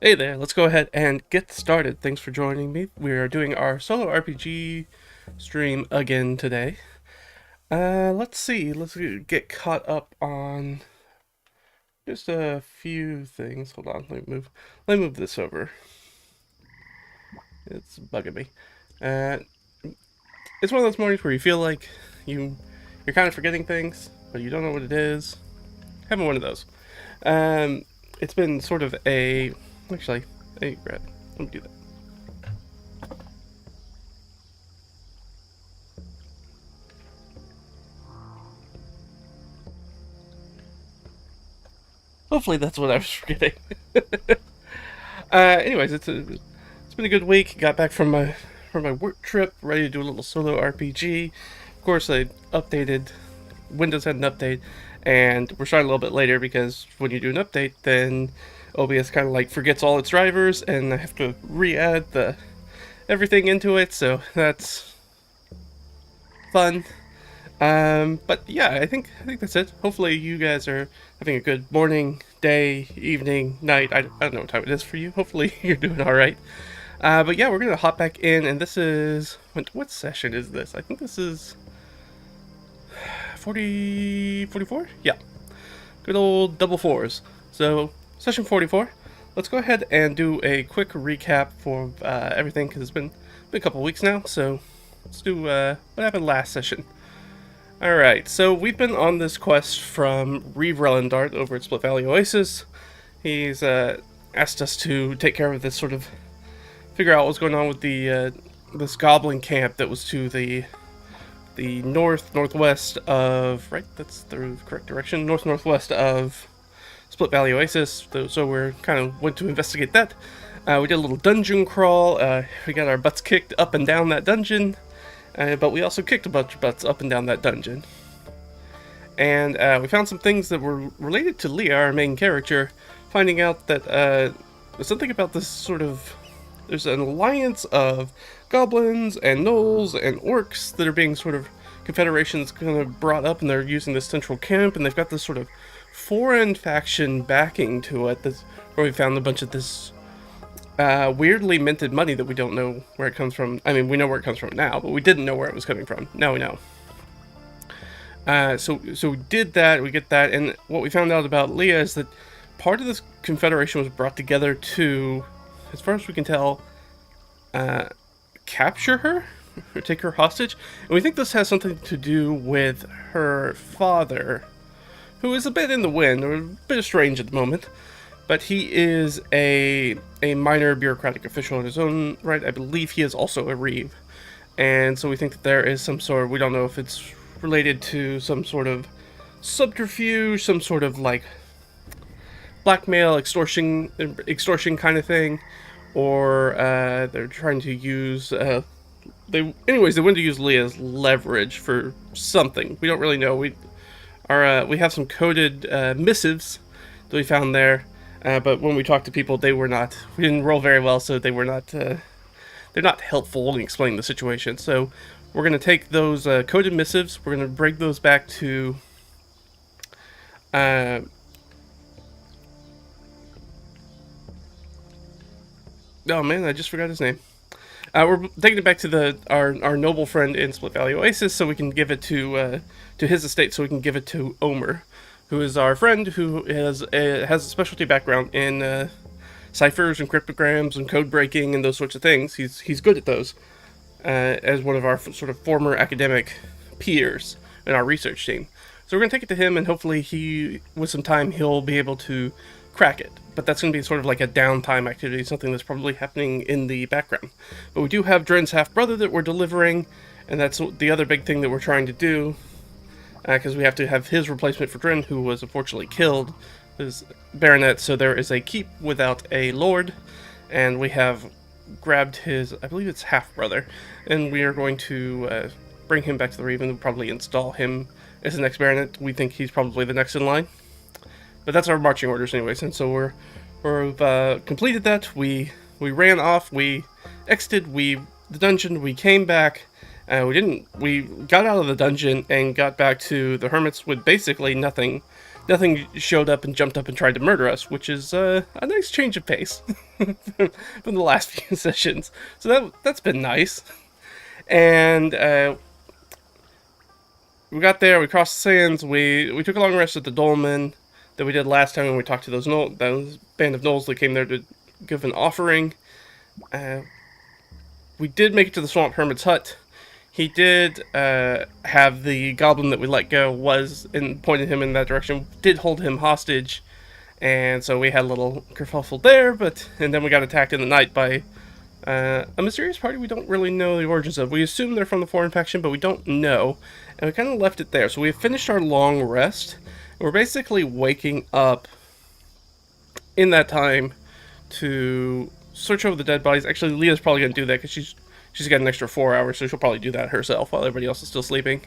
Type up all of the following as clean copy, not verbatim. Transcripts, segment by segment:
Hey there, let's go ahead and get started. Thanks for joining me. We are doing our solo RPG stream again today. Let's see, let's get caught up on just a few things. Hold on, let me move this over. It's bugging me. Uh, it's one of those mornings where you feel like you're kind of forgetting things, but you don't know what it is. Having one of those. It's been sort of actually, hey, Brad, let me do that. Hopefully that's what I was forgetting. Anyways, it's been a good week. Got back from my work trip, ready to do a little solo RPG. Of course, I updated. Windows had an update, and we're starting a little bit later because when you do an update, then OBS kind of like forgets all its drivers, and I have to re-add the everything into it. So that's fun. But yeah, I think that's it. Hopefully, you guys are having a good morning, day, evening, night. I don't know what time it is for you. Hopefully, you're doing all right. But yeah, we're gonna hop back in, and this is what session is this? I think this is 44. Yeah, good old double fours. So session 44. Let's go ahead and do a quick recap for everything because it's been a couple weeks now. So let's do what happened last session. Alright, so we've been on this quest from Reeve Relendart over at Split Valley Oasis. He's asked us to take care of this sort of figure out what's going on with the this goblin camp that was to the northwest of, right, that's the correct direction, northwest of Split Valley Oasis. So we're kind of went to investigate that. We did a little dungeon crawl. We got our butts kicked up and down that dungeon. But we also kicked a bunch of butts up and down that dungeon. And we found some things that were related to Leah, our main character, finding out that there's something about this sort of... There's an alliance of goblins and gnolls and orcs that are being sort of confederations kind of brought up, and they're using this central camp, and they've got this sort of foreign faction backing to it. That's where we found a bunch of this weirdly minted money that we don't know where it comes from. I mean, we know where it comes from now, but we didn't know where it was coming from. Now we know. So we did that, we get that, and what we found out about Leah is that part of this confederation was brought together to, as far as we can tell, capture her, or take her hostage, and we think this has something to do with her father, who is a bit in the wind, or a bit strange at the moment. But he is a minor bureaucratic official in his own right. I believe he is also a Reeve. And so we think that there is some sort, we don't know if it's related to some sort of subterfuge, some sort of like blackmail, extortion kind of thing, or they're trying to use they wanted to use Leah's leverage for something. We don't really know. We have some coded missives that we found there. But when we talked to people, we didn't roll very well, so they're not helpful in explaining the situation. So we're going to take those coded missives, we're going to bring those back to oh man, I just forgot his name. We're taking it back to our noble friend in Split Valley Oasis, so we can give it to his estate, so we can give it to Omer, who is our friend who has a specialty background in ciphers and cryptograms and code breaking and those sorts of things. He's good at those as one of our sort of former academic peers in our research team. So we're going to take it to him, and hopefully with some time, he'll be able to crack it. But that's going to be sort of like a downtime activity, something that's probably happening in the background. But we do have Dren's half-brother that we're delivering, and that's the other big thing that we're trying to do, because we have to have his replacement for Dren, who was unfortunately killed, is Baronet. So there is a keep without a lord, and we have grabbed his, I believe it's half-brother, and we are going to bring him back to the Reeve and probably install him as the next Baronet. We think he's probably the next in line. But that's our marching orders anyways, and so we've completed that. We ran off, we exited the dungeon, we came back. We got out of the dungeon and got back to the hermits with basically nothing nothing showed up and jumped up and tried to murder us, which is a nice change of pace from the last few sessions. So that's been nice. And we got there, we crossed the sands, we took a long rest at the dolmen that we did last time when we talked to those band of gnolls that came there to give an offering. We did make it to the Swamp Hermit's hut. He did have the goblin that we let go and pointed him in that direction, did hold him hostage, and so we had a little kerfuffle there, and then we got attacked in the night by a mysterious party we don't really know the origins of. We assume they're from the foreign faction, but we don't know, and we kind of left it there. So we have finished our long rest, and we're basically waking up in that time to search over the dead bodies. Actually, Leah's probably going to do that because she's got an extra 4 hours, so she'll probably do that herself while everybody else is still sleeping,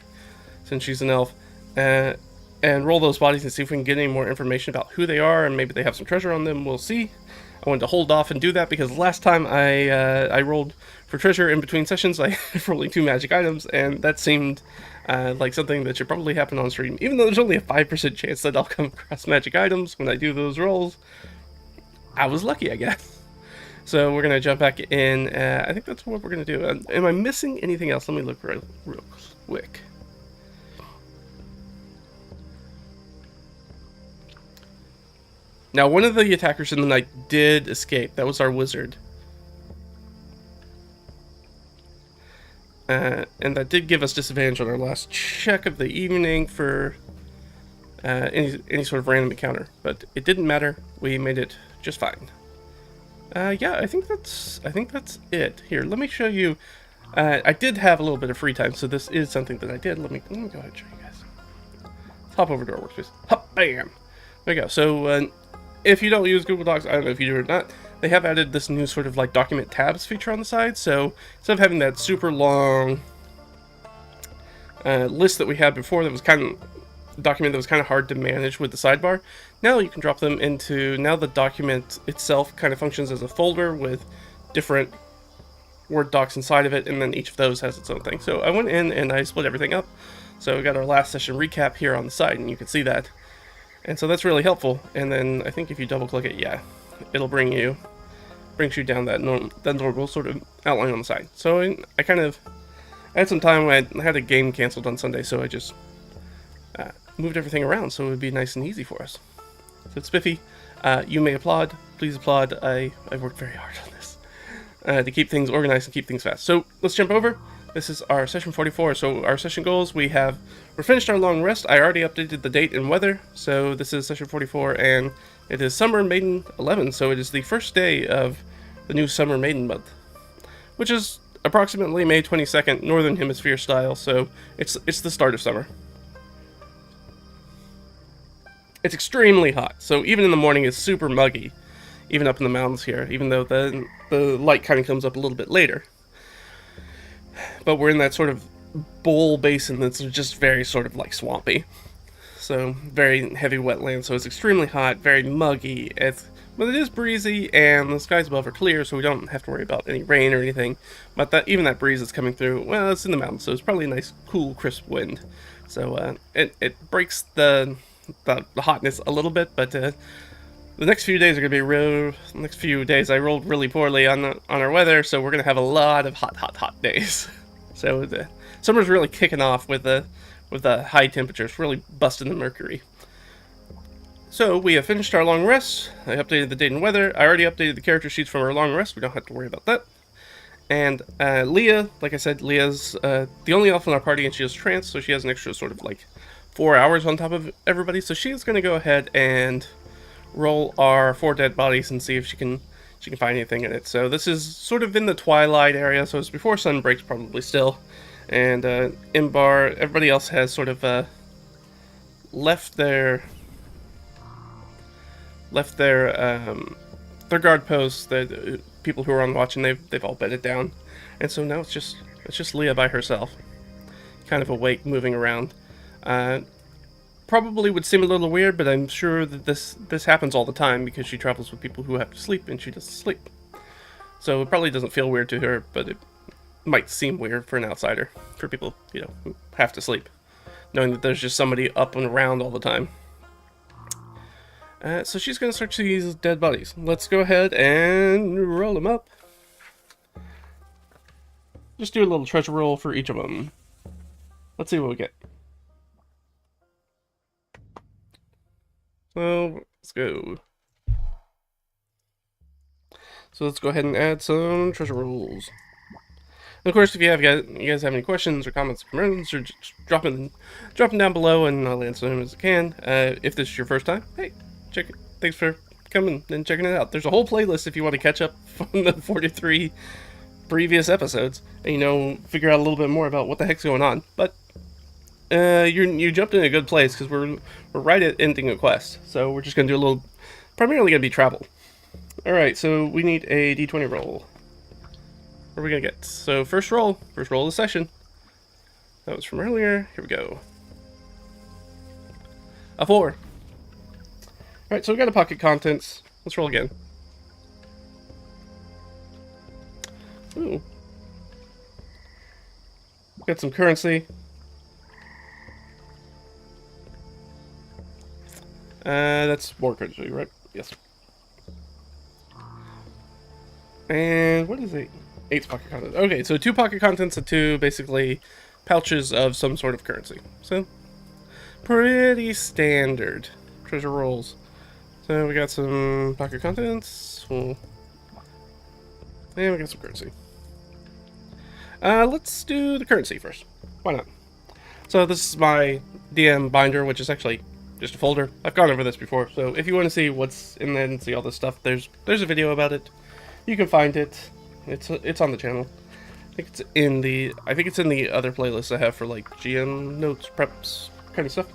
since she's an elf. And roll those bodies and see if we can get any more information about who they are, and maybe they have some treasure on them. We'll see. I wanted to hold off and do that because last time I rolled for treasure in between sessions, I for only 2 magic items, and that seemed like something that should probably happen on stream. Even though there's only a 5% chance that I'll come across magic items when I do those rolls, I was lucky, I guess. So we're going to jump back in. I think that's what we're going to do. Am I missing anything else? Let me look real quick. Now, one of the attackers in the night did escape. That was our wizard. And that did give us disadvantage on our last check of the evening for any sort of random encounter. But it didn't matter. We made it just fine. Yeah, I think that's it. Here, let me show you. I did have a little bit of free time, so this is something that I did. Let me go ahead and show you guys. Let's hop over to our workspace. Hop, bam! There we go. So, if you don't use Google Docs, I don't know if you do or not, they have added this new sort of like document tabs feature on the side. So instead of having that super long list that we had before that was document that was kind of hard to manage with the sidebar, now you can drop them into, now the document itself kind of functions as a folder with different Word docs inside of it, and then each of those has its own thing. So I went in and I split everything up. So we got our last session recap here on the side, and you can see that. And so that's really helpful. And then I think if you double click it, yeah, it'll brings you down that normal sort of outline on the side. So I had some time. I had a game canceled on Sunday, so I just moved everything around so it would be nice and easy for us. So it's spiffy. You may applaud. Please applaud. I've worked very hard on this to keep things organized and keep things fast. So let's jump over. This is our session 44. So our session goals, we're finished our long rest. I already updated the date and weather. So this is session 44, and it is Summer Maiden 11. So it is the first day of the new Summer Maiden month, which is approximately May 22nd, Northern Hemisphere style. So it's the start of summer. It's extremely hot. So even in the morning, it's super muggy, even up in the mountains here, even though the light kind of comes up a little bit later. But we're in that sort of bowl basin that's just very sort of like swampy. So very heavy wetland, so it's extremely hot, very muggy. But it is breezy, and the skies above are clear, so we don't have to worry about any rain or anything. But even that breeze that's coming through, well, it's in the mountains, so it's probably a nice, cool, crisp wind. So it breaks the hotness a little bit, but the next few days are going to be real. The next few days, I rolled really poorly on our weather, so we're going to have a lot of hot days. So the summer's really kicking off with the high temperatures, really busting the mercury. So we have finished our long rest. I updated the date and weather. I already updated the character sheets from our long rest. We don't have to worry about that. And Leah, like I said, Leah's the only elf in our party, and she has trance, so she has an extra sort of like 4 hours on top of everybody. So she's going to go ahead and roll our 4 dead bodies and see if she can find anything in it. So this is sort of in the twilight area, so it's before sun breaks probably still. And Imbar, everybody else has sort of left their guard posts. The people who are on watch, and they've all bedded down. And so now it's just Leah by herself, kind of awake, moving around. Probably would seem a little weird, but I'm sure that this happens all the time because she travels with people who have to sleep, and she doesn't sleep. So it probably doesn't feel weird to her, but it might seem weird for an outsider, for people, who have to sleep, knowing that there's just somebody up and around all the time. So she's going to search these dead bodies. Let's go ahead and roll them up. Just do a little treasure roll for each of them. Let's see what we get. So, let's go. So let's go ahead and add some treasure rolls. And of course, if you guys have any questions or comments or concerns, or just drop them down below, and I'll answer them as I can. If this is your first time, hey, check it. Thanks for coming and checking it out. There's a whole playlist if you want to catch up from the 43 previous episodes, and figure out a little bit more about what the heck's going on. But you jumped in a good place because we're right at ending a quest, so we're just gonna do a little, primarily gonna be travel. All right, so we need a d20 roll. What are we gonna get? So first roll of the session. That was from earlier. Here we go. A 4. All right, so we got a pocket contents. Let's roll again. Ooh. Got some currency. That's more currency, right? Yes. And what is it? 8 pocket contents. Okay, so 2 pocket contents and 2 basically pouches of some sort of currency. So pretty standard treasure rolls. So we got some pocket contents. And we got some currency. Let's do the currency first. Why not? So this is my DM binder, which is actually just a folder. I've gone over this before, so if you want to see what's in there and see all this stuff, there's a video about it. You can find it. It's on the channel. I think it's in the other playlists I have for like GM notes, preps, kind of stuff.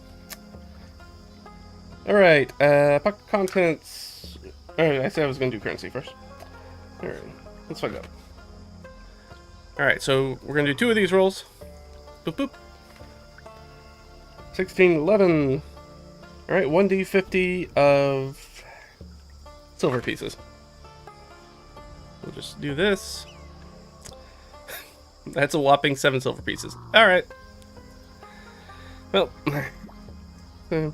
All right, pocket contents. All right, I said I was gonna do currency first. All right, let's find out. All right, so we're gonna do 2 of these rolls. Boop boop. 16, 11. All right, 1d50 of silver pieces. We'll just do this. That's a whopping 7 silver pieces. All right. Well. All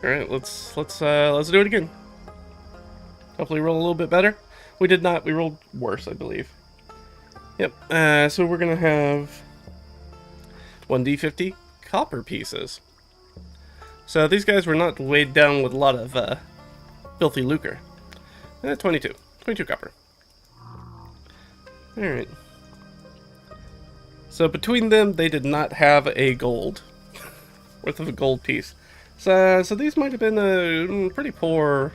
right, let's do it again. Hopefully roll a little bit better. We did not. We rolled worse, I believe. Yep. So we're gonna have 1d50 copper pieces. So these guys were not weighed down with a lot of filthy lucre. 22 copper. All right. So between them, they did not have a gold worth of a gold piece. So these might have been a pretty poor.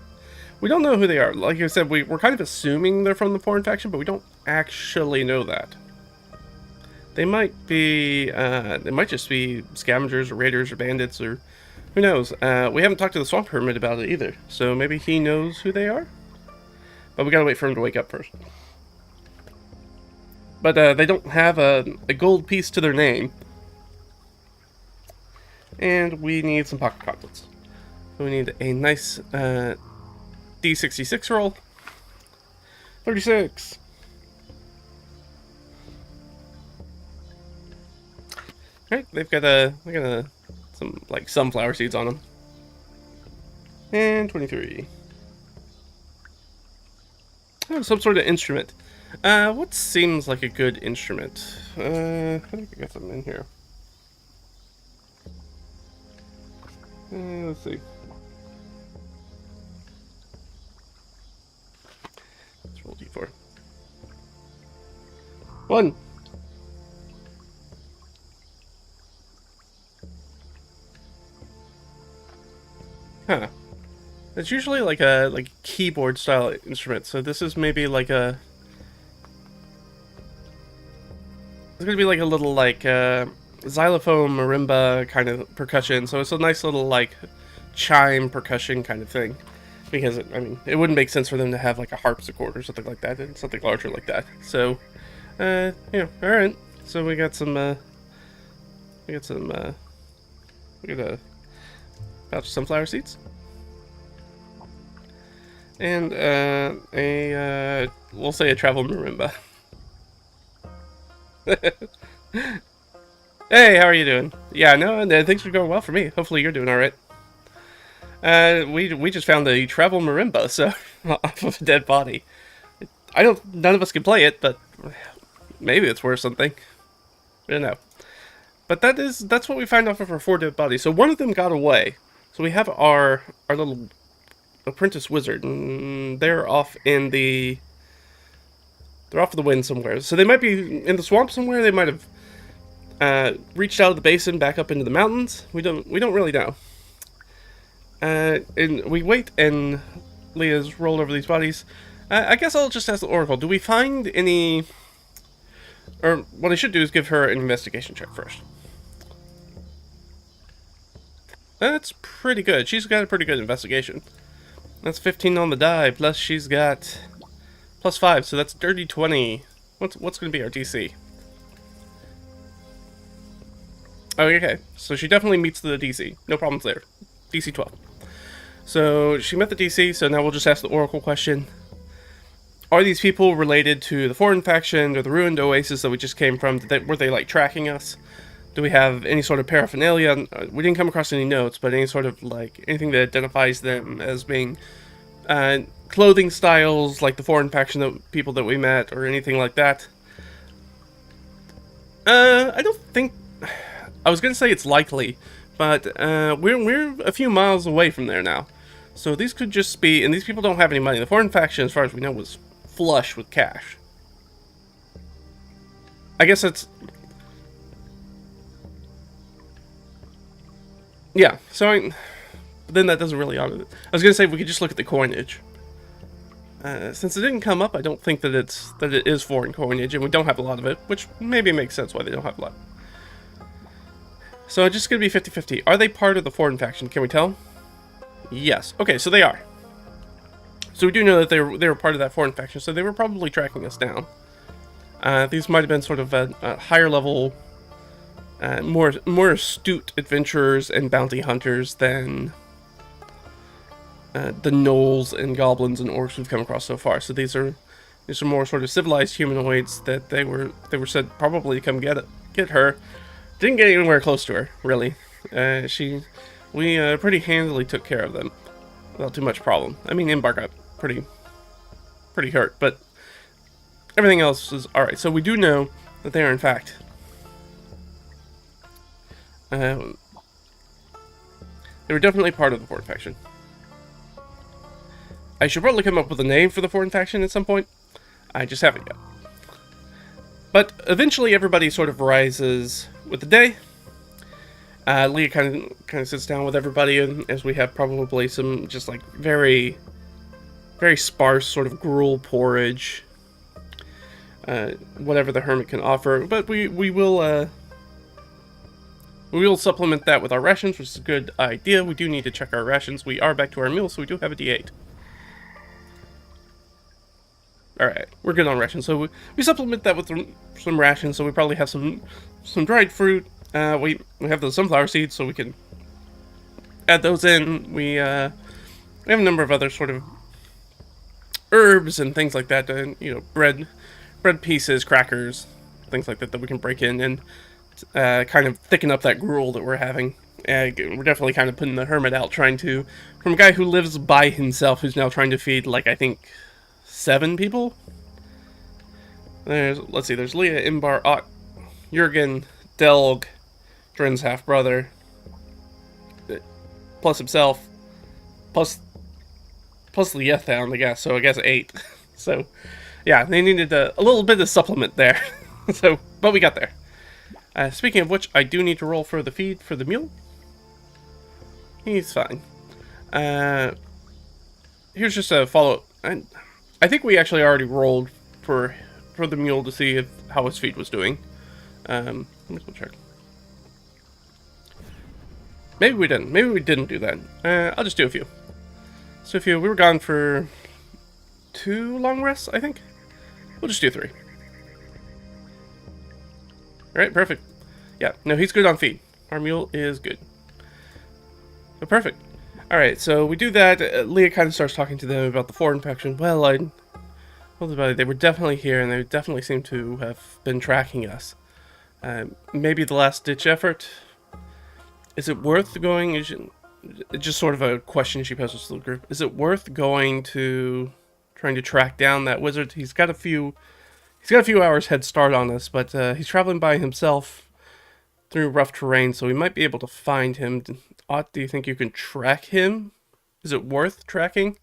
We don't know who they are. Like I said, we're kind of assuming they're from the foreign faction, but we don't actually know that. They might be. They might just be scavengers or raiders or bandits or who knows. We haven't talked to the swamp hermit about it either, so maybe he knows who they are. But we gotta wait for him to wake up first. But they don't have a gold piece to their name. And we need some pocket contents. So we need a nice D66 roll. 36. Alright, they've got some like sunflower seeds on them. And 23. Oh, some sort of instrument. What seems like a good instrument? I think I got something in here. Let's see. Let's roll D4. 1. Huh. It's usually like a keyboard style instrument, so this is maybe like a. It's gonna be like a little like xylophone, marimba kind of percussion. So it's a nice little like chime percussion kind of thing. Because I mean, it wouldn't make sense for them to have like a harpsichord or something like that, and something larger like that. So, all right. So we got a pouch of sunflower seeds. And we'll say a travel marimba. Hey, how are you doing? Yeah, no, things are going well for me. Hopefully you're doing alright. We just found the travel marimba, so off of a dead body. None of us can play it, but maybe it's worth something. I don't know. But that's what we found off of our 4 dead bodies. So one of them got away. So we have our little apprentice wizard, and they're off in the wind somewhere. So they might be in the swamp somewhere. They might have reached out of the basin back up into the mountains. We don't really know. And we wait, and Leah's rolled over these bodies. I guess I'll just ask the Oracle. Do we find any... Or what I should do is give her an investigation check first. That's pretty good. She's got a pretty good investigation. That's 15 on the die, plus she's got plus 5, so that's dirty 20. What's going to be our DC? Oh, okay. So she definitely meets the DC. No problems there. DC 12. So she met the DC, so now we'll just ask the Oracle question. Are these people related to the foreign faction or the ruined oasis that we just came from? Were they, like, tracking us? Do we have any sort of paraphernalia? We didn't come across any notes, but any sort of, like, anything that identifies them as being clothing styles, like the foreign faction people that we met, or anything like that? I don't think... I was going to say it's likely, but we're a few miles away from there now. So these could just be... And these people don't have any money. The foreign faction, as far as we know, was flush with cash. I guess it's... Yeah, so then that doesn't really honor it. I was going to say we could just look at the coinage. Since it didn't come up, I don't think that it is foreign coinage, and we don't have a lot of it, which maybe makes sense why they don't have a lot. So it's just going to be 50-50. Are they part of the foreign faction? Can we tell? Yes. Okay, so they are. So we do know that they were part of that foreign faction, so they were probably tracking us down. These might have been sort of a higher level, more astute adventurers and bounty hunters than the gnolls and goblins and orcs we've come across so far. So these are more sort of civilized humanoids that they were said probably to come get her. Didn't get anywhere close to her, really. We pretty handily took care of them without too much problem. I mean, Imbar got pretty hurt, but everything else is alright. So we do know that they are, in fact, they were definitely part of the foreign faction. I should probably come up with a name for the foreign faction at some point. I just haven't yet. But eventually everybody sort of rises with the day. Leah kind of sits down with everybody, and as we have probably some just like very, very sparse sort of gruel porridge, whatever the hermit can offer. But we will supplement that with our rations, which is a good idea. We do need to check our rations. We are back to our meal, so we do have a D8. Alright, we're good on rations. So we supplement that with some rations, so we probably have some dried fruit. We have those sunflower seeds, so we can add those in. We have a number of other sort of herbs and things like that. You know, bread pieces, crackers, things like that we can break in and kind of thicken up that gruel that we're having. We're definitely kind of putting the hermit out, from a guy who lives by himself, who's now trying to feed, like, I think 7 people. Let's see, there's Leah, Imbar, Ott, Jurgen, Delg, Dren's half-brother, plus himself, plus the Yethound, I guess, so I guess 8. So, yeah, they needed a little bit of supplement there. But we got there. Speaking of which, I do need to roll for the feed for the mule. He's fine. Here's just a follow-up. I think we actually already rolled for the mule to see how his feed was doing. Let me go check. Maybe we didn't. Maybe we didn't do that. I'll just do a few. So we were gone for 2 long rests, I think. We'll just do 3. Alright, perfect. Yeah, no, he's good on feed. Our mule is good. Oh, perfect. Alright, so we do that. Leah kind of starts talking to them about the foreign faction. Well, they were definitely here, and they definitely seem to have been tracking us. Maybe the last ditch effort. Is it worth going? It's just sort of a question she poses to the group. Is it worth going to trying to track down that wizard? He's got a few hours head start on us, but he's traveling by himself through rough terrain, so we might be able to find him. Ott, do you think you can track him? Is it worth tracking?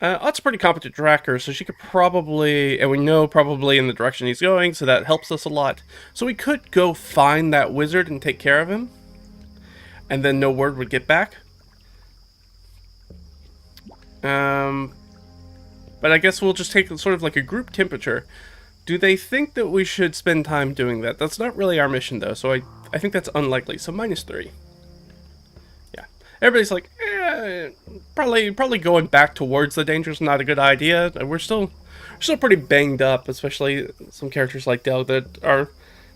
Ott's a pretty competent tracker, so she could probably, and we know probably in the direction he's going, so that helps us a lot. So we could go find that wizard and take care of him, and then no word would get back. But I guess we'll just take sort of like a group temperature. Do they think that we should spend time doing that? That's not really our mission, though, so I think that's unlikely. So -3. Yeah. Everybody's like, probably going back towards the danger is not a good idea. We're still pretty banged up, especially some characters like Del that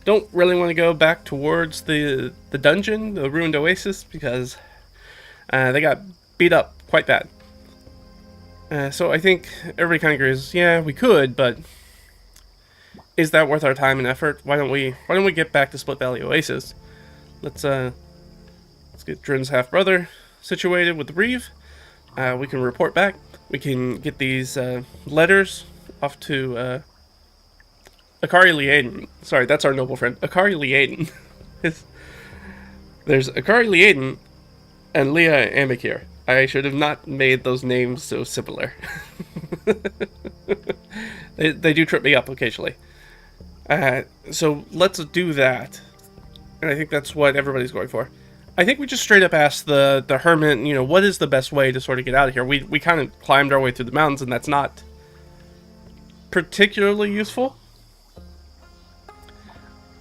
don't really want to go back towards the dungeon, the ruined oasis, because they got beat up quite bad. So I think everybody kind of agrees, yeah, we could, but is that worth our time and effort? Why don't we get back to Split Valley Oasis? Let's get Drin's half-brother situated with the Reeve. We can report back. We can get these letters off to Akari Liaden. Sorry, that's our noble friend. Akari Liaden. There's Akari Liaden and Leah Amikir. I should have not made those names so similar. They do trip me up occasionally. So let's do that. And I think that's what everybody's going for. I think we just straight up asked the hermit, you know, what is the best way to sort of get out of here? We kind of climbed our way through the mountains, and that's not particularly useful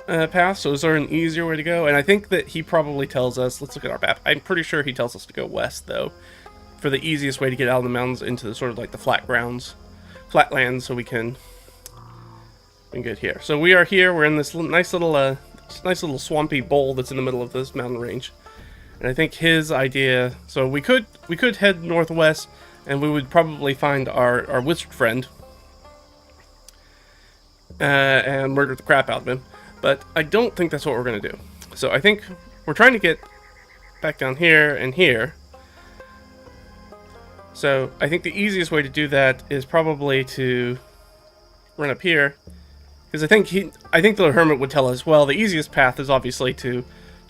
path. So is there an easier way to go? And I think that he probably tells us, let's look at our map. I'm pretty sure he tells us to go west, though, for the easiest way to get out of the mountains into the sort of like the flatlands, so we can get here. So we are here. We're in this nice little swampy bowl that's in the middle of this mountain range. And I think his idea, so we could head northwest, and we would probably find our wizard friend and murder the crap out of him. But I don't think that's what we're going to do. So I think we're trying to get back down here and here. So I think the easiest way to do that is probably to run up here. Because I think the hermit would tell us, well, the easiest path is obviously to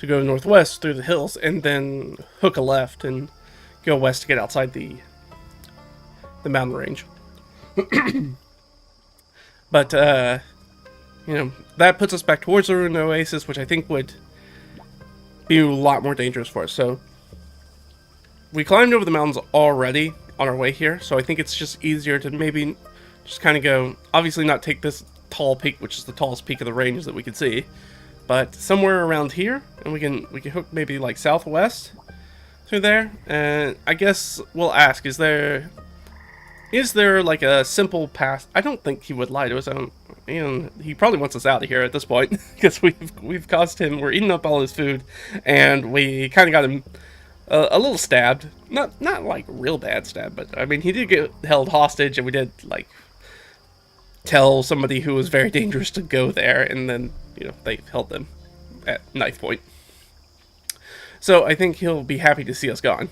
go northwest through the hills and then hook a left and go west to get outside the mountain range. But you know, that puts us back towards the ruined oasis, which I think would be a lot more dangerous for us. So we climbed over the mountains already on our way here, so I think it's just easier to maybe just kind of go, obviously not take this tall peak, which is the tallest peak of the range that we can see, but somewhere around here, and we can hook maybe like southwest through there. And I guess we'll ask, is there like a simple path? I don't think he would lie to us. He probably wants us out of here at this point because we've caused him. We're eating up all his food, and we kind of got him a little stabbed. Not like real bad stab, but I mean he did get held hostage, and we did like tell somebody who was very dangerous to go there, and then, you know, they held them at knife point. So I think he'll be happy to see us gone.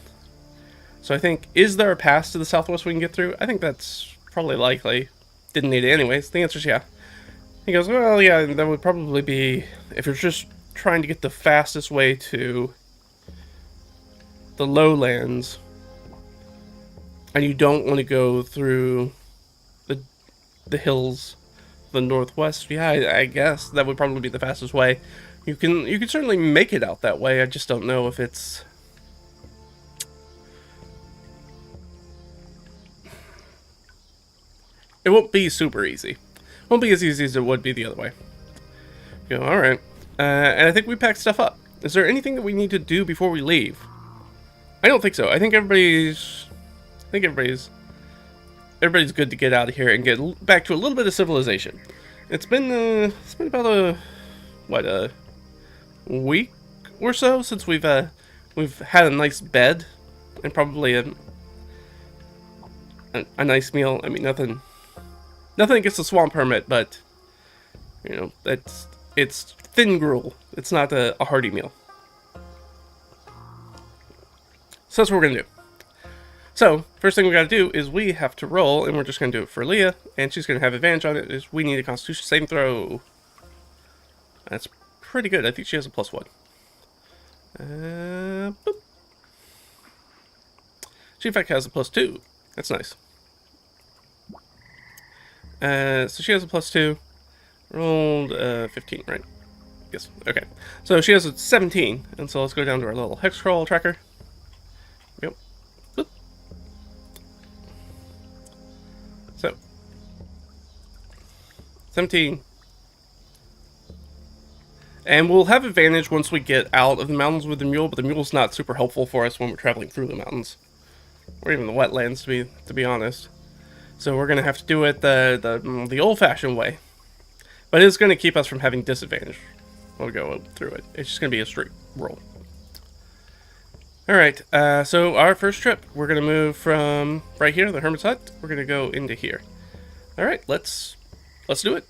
So I think, is there a pass to the southwest we can get through? I think that's probably likely. Didn't need it anyways. The answer is yeah. He goes, well, yeah, that would probably be, if you're just trying to get the fastest way to the lowlands, and you don't want to go through the hills, the northwest, yeah, I guess that would probably be the fastest way. You can certainly make it out that way. I just don't know if it's it won't be super easy. It won't be as easy as it would be the other way. You go, all right, and I think we packed stuff up. Is there anything that we need to do before we leave? I don't think so. I think everybody's good to get out of here and get back to a little bit of civilization. It's been about a week or so since we've had a nice bed and probably a nice meal. I mean, nothing against the swamp hermit, but you know, it's thin gruel. It's not a hearty meal. So that's what we're going to do. So, first thing we got to do is we have to roll, and we're just going to do it for Leah, and she's going to have advantage on it, is we need a Constitution saving throw. That's pretty good. I think she has a +1. Boop. She in fact has a +2. That's nice. So she has a +2. Rolled 15, right? Yes. Okay. So she has a 17, and so let's go down to our little hex scroll tracker. Yep. Boop. So 17. And we'll have advantage once we get out of the mountains with the mule, but the mule's not super helpful for us when we're traveling through the mountains. Or even the wetlands, to be honest. So we're going to have to do it the old-fashioned way. But it's going to keep us from having disadvantage. We'll go through it. It's just going to be a straight roll. Alright, so our first trip, we're going to move from right here, the hermit's hut. We're going to go into here. Alright, let's do it.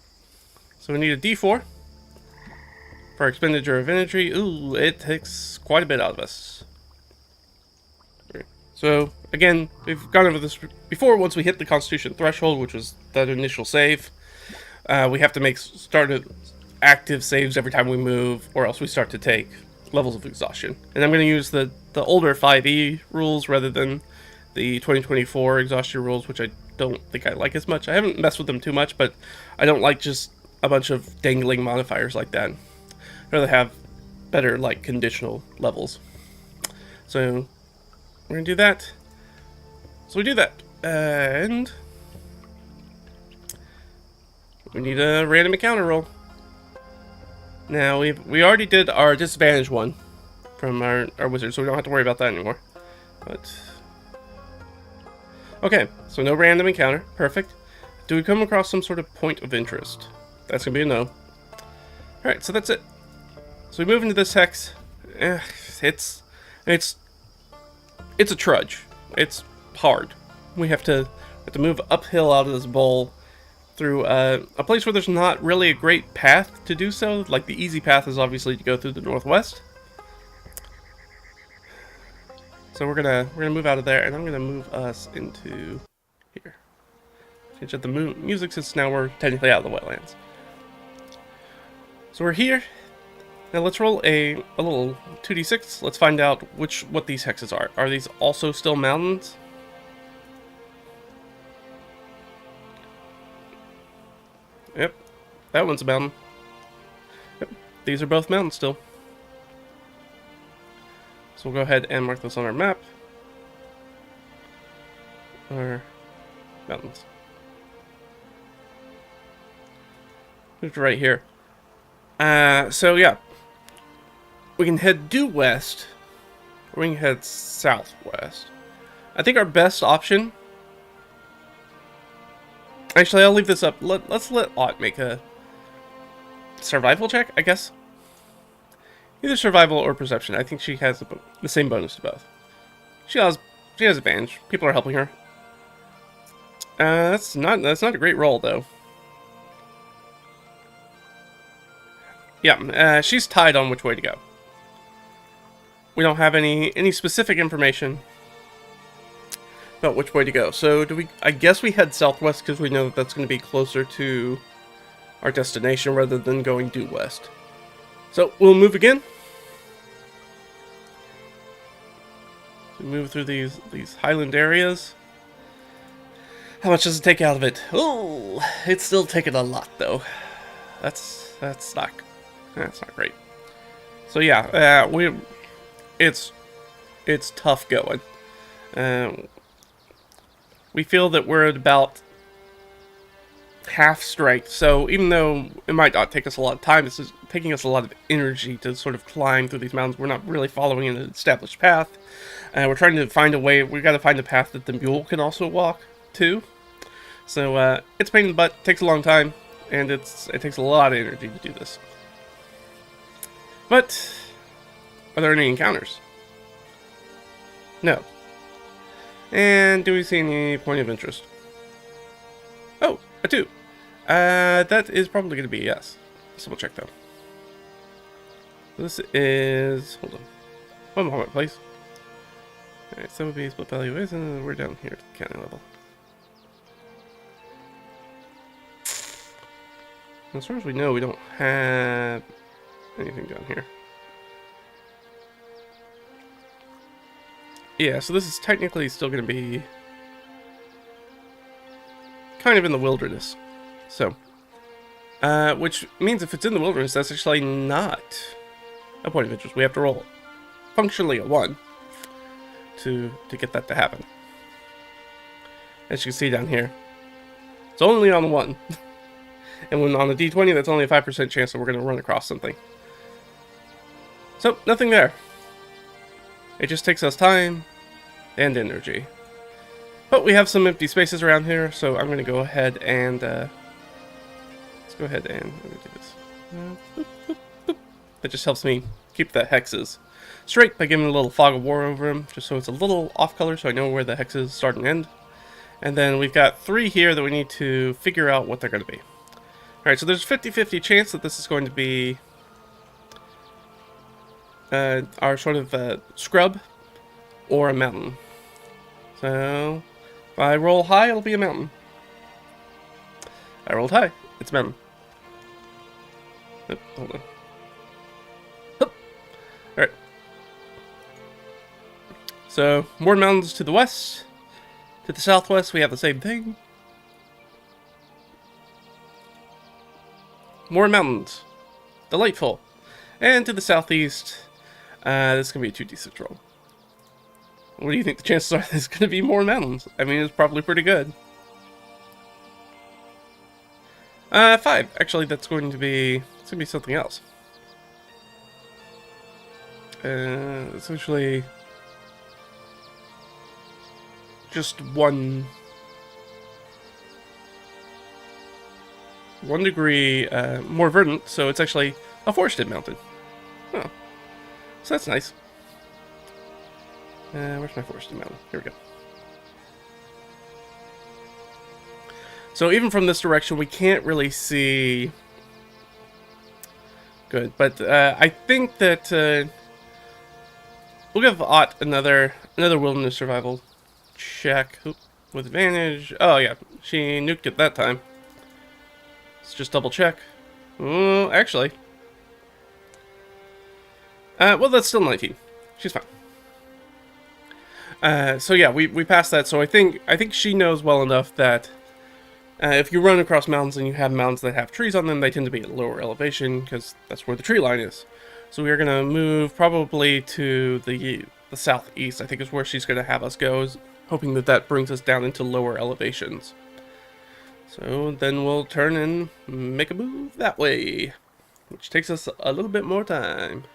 So we need a D4. For expenditure of energy. Ooh, it takes quite a bit out of us. So, again, we've gone over this before. Once we hit the Constitution threshold, which was that initial save, we have to start active saves every time we move, or else we start to take levels of exhaustion. And I'm going to use the older 5e rules rather than the 2024 exhaustion rules, which I don't think I like as much. I haven't messed with them too much, but I don't like just a bunch of dangling modifiers like that. I'd rather have better, like, conditional levels. So we're going to do that. So we do that. And we need a random encounter roll. Now, we already did our disadvantage one from our wizard, so we don't have to worry about that anymore. But okay, so no random encounter. Perfect. Do we come across some sort of point of interest? That's going to be a no. Alright, so that's it. So we move into this hex. It's a trudge. It's hard. We have to move uphill out of this bowl through a place where there's not really a great path to do so. Like, the easy path is obviously to go through the northwest. So we're gonna move out of there, and I'm gonna move us into here. Change up the music since now we're technically out of the wetlands. So we're here. Now let's roll a little 2d6. Let's find out what these hexes are. Are these also still mountains? Yep, that one's a mountain. Yep, these are both mountains still. So we'll go ahead and mark this on our map. Our mountains. Moved right here. So yeah. We can head due west, or we can head southwest. I think our best option... Actually, I'll leave this up. Let's let Ott make a survival check, I guess. Either survival or perception. I think she has the same bonus to both. She has advantage. People are helping her. That's not a great roll, though. Yeah, she's tied on which way to go. We don't have any specific information about which way to go. So I guess we head southwest because we know that that's going to be closer to our destination rather than going due west. So we'll move again. We move through these highland areas. How much does it take out of it? Oh, it's still taking a lot though. That's not great. So yeah, it's tough going. We feel that we're at about half strength, so even though it might not take us a lot of time, this is taking us a lot of energy to sort of climb through these mountains. We're not really following an established path. We're trying to find a way. We've got to find a path that the mule can also walk too. So it's a pain in the butt, takes a long time, and it takes a lot of energy to do this. But are there any encounters? No. And do we see any point of interest? Oh, a 2. That is probably going to be a yes. Let's double check though. This is... Hold on. One moment, please. Alright, so would be Split Valley Oasis, and we're down here at the county level. As far as we know, we don't have anything down here. Yeah, so this is technically still going to be kind of in the wilderness. So, which means if it's in the wilderness, that's actually not a point of interest. We have to roll functionally a 1 to get that to happen. As you can see down here, it's only on 1. And when on a d20, that's only a 5% chance that we're going to run across something. So, nothing there. It just takes us time and energy. But we have some empty spaces around here, so I'm going to go ahead and... let's go ahead and... Let me do this. Boop, boop, boop. That just helps me keep the hexes straight by giving a little fog of war over them, just so it's a little off color so I know where the hexes start and end. And then we've got 3 here that we need to figure out what they're going to be. Alright, so there's a 50-50 chance that this is going to be our sort of scrub or a mountain. So, if I roll high, it'll be a mountain. I rolled high. It's a mountain. Oh, hold on. Oh. Alright. So, more mountains to the west. To the southwest, we have the same thing. More mountains. Delightful. And to the southeast, this is going to be a 2d6 roll. What do you think the chances are there's going to be more mountains? I mean, it's probably pretty good. 5. Actually, that's going to be something else. It's actually just 1 degree more verdant, so it's actually a forested mountain. Oh, so that's nice. Where's my forested mountain? Here we go. So even from this direction, we can't really see good, but I think that we'll give Ott another wilderness survival check. Oop, with advantage. Oh yeah, she nuked it that time. Let's just double check. Oh, actually. Well, that's still 19. She's fine. So yeah, we passed that. So I think she knows well enough that if you run across mountains and you have mountains that have trees on them, they tend to be at lower elevation because that's where the tree line is. So we are gonna move probably to the southeast. I think is where she's gonna have us go, hoping that brings us down into lower elevations. So then we'll turn and make a move that way, which takes us a little bit more time.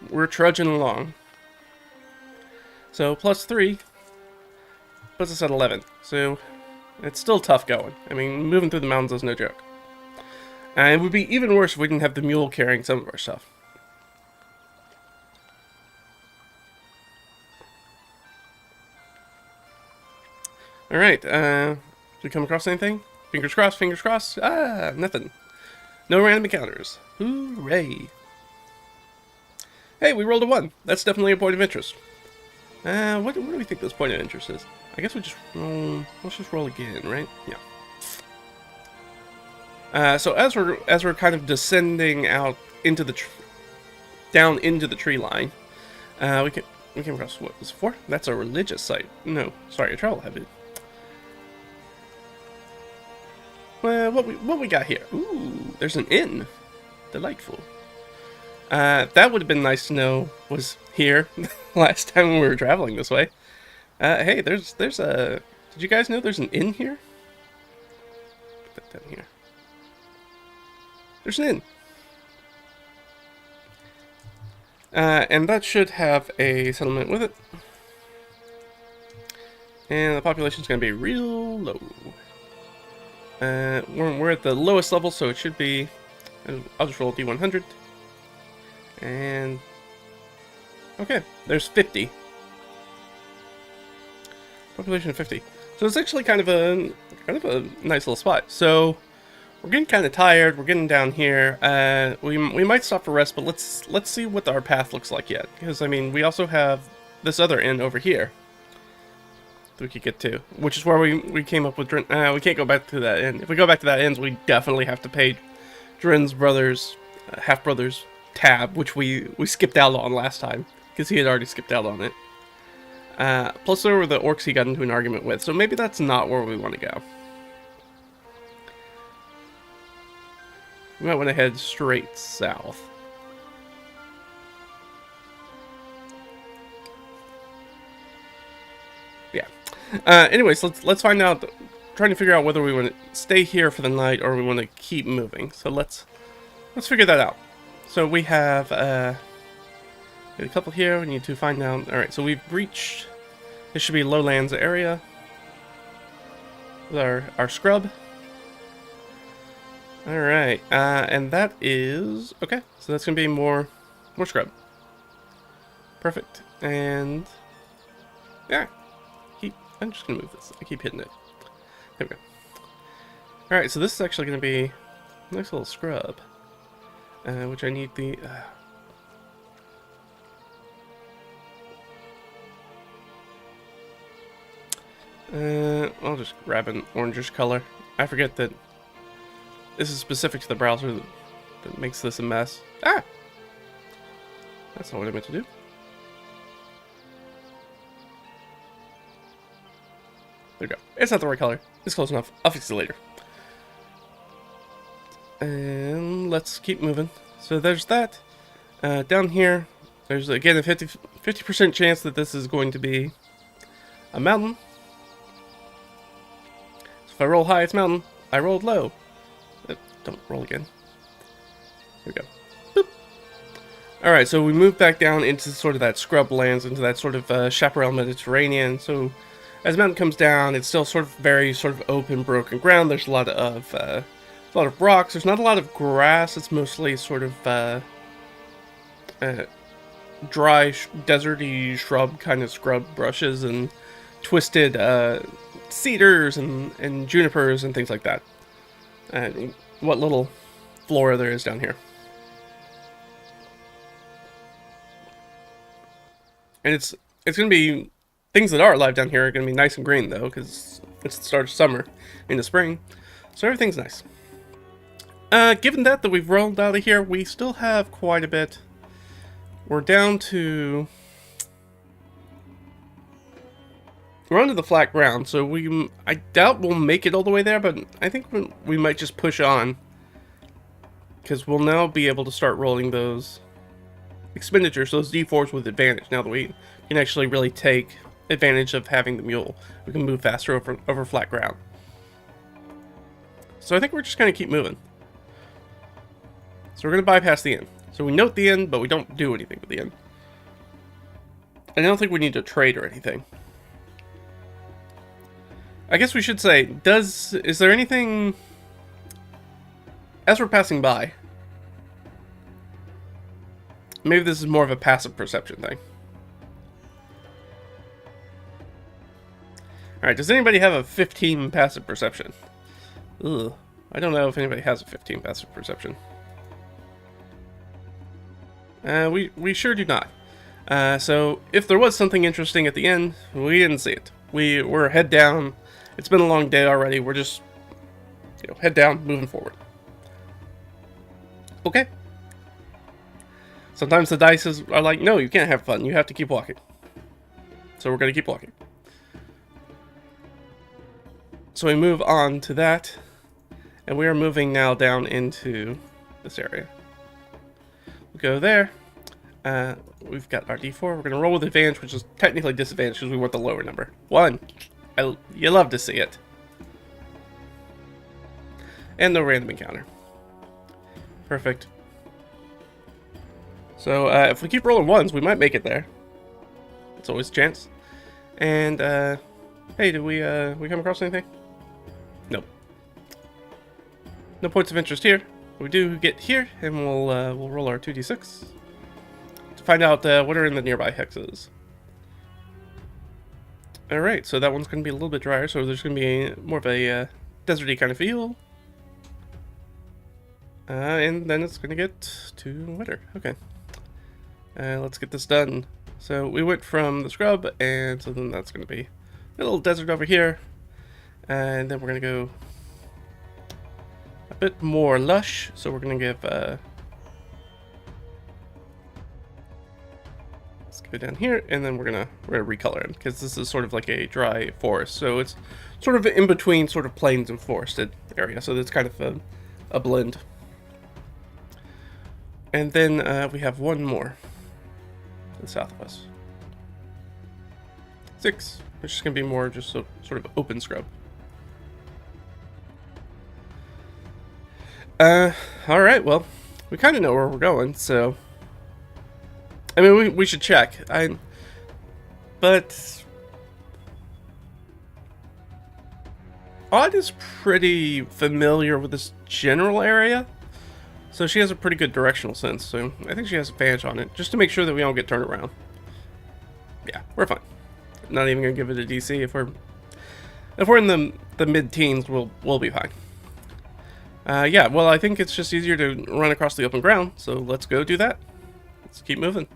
We're trudging along. So +3 puts us at 11. So it's still tough going. I mean, moving through the mountains is no joke. And it would be even worse if we didn't have the mule carrying some of our stuff. Alright, did we come across anything? Fingers crossed, fingers crossed. Ah, nothing. No random encounters. Hooray. Hey, we rolled a 1. That's definitely a point of interest. What do we think this point of interest is? I guess we just roll, let's just roll again, right? Yeah. So as we're kind of descending out into the down into the tree line, we came across, what was it for? That's a religious site. No, sorry, a travel habit. Well, what we got here? Ooh, there's an inn. Delightful. That would have been nice to know was here last time we were traveling this way. Hey, there's a... Did you guys know there's an inn here? Put that down here. There's an inn. And that should have a settlement with it. And the population's going to be real low. We're at the lowest level, so it should be... I'll just roll D100. And... Okay, there's 50. Population of 50. So it's actually kind of a nice little spot. So We're getting kind of tired. We're getting down here. We might stop for rest, but let's see what our path looks like yet. Because I mean, we also have this other inn over here that we could get to, which is where we came up with. We can't go back to that inn. If we go back to that inn, we definitely have to pay Drin's brothers, half brothers tab, which we skipped out on last time because he had already skipped out on it. Plus, there were the orcs he got into an argument with, so maybe that's not where we want to go. We might want to head straight south. Yeah. Anyways, let's find out. Trying to figure out whether we want to stay here for the night or we want to keep moving. So let's figure that out. So we have a couple here. We need to find out. All right. So we've reached. This should be lowlands area. With our scrub. Alright, and that is... Okay, so that's going to be more scrub. Perfect. And... Yeah. I'm just going to move this. I keep hitting it. There we go. Alright, so this is actually going to be a nice little scrub. Which I need the... I'll just grab an orangish color. I forget that this is specific to the browser that makes this a mess. Ah! That's not what I meant to do. There we go. It's not the right color. It's close enough. I'll fix it later. And let's keep moving. So there's that. Down here, there's again a 50% chance that this is going to be a mountain. So if I roll high, it's mountain. I rolled low. Don't roll again. Here we go. Boop. Alright, so we move back down into sort of that scrub lands, into that sort of chaparral Mediterranean. So as the mountain comes down, it's still sort of very sort of open, broken ground. There's a lot of rocks. There's not a lot of grass. It's mostly sort of dry, deserty shrub kind of scrub brushes and twisted cedars and junipers and things like that. And what little flora there is down here. And it's going to be... Things that are alive down here are going to be nice and green, though, because it's the start of summer into spring. So everything's nice. Given that we've rolled out of here, we still have quite a bit. We're down to... We're onto the flat ground, so I doubt we'll make it all the way there, but I think we might just push on. Because we'll now be able to start rolling those expenditures, those D4s with advantage, now that we can actually really take advantage of having the mule. We can move faster over flat ground. So I think we're just going to keep moving. So we're going to bypass the inn. So we note the inn, but we don't do anything with the inn. I don't think we need to trade or anything. I guess we should say, is there anything, as we're passing by, maybe this is more of a passive perception thing. Alright, does anybody have a 15 passive perception? Ugh, I don't know if anybody has a 15 passive perception. We sure do not. So, if there was something interesting at the end, we didn't see it. We're head down. It's been a long day already. We're just, head down, moving forward. Okay. Sometimes the dice are like, no, you can't have fun. You have to keep walking. So we're going to keep walking. So we move on to that. And we are moving now down into this area. We go there. We've got our D4. We're going to roll with advantage, which is technically disadvantage because we want the lower number. 1. You love to see it. And no random encounter. Perfect. So, if we keep rolling ones, we might make it there. It's always a chance. And, hey, did we come across anything? Nope. No points of interest here. We do get here, and we'll roll our 2d6 to find out what are in the nearby hexes. Alright, so that one's going to be a little bit drier, so there's going to be more of a deserty kind of feel. And then it's gonna get to winter. Okay. Let's get this done. So we went from the scrub, and so then that's gonna be a little desert over here. And then we're gonna go a bit more lush. So we're gonna give, let's go down here, and then we're gonna recolor it, because this is sort of like a dry forest. So it's sort of in between sort of plains and forested area. So it's kind of a blend. And then we have one more to the south of us. 6, which is going to be more just sort of open scrub. Alright, well, we kind of know where we're going, so... I mean, we should check. But... Odd is pretty familiar with this general area. So she has a pretty good directional sense, so I think she has advantage on it, just to make sure that we don't get turned around. Yeah, we're fine. Not even gonna give it a DC. If we're in the mid-teens, we'll be fine. Yeah, well, I think it's just easier to run across the open ground, so let's go do that. Let's keep moving.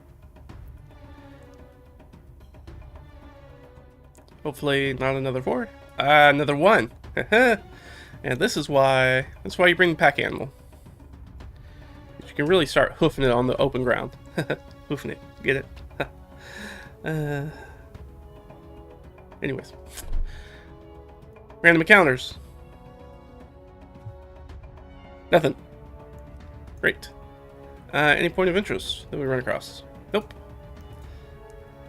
Hopefully not another 4. Another 1. And this is why you bring the pack animal. You can really start hoofing it on the open ground. Hoofing it. Get it? Anyways. Random encounters. Nothing. Great. Any point of interest that we run across? Nope.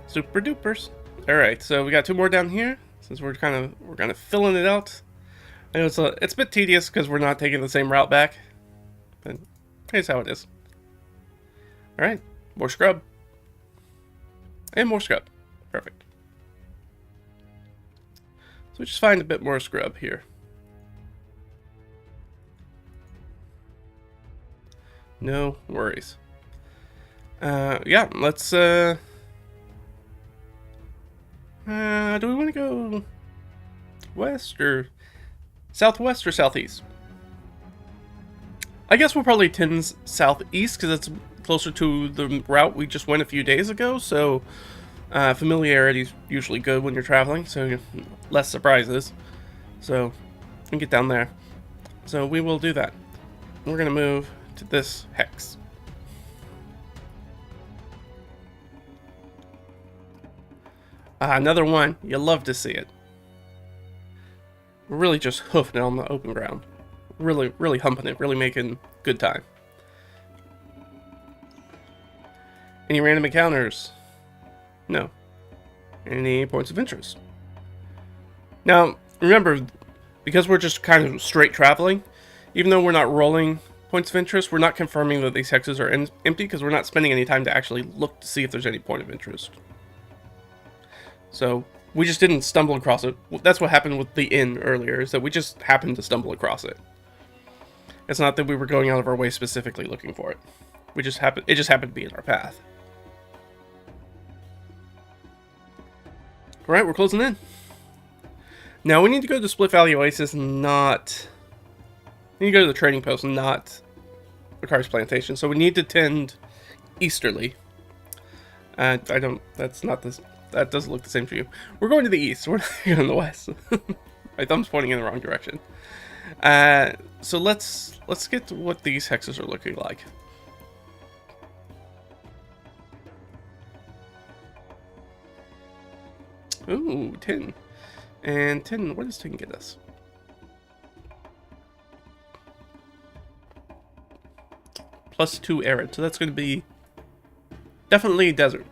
Super dupers. Alright, so we got 2 more down here. Since we're kind of filling it out. I know it's a bit tedious because we're not taking the same route back. But here's how it is. Alright, more scrub. And more scrub. Perfect. So we just find a bit more scrub here. No worries. Yeah, let's, do we want to go west or southwest or southeast? I guess we'll probably tend southeast because it's closer to the route we just went a few days ago, so familiarity is usually good when you're traveling, so less surprises. So we can get down there. So we will do that. We're going to move to this hex. Another one. You love to see it. We're really just hoofing it on the open ground. Really humping it. Really making good time. Any random encounters? No. Any points of interest? Now, remember, because we're just kind of straight traveling, even though we're not rolling points of interest, we're not confirming that these hexes are empty because we're not spending any time to actually look to see if there's any point of interest. So, we just didn't stumble across it. That's what happened with the inn earlier, is that we just happened to stumble across it. It's not that we were going out of our way specifically looking for it. It just happened to be in our path. Alright, we're closing in. Now, we need to go to Split Valley Oasis, we need to go to the trading post, not the Car's Plantation. So we need to tend easterly. That doesn't look the same for you. We're going to the east. We're not going to the west. My thumb's pointing in the wrong direction. So let's get to what these hexes are looking like. Ooh, 10. And 10, what does 10 get us? +2 arid, so that's going to be definitely desert.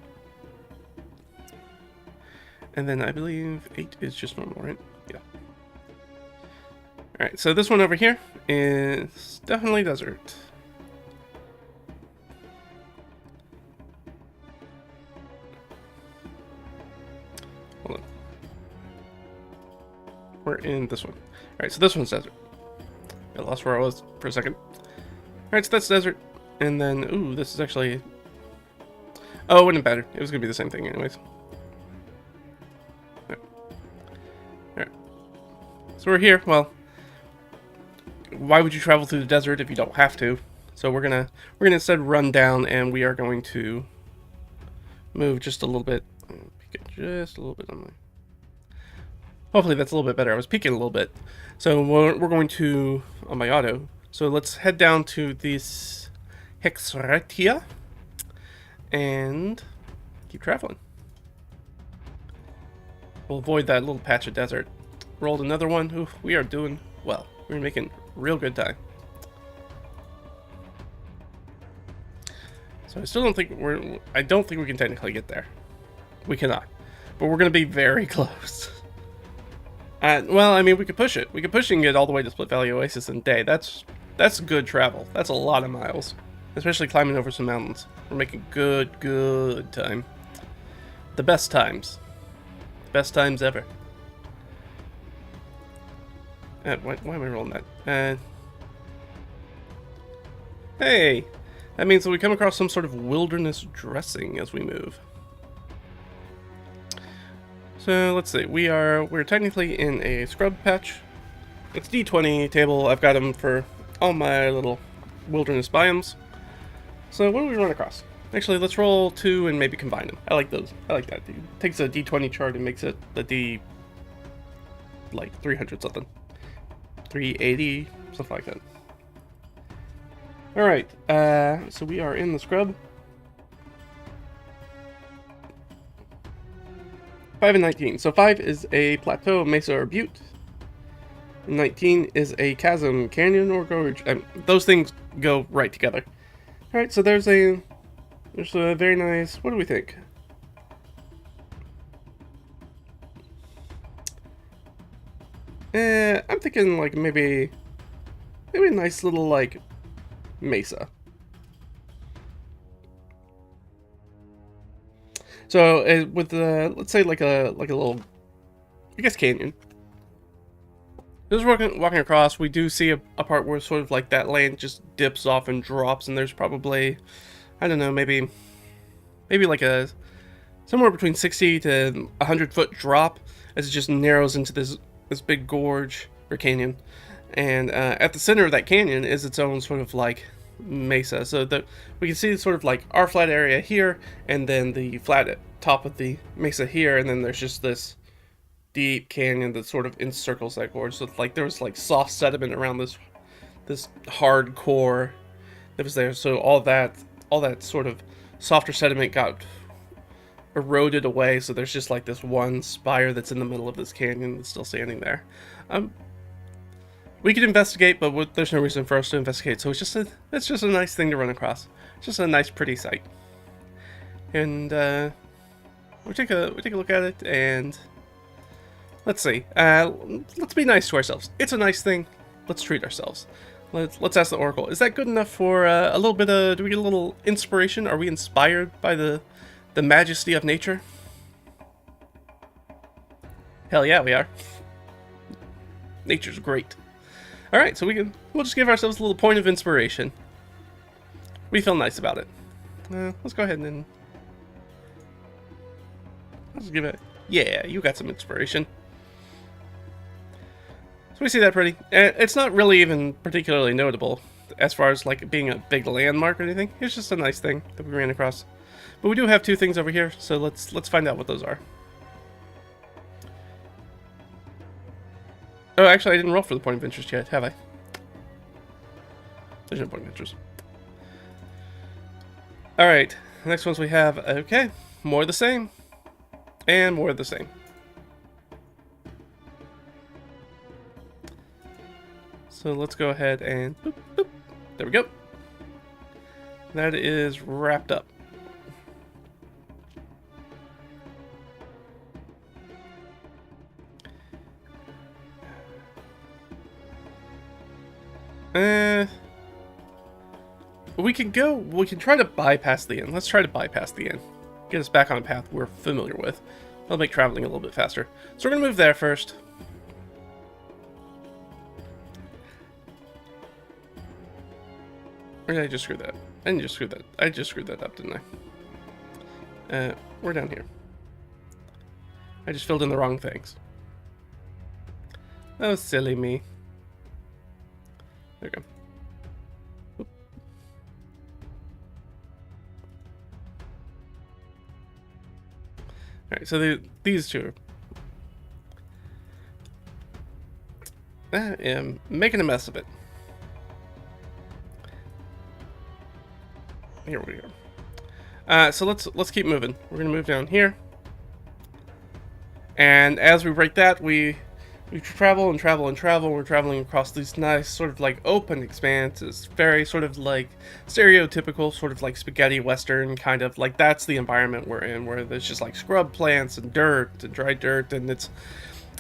And then I believe 8 is just normal, right? Yeah. Alright, so this one over here is definitely desert. Hold on. We're in this one. Alright, so this one's desert. I lost where I was for a second. Alright, so that's desert. And then, ooh, this is actually... Oh, it wouldn't matter. It was going to be the same thing anyways. Alright. So we're here. Well, why would you travel through the desert if you don't have to? So we're gonna instead run down, and we are going to move just a little bit. Peek it just a little bit on my. Hopefully that's a little bit better. I was peeking a little bit. So we're going to on my auto. So let's head down to this Hexretia and keep traveling. We'll avoid that little patch of desert. Rolled another one. Oof, we are doing well. We're making real good time. So I still don't think I don't think we can technically get there. We cannot. But we're going to be very close. Well, I mean, we could push it. We could push it and get all the way to Split Valley Oasis in a day. That's good travel. That's a lot of miles. Especially climbing over some mountains. We're making good time. The best times. Best times ever. Why am I rolling that? Hey! That means that we come across some sort of wilderness dressing as we move. So let's see. We're technically in a scrub patch. It's D20 table. I've got them for all my little wilderness biomes. So what do we run across? Actually, let's roll 2 and maybe combine them. I like those. I like that. It takes a D20 chart and makes it the D like 300 something. 380, something like that. Alright, so we are in the scrub. 5 and 19. So 5 is a plateau, mesa, or butte. 19 is a chasm, canyon, or gorge. Those things go right together. Alright, so there's a very nice, what do we think? I'm thinking like maybe a nice little like mesa. So with let's say like a little, I guess, canyon. Just walking across, we do see a part where sort of like that land just dips off and drops, and there's probably, I don't know, maybe like a somewhere between 60 to 100-foot drop as it just narrows into this big gorge or canyon. And at the center of that canyon is its own sort of like mesa, so that we can see sort of like our flat area here, and then the flat top of the mesa here, and then there's just this deep canyon that sort of encircles that gorge. So like there was like soft sediment around this hard core that was there. So all that sort of softer sediment got eroded away. So there's just like this one spire that's in the middle of this canyon that's still standing there. We could investigate, but there's no reason for us to investigate. So it's just a nice thing to run across. It's just a nice, pretty sight. And we take a look at it, and let's see. Let's be nice to ourselves. It's a nice thing. Let's treat ourselves. Let's ask the Oracle. Is that good enough for a little bit of? Do we get a little inspiration? Are we inspired by the majesty of nature? Hell yeah, we are. Nature's great. All right, so we'll just give ourselves a little point of inspiration. We feel nice about it. Let's go ahead and let's give it. Yeah, you got some inspiration. So we see that pretty. It's not really even particularly notable as far as like being a big landmark or anything. It's just a nice thing that we ran across. But we do have 2 things over here, so let's find out what those are. Oh, actually, I didn't roll for the point of interest yet, have I? There's no point of interest. Alright, next ones we have, okay, more of the same. And more of the same. So let's go ahead and boop, boop. There we go. That is wrapped up. We can try to bypass the inn. Let's try to bypass the inn. Get us back on a path we're familiar with. That'll make traveling a little bit faster. So we're gonna move there first. Or did I just screw that? I didn't just screw that. I just screwed that up, didn't I? We're down here. I just filled in the wrong things. Oh, silly me. There we go. Alright, so these two are... I am making a mess of it. Here we go. So let's keep moving. We're gonna move down here, and as we break that, we travel and travel and travel. We're traveling across these nice sort of like open expanses, very sort of like stereotypical sort of like spaghetti western kind of like, that's the environment we're in, where there's just like scrub plants and dirt and dry dirt, and it's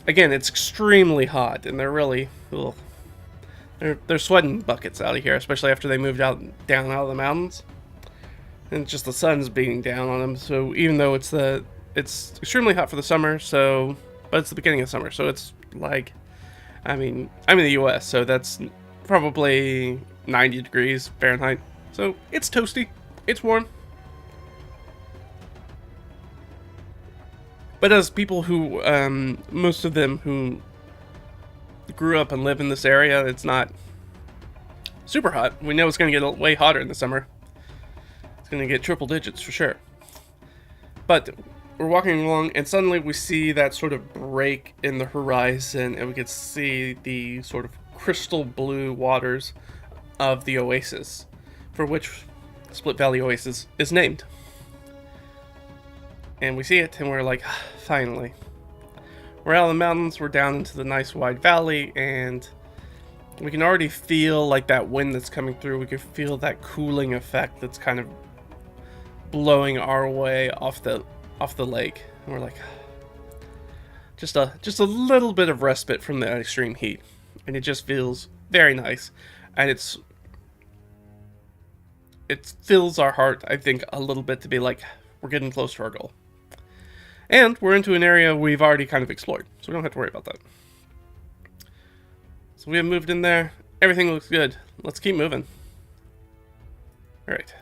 extremely hot, and they're really they're sweating buckets out of here, especially after they moved down out of the mountains. And just the sun's beating down on them. So even though it's extremely hot for the summer, but it's the beginning of summer, so it's like, I mean, I'm in the U.S., so that's probably 90 degrees Fahrenheit. So it's toasty, it's warm. But as people who, most of them who grew up and live in this area, it's not super hot. We know it's going to get way hotter in the summer. It's going to get triple digits for sure. But we're walking along, and suddenly we see that sort of break in the horizon, and we can see the sort of crystal blue waters of the oasis, for which Split Valley Oasis is named. And we see it, and we're like, finally. We're out of the mountains, we're down into the nice wide valley, and we can already feel like that wind that's coming through. We can feel that cooling effect that's kind of blowing our way off the lake. And we're like, just a little bit of respite from the extreme heat, and it just feels very nice. And it fills our heart, I think, a little bit to be like, we're getting close to our goal. And we're into an area we've already kind of explored, so we don't have to worry about that. So we have moved in there. Everything looks good. Let's keep moving. Alright.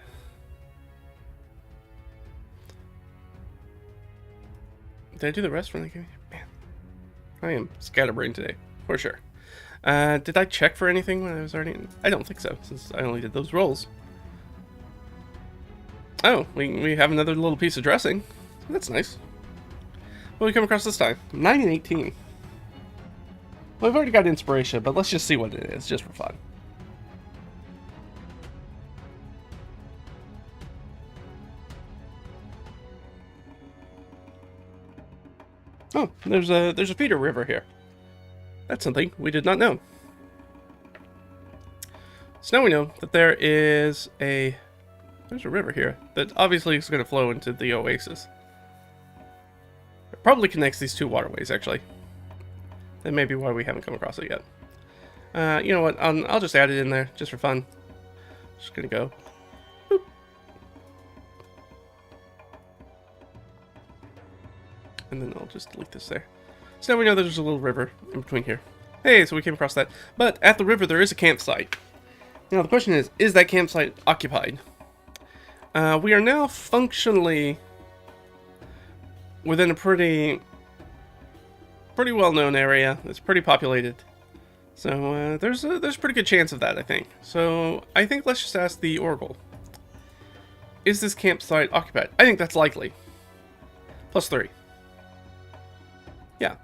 Did I do the rest when I came here? Man, I am scatterbrained today, for sure. Did I check for anything when I was already in? I don't think so, since I only did those rolls. Oh, we have another little piece of dressing. That's nice. What did we come across this time? 9 and 18. Well, we've already got inspiration, but let's just see what it is, just for fun. Oh, there's a feeder river here. That's something we did not know. So now we know that there's a river here that obviously is going to flow into the oasis. It probably connects these two waterways, actually. That may be why we haven't come across it yet. You know what? I'll just add it in there, just for fun. Just gonna go. Boop. And then I'll just delete this there. So now we know there's a little river in between here. Hey, so we came across that. But at the river, there is a campsite. Now the question is that campsite occupied? We are now functionally within a pretty well-known area. It's pretty populated, so there's a pretty good chance of that, I think. So I think let's just ask the Oracle: is this campsite occupied? I think that's likely. +3. Yeah.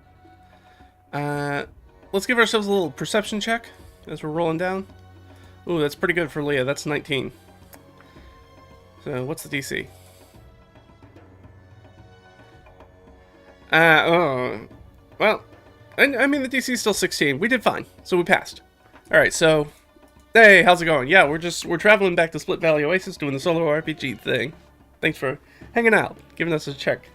Let's give ourselves a little perception check as we're rolling down. Ooh, that's pretty good for Leah. That's 19. So what's the DC? Well, I mean, the DC is still 16. We did fine, so we passed. All right, so, hey, how's it going? Yeah, we're traveling back to Split Valley Oasis, doing the solo RPG thing. Thanks for hanging out, giving us a check.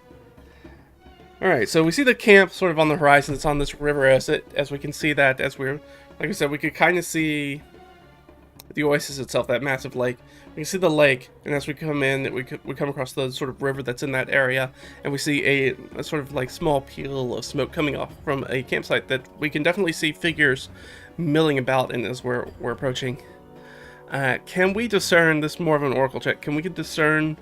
All right, so we see the camp sort of on the horizon. It's on this river, as we can see that as we're, like I said, we could kind of see the oasis itself, that massive lake. We can see the lake, and as we come in, we come across the sort of river that's in that area, and we see a sort of like small peel of smoke coming off from a campsite that we can definitely see figures milling about in as we're approaching. Can we discern, this is more of an oracle check, can we discern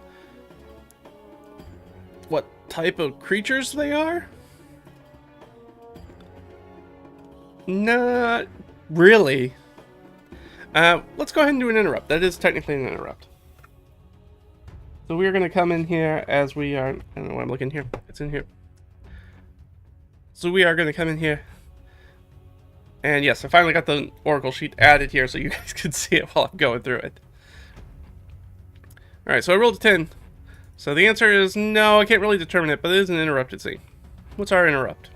what type of creatures they are? Not really. Let's go ahead and do an interrupt. That is technically an interrupt. So we are going to come in here as we are... I don't know why I'm looking here. It's in here. So we are going to come in here. And yes, I finally got the Oracle sheet added here so you guys can see it while I'm going through it. Alright, so I rolled a 10. So the answer is no, I can't really determine it, but it is an interrupted scene. What's our interrupt?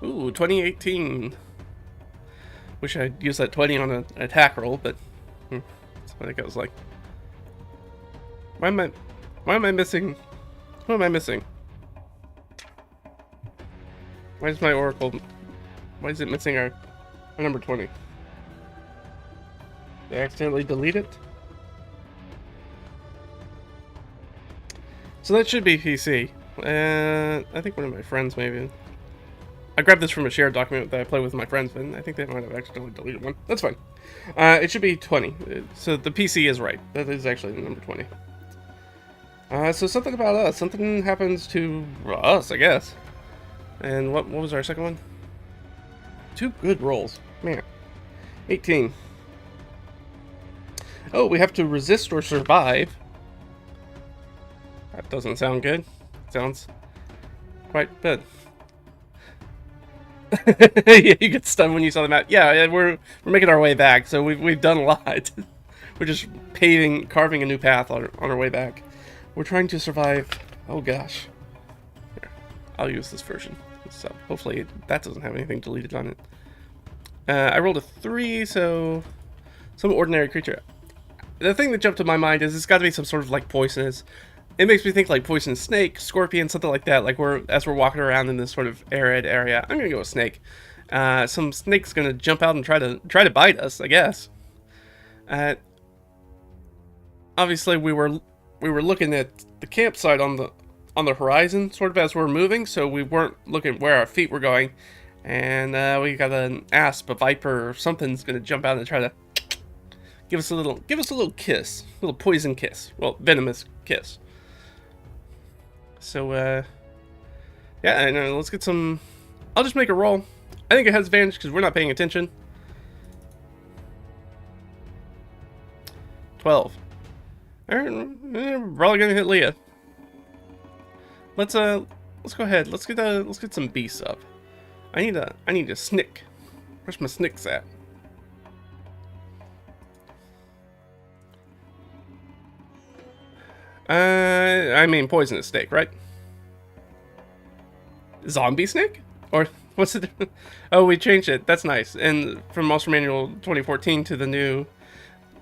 Ooh, 2018. Wish I'd used that 20 on an attack roll, but that's what it goes like. Why am I missing? What am I missing? Why is my Oracle... Why is it missing our number 20? Did I accidentally delete it? So that should be PC. I think one of my friends maybe. I grabbed this from a shared document that I play with my friends, and I think they might have accidentally deleted one. That's fine. It should be 20. So the PC is right. That is actually the number 20. So something about us. Something happens to us, I guess. And what was our second one? 2 good rolls. Man. 18. Oh, we have to resist or survive. That doesn't sound good. Sounds quite bad. Yeah, you get stunned when you saw the map. Yeah, we're making our way back, so we've done a lot. We're just carving a new path on our way back. We're trying to survive. Oh gosh. Here, I'll use this version. So hopefully that doesn't have anything deleted on it. I rolled a 3, so some ordinary creature. The thing that jumped to my mind is it's got to be some sort of like poisonous. It makes me think like poisonous snake, scorpion, something like that. Like as we're walking around in this sort of arid area. I'm gonna go with snake. Some snake's gonna jump out and try to bite us, I guess. Obviously we were looking at the campsite on the horizon, sort of as we're moving, so we weren't looking where our feet were going. And we got an asp, a viper, or something's gonna jump out and try to give us a little kiss, a little poison kiss, well, venomous kiss. So yeah, and let's get some. I'll just make a roll. I think it has advantage because we're not paying attention. 12. All right, we're probably gonna hit Leah. Let's go ahead. Let's get some beasts up. I need a snick. Where's my snicks at? I mean poisonous snake, right? Zombie snake? Or what's it? Oh, we changed it. That's nice. And from Monster Manual 2014 to the new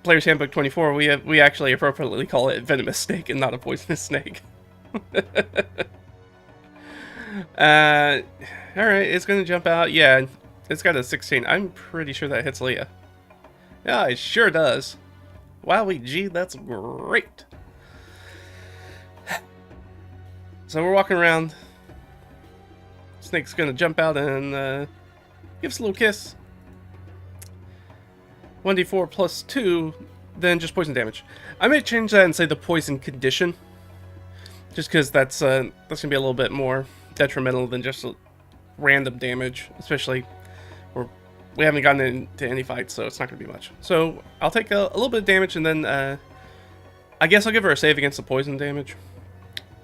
Player's Handbook 24, we actually appropriately call it venomous snake and not a poisonous snake. Alright, it's gonna jump out. Yeah, it's got a 16. I'm pretty sure that hits Leah. Yeah, it sure does. Wowie gee, that's great. So we're walking around. Snake's gonna jump out and give us a little kiss. 1d4 plus 2, then just poison damage. I may change that and say the poison condition, just because that's gonna be a little bit more detrimental than just random damage, especially we haven't gotten into any fights, so it's not gonna be much. So I'll take a little bit of damage, and then I guess I'll give her a save against the poison damage.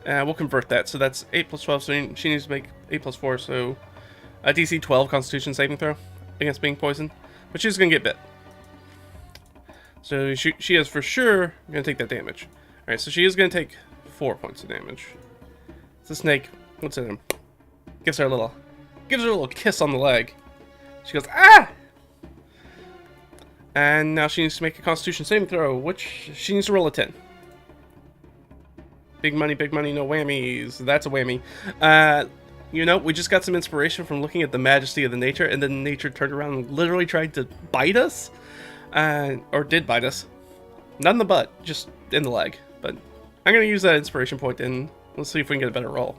We'll convert that, so that's 8 plus 12, so she needs to make 8 plus 4, so a DC 12 Constitution saving throw against being poisoned, but she's gonna get bit. So she is for sure gonna take that damage. Alright, so she is gonna take 4 points of damage. The snake, what's in him? Gives her a little kiss on the leg. She goes, ah! And now she needs to make a Constitution saving throw, which she needs to roll a 10. Big money, no whammies. That's a whammy. You know, we just got some inspiration from looking at the majesty of the nature, and then nature turned around and literally tried to bite us. Or did bite us. Not in the butt, just in the leg. But I'm going to use that inspiration point, and let's see if we can get a better roll.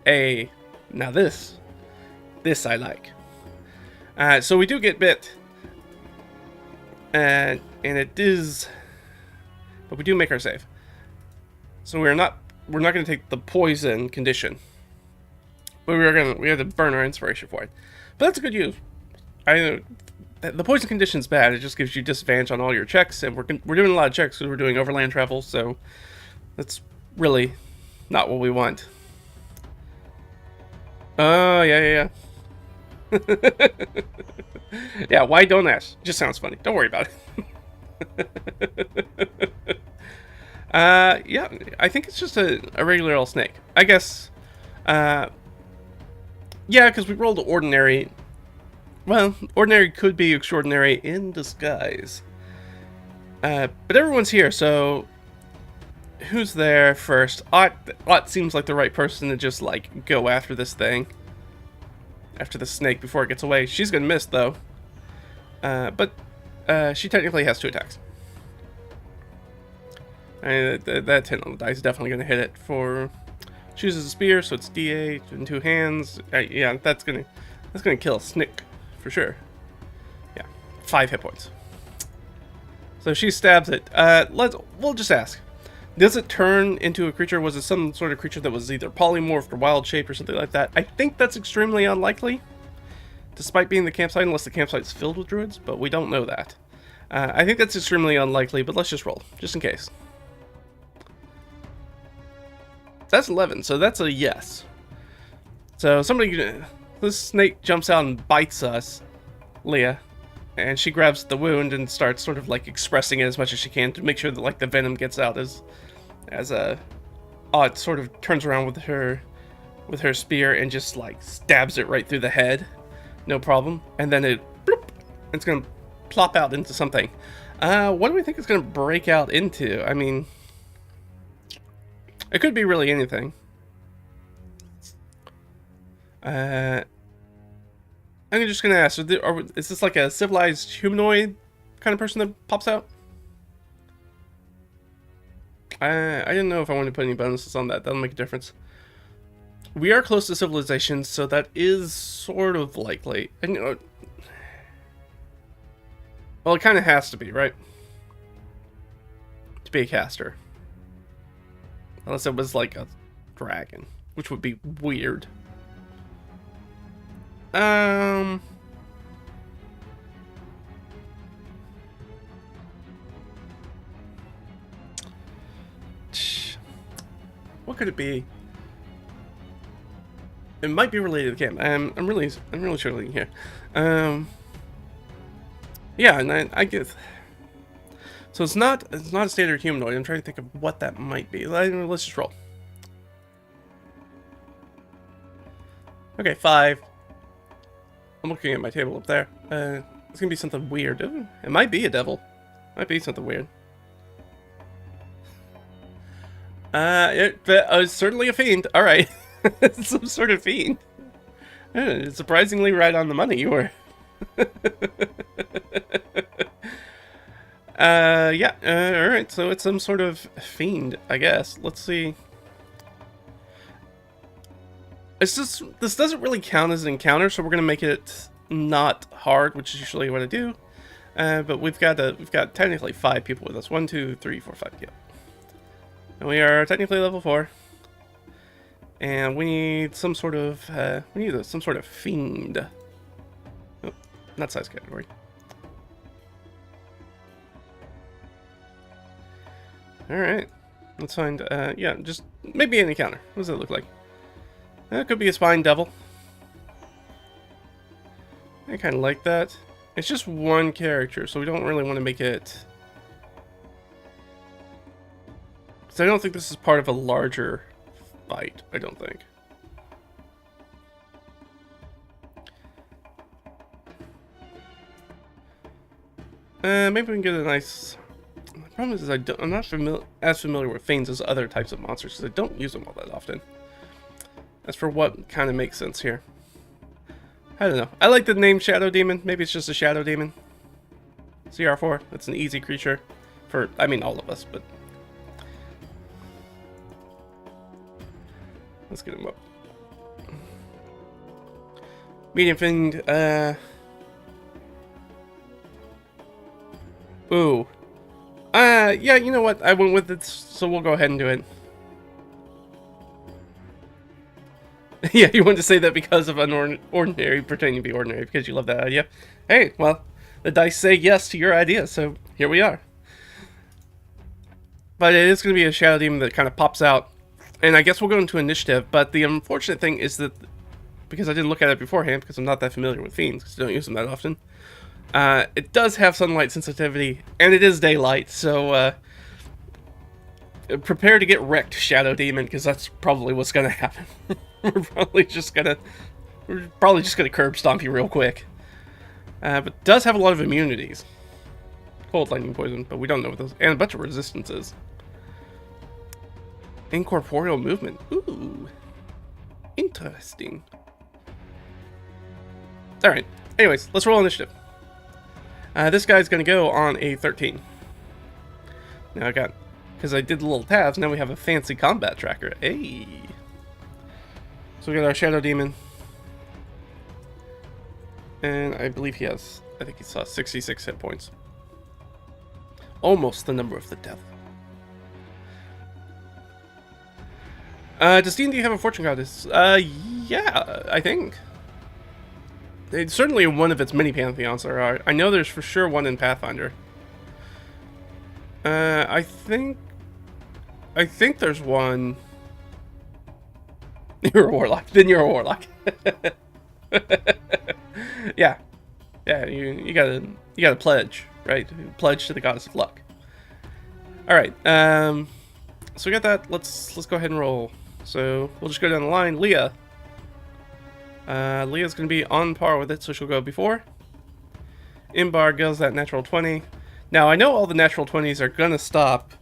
Now this I like. So we do get bit. And it is... But we do make our save. So we're not going to take the poison condition. But we had to burn our inspiration for it. But that's a good use. The poison condition's bad. It just gives you disadvantage on all your checks, and we're doing a lot of checks because we're doing overland travel, so that's really not what we want. Oh, yeah. Yeah, why don't ask? Just sounds funny. Don't worry about it. Yeah, I think it's just a regular old snake. I guess, yeah, because we rolled ordinary. Well, ordinary could be extraordinary in disguise. But everyone's here, so who's there first? Ott seems like the right person to just, like, go after this thing. After the snake before it gets away. She's gonna miss, though. But she technically has 2 attacks. And that 10 on the dice is definitely gonna hit it. For chooses a spear, so it's D8 in 2 hands. Yeah, that's gonna kill a snake for sure. Yeah, 5 hit points. So she stabs it. We'll just ask. Does it turn into a creature? Was it some sort of creature that was either polymorphed or wild shaped or something like that? I think that's extremely unlikely, despite being the campsite, unless the campsite's filled with druids, but we don't know that. I think that's extremely unlikely, but let's just roll, just in case. That's 11, so that's a yes. So this snake jumps out and bites us, Leah, and she grabs the wound and starts sort of like expressing it as much as she can to make sure that like the venom gets out as Ott sort of turns around with her spear and just like stabs it right through the head, no problem, and then it's gonna plop out into something. What do we think it's gonna break out into? I mean, it could be really anything. I'm just gonna ask: is this like a civilized humanoid kind of person that pops out? I didn't know if I wanted to put any bonuses on that. That'll make a difference. We are close to civilization, so that is sort of likely. And, you know, well, it kind of has to be, right? To be a caster. Unless it was like a dragon, which would be weird. What could it be? It might be related to the camp. I'm really struggling here. Yeah, and I guess. So it's not a standard humanoid. I'm trying to think of what that might be. Let's just roll. Okay, 5. I'm looking at my table up there. It's gonna be something weird. It might be a devil. Might be something weird. It's certainly a fiend. All right, some sort of fiend. Surprisingly, right on the money. You were. Yeah. All right. So it's some sort of fiend, I guess. Let's see. This doesn't really count as an encounter, so we're gonna make it not hard, which is usually what I do. But we've got technically 5 people with us. 1, 2, 3, 4, 5. Yeah. And we are technically level 4. And we need some sort of some sort of fiend. Oh, not size category. All right. Let's find. Yeah, just maybe an encounter. What does it look like? It could be a spine devil. I kind of like that. It's just one character, so we don't really want to make it. Because I don't think this is part of a larger fight. I don't think. Maybe we can get a nice. The problem is I'm not as familiar with fiends as other types of monsters because I don't use them all that often. As for what kind of makes sense here. I don't know. I like the name Shadow Demon. Maybe it's just a Shadow Demon. CR4. It's an easy creature. For, I mean, all of us, but... Let's get him up. Medium Fiend, Ooh. Yeah, you know what? I went with it, so we'll go ahead and do it. Yeah, you wanted to say that because of ordinary, pretending to be ordinary, because you love that idea. Hey, well, the dice say yes to your idea, so here we are. But it is going to be a shadow demon that kind of pops out. And I guess we'll go into initiative, but the unfortunate thing is that, because I didn't look at it beforehand, because I'm not that familiar with fiends, because I don't use them that often, it does have sunlight sensitivity, and it is daylight, so prepare to get wrecked, Shadow Demon, because that's probably what's going to happen. We're probably just going to curb stomp you real quick. But does have a lot of immunities. Cold, lightning, poison, but we don't know what those, and a bunch of resistances. Incorporeal movement. Ooh. Interesting. Alright. Anyways, let's roll initiative. This guy's going to go on a 13. Now I got, because I did the little tabs, now we have a fancy combat tracker. Hey. So we got our Shadow Demon. And I believe he has, I think he saw 66 hit points. Almost the number of the devil. Does D&D have a fortune goddess? Yeah, I think. It's certainly one of its many pantheons there are. I know there's for sure one in Pathfinder. I think there's one. You're a warlock. Then you're a warlock. Yeah, you gotta pledge, right? Pledge to the goddess of luck. All right. So we got that. Let's go ahead and roll. So we'll just go down the line. Leah. Leah's going to be on par with it, so she'll go before. Imbar goes that natural 20. Now, I know all the natural 20s are going to stop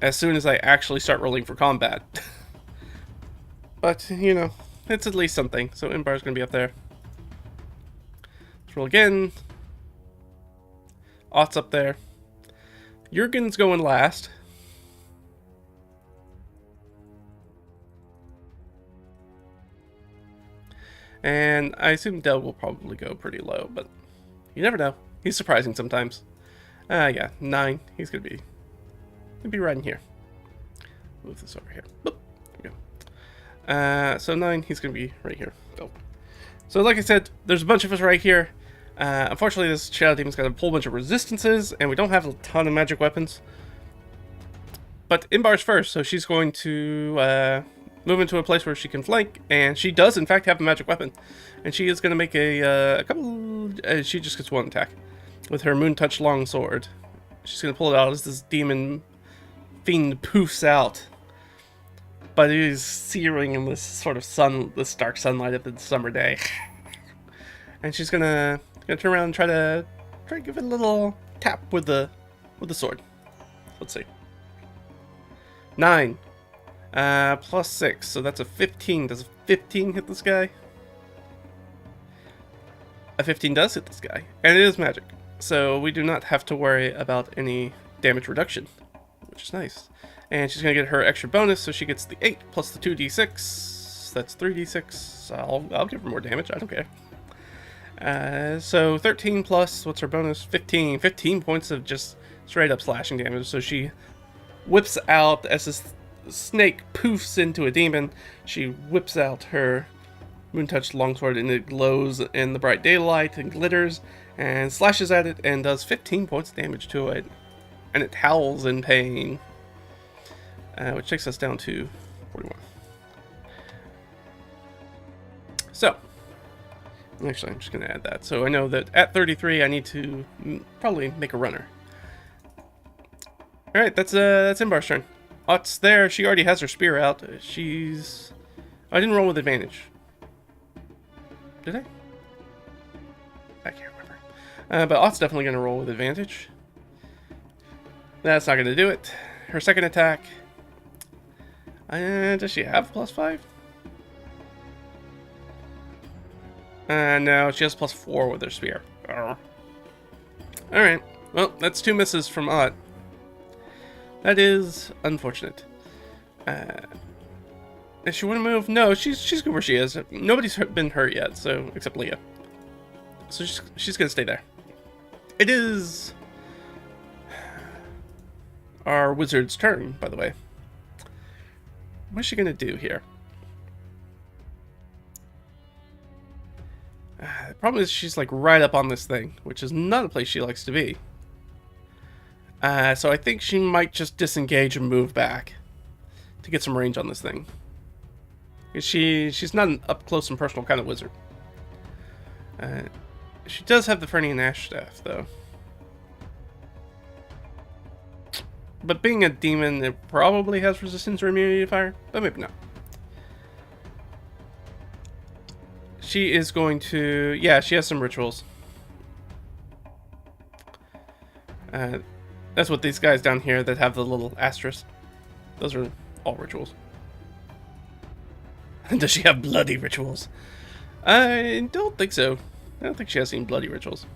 as soon as I actually start rolling for combat. But, you know, it's at least something. So Imbar's going to be up there. Let's roll again. Ott's up there. Jurgen's going last. And I assume Del will probably go pretty low, but you never know. He's surprising sometimes. Yeah, 9. He's gonna be right in here. Move this over here. Boop. There we go. So 9, he's gonna be right here. Go. So like I said, there's a bunch of us right here. Unfortunately, this Shadow Demon's got a whole bunch of resistances, and we don't have a ton of magic weapons. But Imbar's first, so she's going to move into a place where she can flank, and she does in fact have a magic weapon, and she is going to make a couple. She just gets one attack with her Moon Touch Longsword. She's going to pull it out as this demon fiend poofs out, but it is searing in this sort of this dark sunlight of the summer day, and she's gonna turn around and try to give it a little tap with the sword. Let's see. 9. Plus 6, so that's a 15. Does a 15 hit this guy? A 15 does hit this guy, and it is magic, so we do not have to worry about any damage reduction, which is nice. And she's gonna get her extra bonus, so she gets the 8 plus the 2d6. That's 3d6. I'll give her more damage. I don't care. So 13 plus, what's her bonus? 15. 15 points of just straight up slashing damage. So she whips out as this snake poofs into a demon. She whips out her Moontouch Longsword, and it glows in the bright daylight and glitters, and slashes at it and does 15 points of damage to it, and it howls in pain, which takes us down to 41. So, actually, I'm just going to add that. So I know that at 33, I need to probably make a runner. All right, that's Imbar's turn. Ott's there. She already has her spear out. I didn't roll with advantage. Did I? I can't remember. But Ott's definitely going to roll with advantage. That's not going to do it. Her second attack. Does she have +5? No, she has +4 with her spear. Alright. Well, that's 2 misses from Ott. That is unfortunate. Does she want to move? No, she's good where she is. Nobody's been hurt yet, so except Leah. So she's gonna stay there. It is our wizard's turn, by the way. What's she gonna do here? The problem is she's like right up on this thing, which is not a place she likes to be. So I think she might just disengage and move back to get some range on this thing. She's not an up close and personal kind of wizard. She does have the Fernian Ash Staff, though. But being a demon, it probably has resistance or immunity to fire, but maybe not. She is going to... Yeah, she has some rituals. That's what these guys down here that have the little asterisk. Those are all rituals. Does she have bloody rituals? I don't think so. I don't think she has any bloody rituals.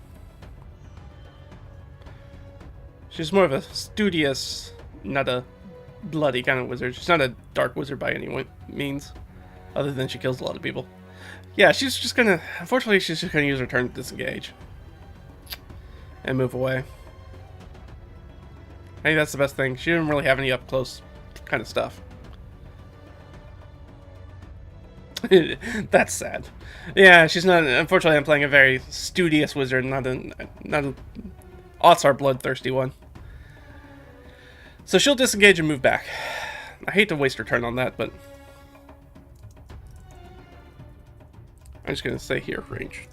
She's more of a studious, not a bloody kind of wizard. She's not a dark wizard by any means, other than she kills a lot of people. Yeah, she's just gonna... Unfortunately, she's just gonna use her turn to disengage. And move away. I think that's the best thing. She didn't really have any up-close kind of stuff. That's sad. Yeah, she's not... Unfortunately, I'm playing a very studious wizard, not a odds are bloodthirsty one. So she'll disengage and move back. I hate to waste her turn on that, but... I'm just gonna stay here, range.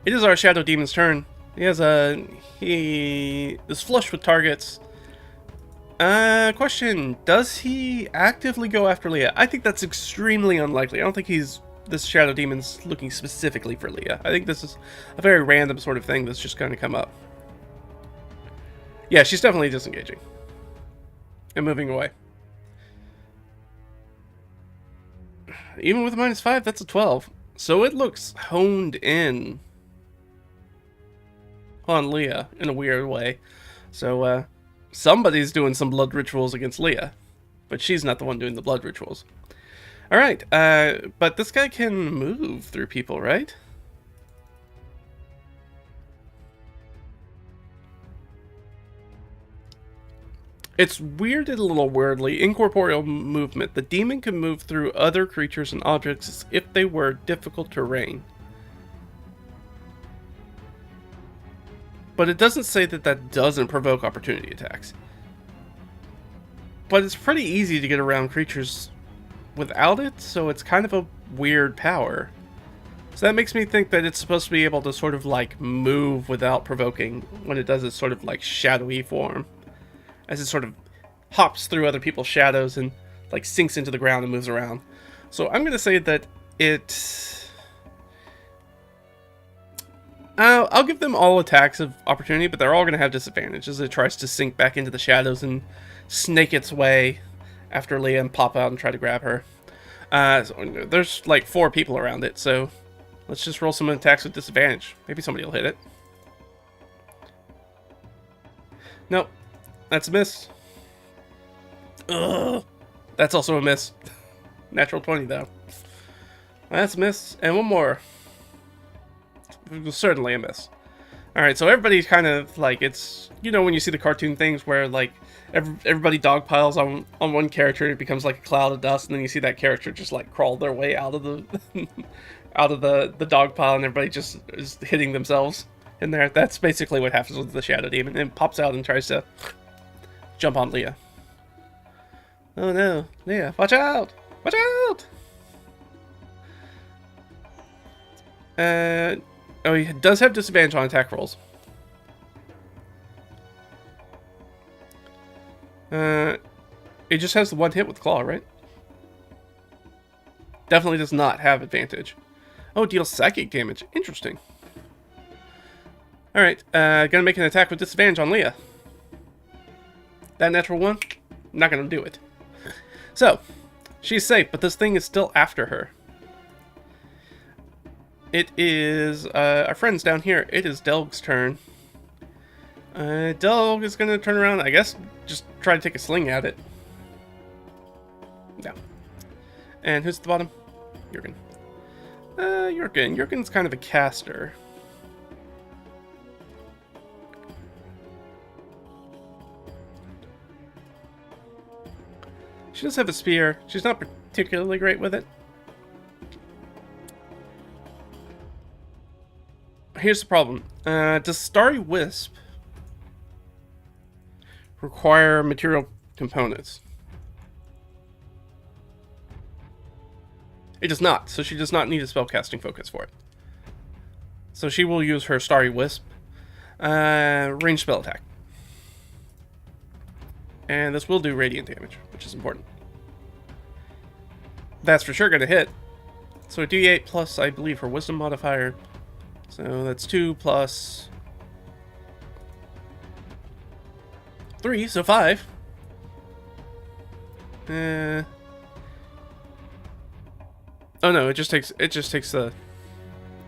It is our Shadow Demon's turn. He is flush with targets. Question, does he actively go after Leah? I think that's extremely unlikely. I don't think this Shadow Demon's looking specifically for Leah. I think this is a very random sort of thing that's just gonna come up. Yeah, she's definitely disengaging. And moving away. Even with a -5, that's a 12. So it looks honed in on Leah in a weird way. So, somebody's doing some blood rituals against Leah. But she's not the one doing the blood rituals. Alright, but this guy can move through people, right? It's weirded a little weirdly. Incorporeal movement. The demon can move through other creatures and objects if they were difficult terrain. But it doesn't say that that doesn't provoke opportunity attacks. But it's pretty easy to get around creatures without it, so it's kind of a weird power. So that makes me think that it's supposed to be able to sort of like move without provoking when it does its sort of like shadowy form. As it sort of hops through other people's shadows and like sinks into the ground and moves around. So I'm going to say that it... I'll give them all attacks of opportunity, but they're all going to have disadvantage as it tries to sink back into the shadows and snake its way after Leah and pop out and try to grab her. So there's like 4 people around it, so let's just roll some attacks with disadvantage. Maybe somebody will hit it. Nope. That's a miss. Ugh. That's also a miss. Natural 20, though. That's a miss. And one more. Certainly a miss. Alright, so everybody's kind of like, it's... You know when you see the cartoon things where, like, everybody dogpiles on one character and it becomes like a cloud of dust, and then you see that character just, like, crawl their way out of the... out of the dog pile, and everybody just is hitting themselves in there. That's basically what happens with the Shadow Demon. And it pops out and tries to... jump on Leah. Oh no, Leah, watch out! Watch out! Oh, he does have disadvantage on attack rolls. It just has the one hit with Claw, right? Definitely does not have advantage. Oh, deals psychic damage. Interesting. Alright, gonna make an attack with disadvantage on Leah. That natural 1, not gonna do it. So, she's safe, but this thing is still after her. It is our friends down here. It is Delg's turn. Delg is gonna turn around, I guess, just try to take a sling at it. Yeah. And who's at the bottom? Jurgen. Jurgen. Jurgen's kind of a caster. She does have a spear. She's not particularly great with it. here's the problem. Does Starry Wisp require material components? It does not, so she does not need a spellcasting focus for it. So she will use her Starry Wisp. Range spell attack. And this will do radiant damage, which is important. That's for sure going to hit. So a d8 plus, I believe, her wisdom modifier. So that's 2 plus 3, so 5. Oh no, it just takes the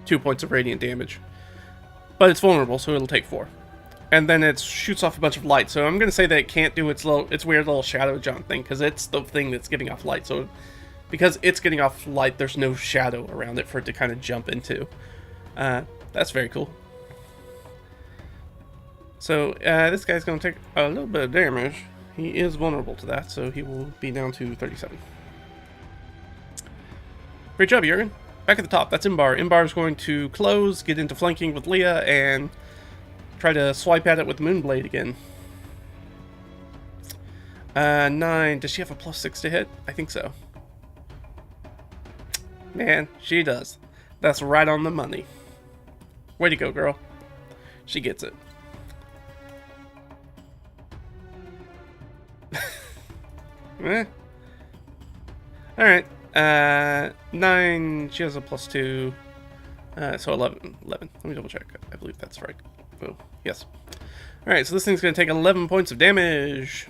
2 points of radiant damage. But it's vulnerable, so it'll take 4. And then it shoots off a bunch of light. So I'm gonna say that it can't do its weird little shadow jump thing, because it's the thing that's giving off light. So because it's getting off light, there's no shadow around it for it to kind of jump into. That's very cool. So this guy's gonna take a little bit of damage. He is vulnerable to that, so he will be down to 37. Great job, Jurgen. Back at the top, that's Imbar. Imbar is going to close, get into flanking with Leah, and try to swipe at it with Moonblade again. 9. Does she have a +6 to hit? I think so. Man, she does. That's right on the money. Way to go, girl. She gets it. Alright. 9. She has a +2. So 11. Let me double check. I believe that's right. Oh, yes. Alright, so this thing's going to take 11 points of damage.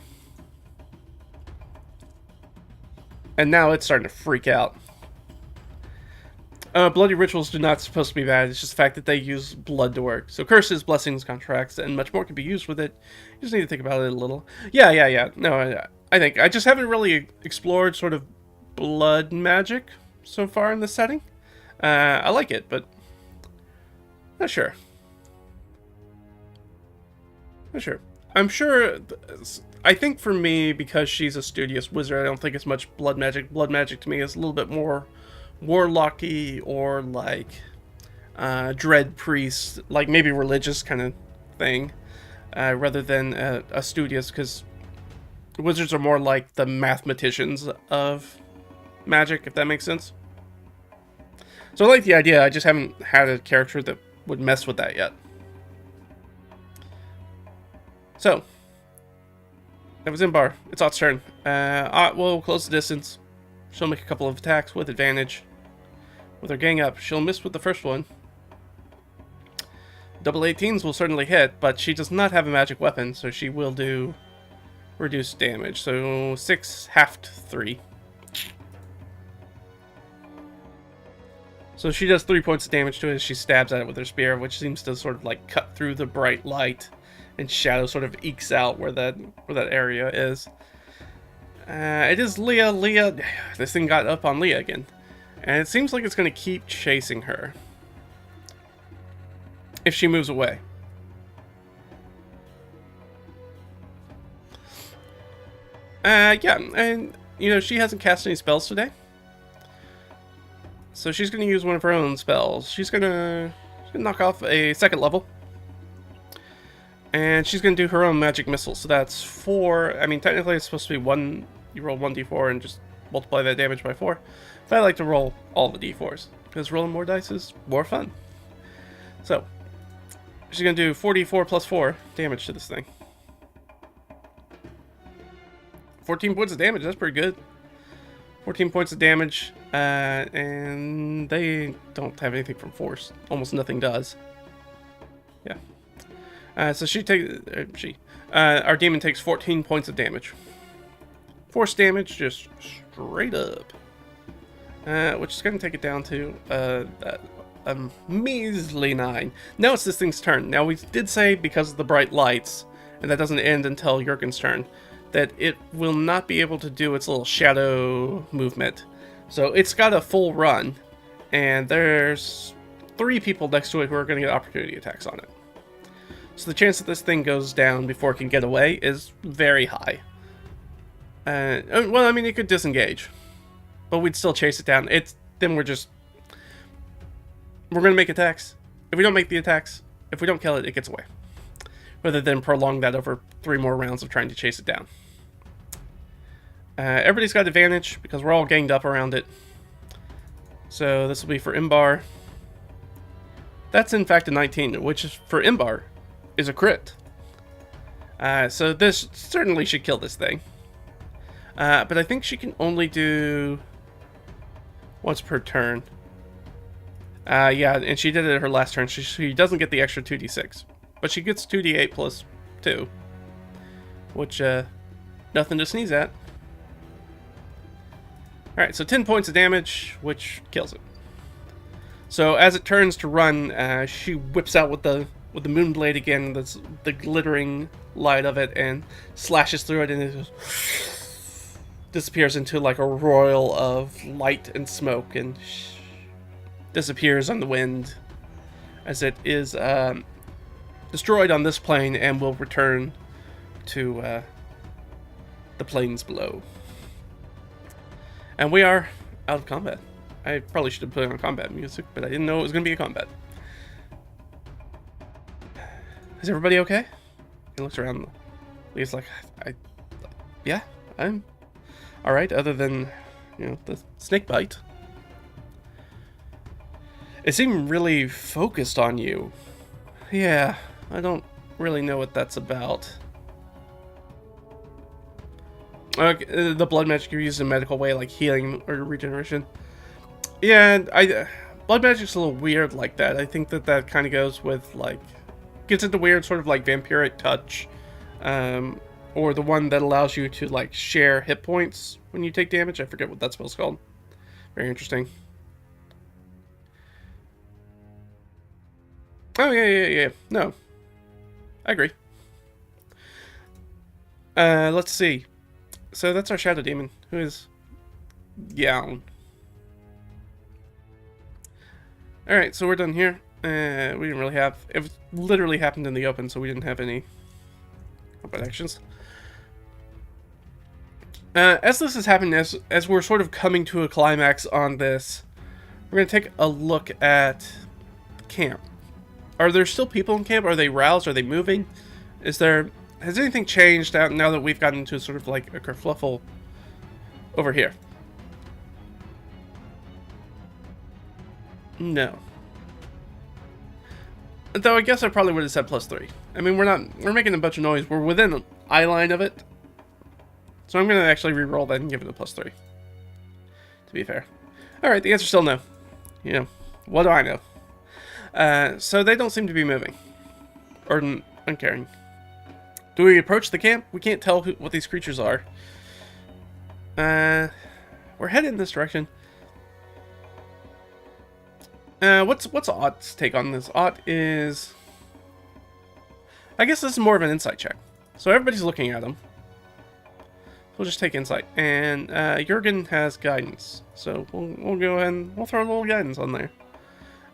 And now it's starting to freak out. Bloody rituals do not supposed to be bad. It's just the fact that they use blood to work. So curses, blessings, contracts, and much more can be used with it. You just need to think about it a little. Yeah. No, I think I just haven't really explored sort of blood magic so far in the setting. I like it, but not sure. Not sure. I'm sure. I think for me, because she's a studious wizard, I don't think it's much blood magic. Blood magic to me is a little bit more warlocky or like dread priest, like maybe religious kind of thing, rather than a studious, because wizards are more like the mathematicians of magic, if that makes sense. So I like the idea, I just haven't had a character that would mess with that yet. So that was Imbar. It's Ott's turn. Ott will close the distance. She'll make a couple of attacks with advantage. With her gang up, she'll miss with the first one. Double 18s will certainly hit, but she does not have a magic weapon, so she will do reduced damage. So 6 halved 3. So she does 3 points of damage to it as she stabs at it with her spear, which seems to sort of like cut through the bright light, and shadow sort of ekes out where that area is. It is Leah. Leah, this thing got up on Leah again. And it seems like it's going to keep chasing her if she moves away. Yeah, and, you know, she hasn't cast any spells today. So she's going to use one of her own spells. She's going to knock off a 2nd level. And she's going to do her own magic missile. So that's 4. I mean, technically it's supposed to be 1. You roll 1d4 and just multiply that damage by 4. But I like to roll all the d4s, because rolling more dice is more fun. So, she's going to do 4d4 plus 4 damage to this thing. 14 points of damage, that's pretty good. 14 points of damage, and they don't have anything from force. Almost nothing does. Yeah. So our demon takes 14 points of damage. Force damage, just straight up. Which is going to take it down to a measly 9. Now it's this thing's turn. Now we did say, because of the bright lights, and that doesn't end until Jurgen's turn, that it will not be able to do its little shadow movement. So it's got a full run, and there's 3 people next to it who are going to get opportunity attacks on it. So the chance that this thing goes down before it can get away is very high. Well, I mean, it could disengage, but we'd still chase it down. Then we're going to make attacks, if we don't make the attacks, if we don't kill it, it gets away. Rather than prolong that over 3 more rounds of trying to chase it down. Everybody's got advantage because we're all ganged up around it. So this will be for Imbar. That's in fact a 19, which is for Imbar is a crit. So this certainly should kill this thing. But I think she can only do once per turn. Yeah, and she did it her last turn. She doesn't get the extra 2d6. But she gets 2d8 plus 2. Which, nothing to sneeze at. Alright, so 10 points of damage, which kills it. So as it turns to run, she whips out with the moon blade again, the glittering light of it, and slashes through it, and it just disappears into like a royal of light and smoke, and disappears on the wind as it is destroyed on this plane and will return to the plains below. And we are out of combat. I probably should have put on combat music, but I didn't know it was going to be a combat. Is everybody okay? He looks around. He's like, yeah, I'm all right. Other than, the snake bite. It seemed really focused on you. Yeah, I don't really know what that's about. The blood magic you use in a medical way, like healing or regeneration. Yeah, blood magic's a little weird like that. I think that kind of goes with, like, gets into weird sort of like vampiric touch, or the one that allows you to like share hit points when you take damage. I forget what that spell's called. Very interesting. Oh yeah. No, I agree. Let's see. So that's our shadow demon, who is Yawn. Alright, so we're done here. We didn't really have... It literally happened in the open, so we didn't have any combat actions. As this is happening, as we're sort of coming to a climax on this, we're going to take a look at camp. Are there still people in camp? Are they roused? Are they moving? Has anything changed out now that we've gotten into sort of like a kerfluffle over here? No. Though I guess I probably would have said +3. I mean, we're making a bunch of noise. We're within an eye line of it. So I'm going to actually re-roll that and give it a +3. To be fair. Alright, the answer's still no. What do I know? So they don't seem to be moving. Or uncaring. Do we approach the camp? We can't tell what these creatures are. We're headed in this direction. What's Ott's take on this? Ott is... I guess this is more of an insight check. So everybody's looking at him. We'll just take insight. And Jurgen has guidance. So we'll go ahead and we'll throw a little guidance on there.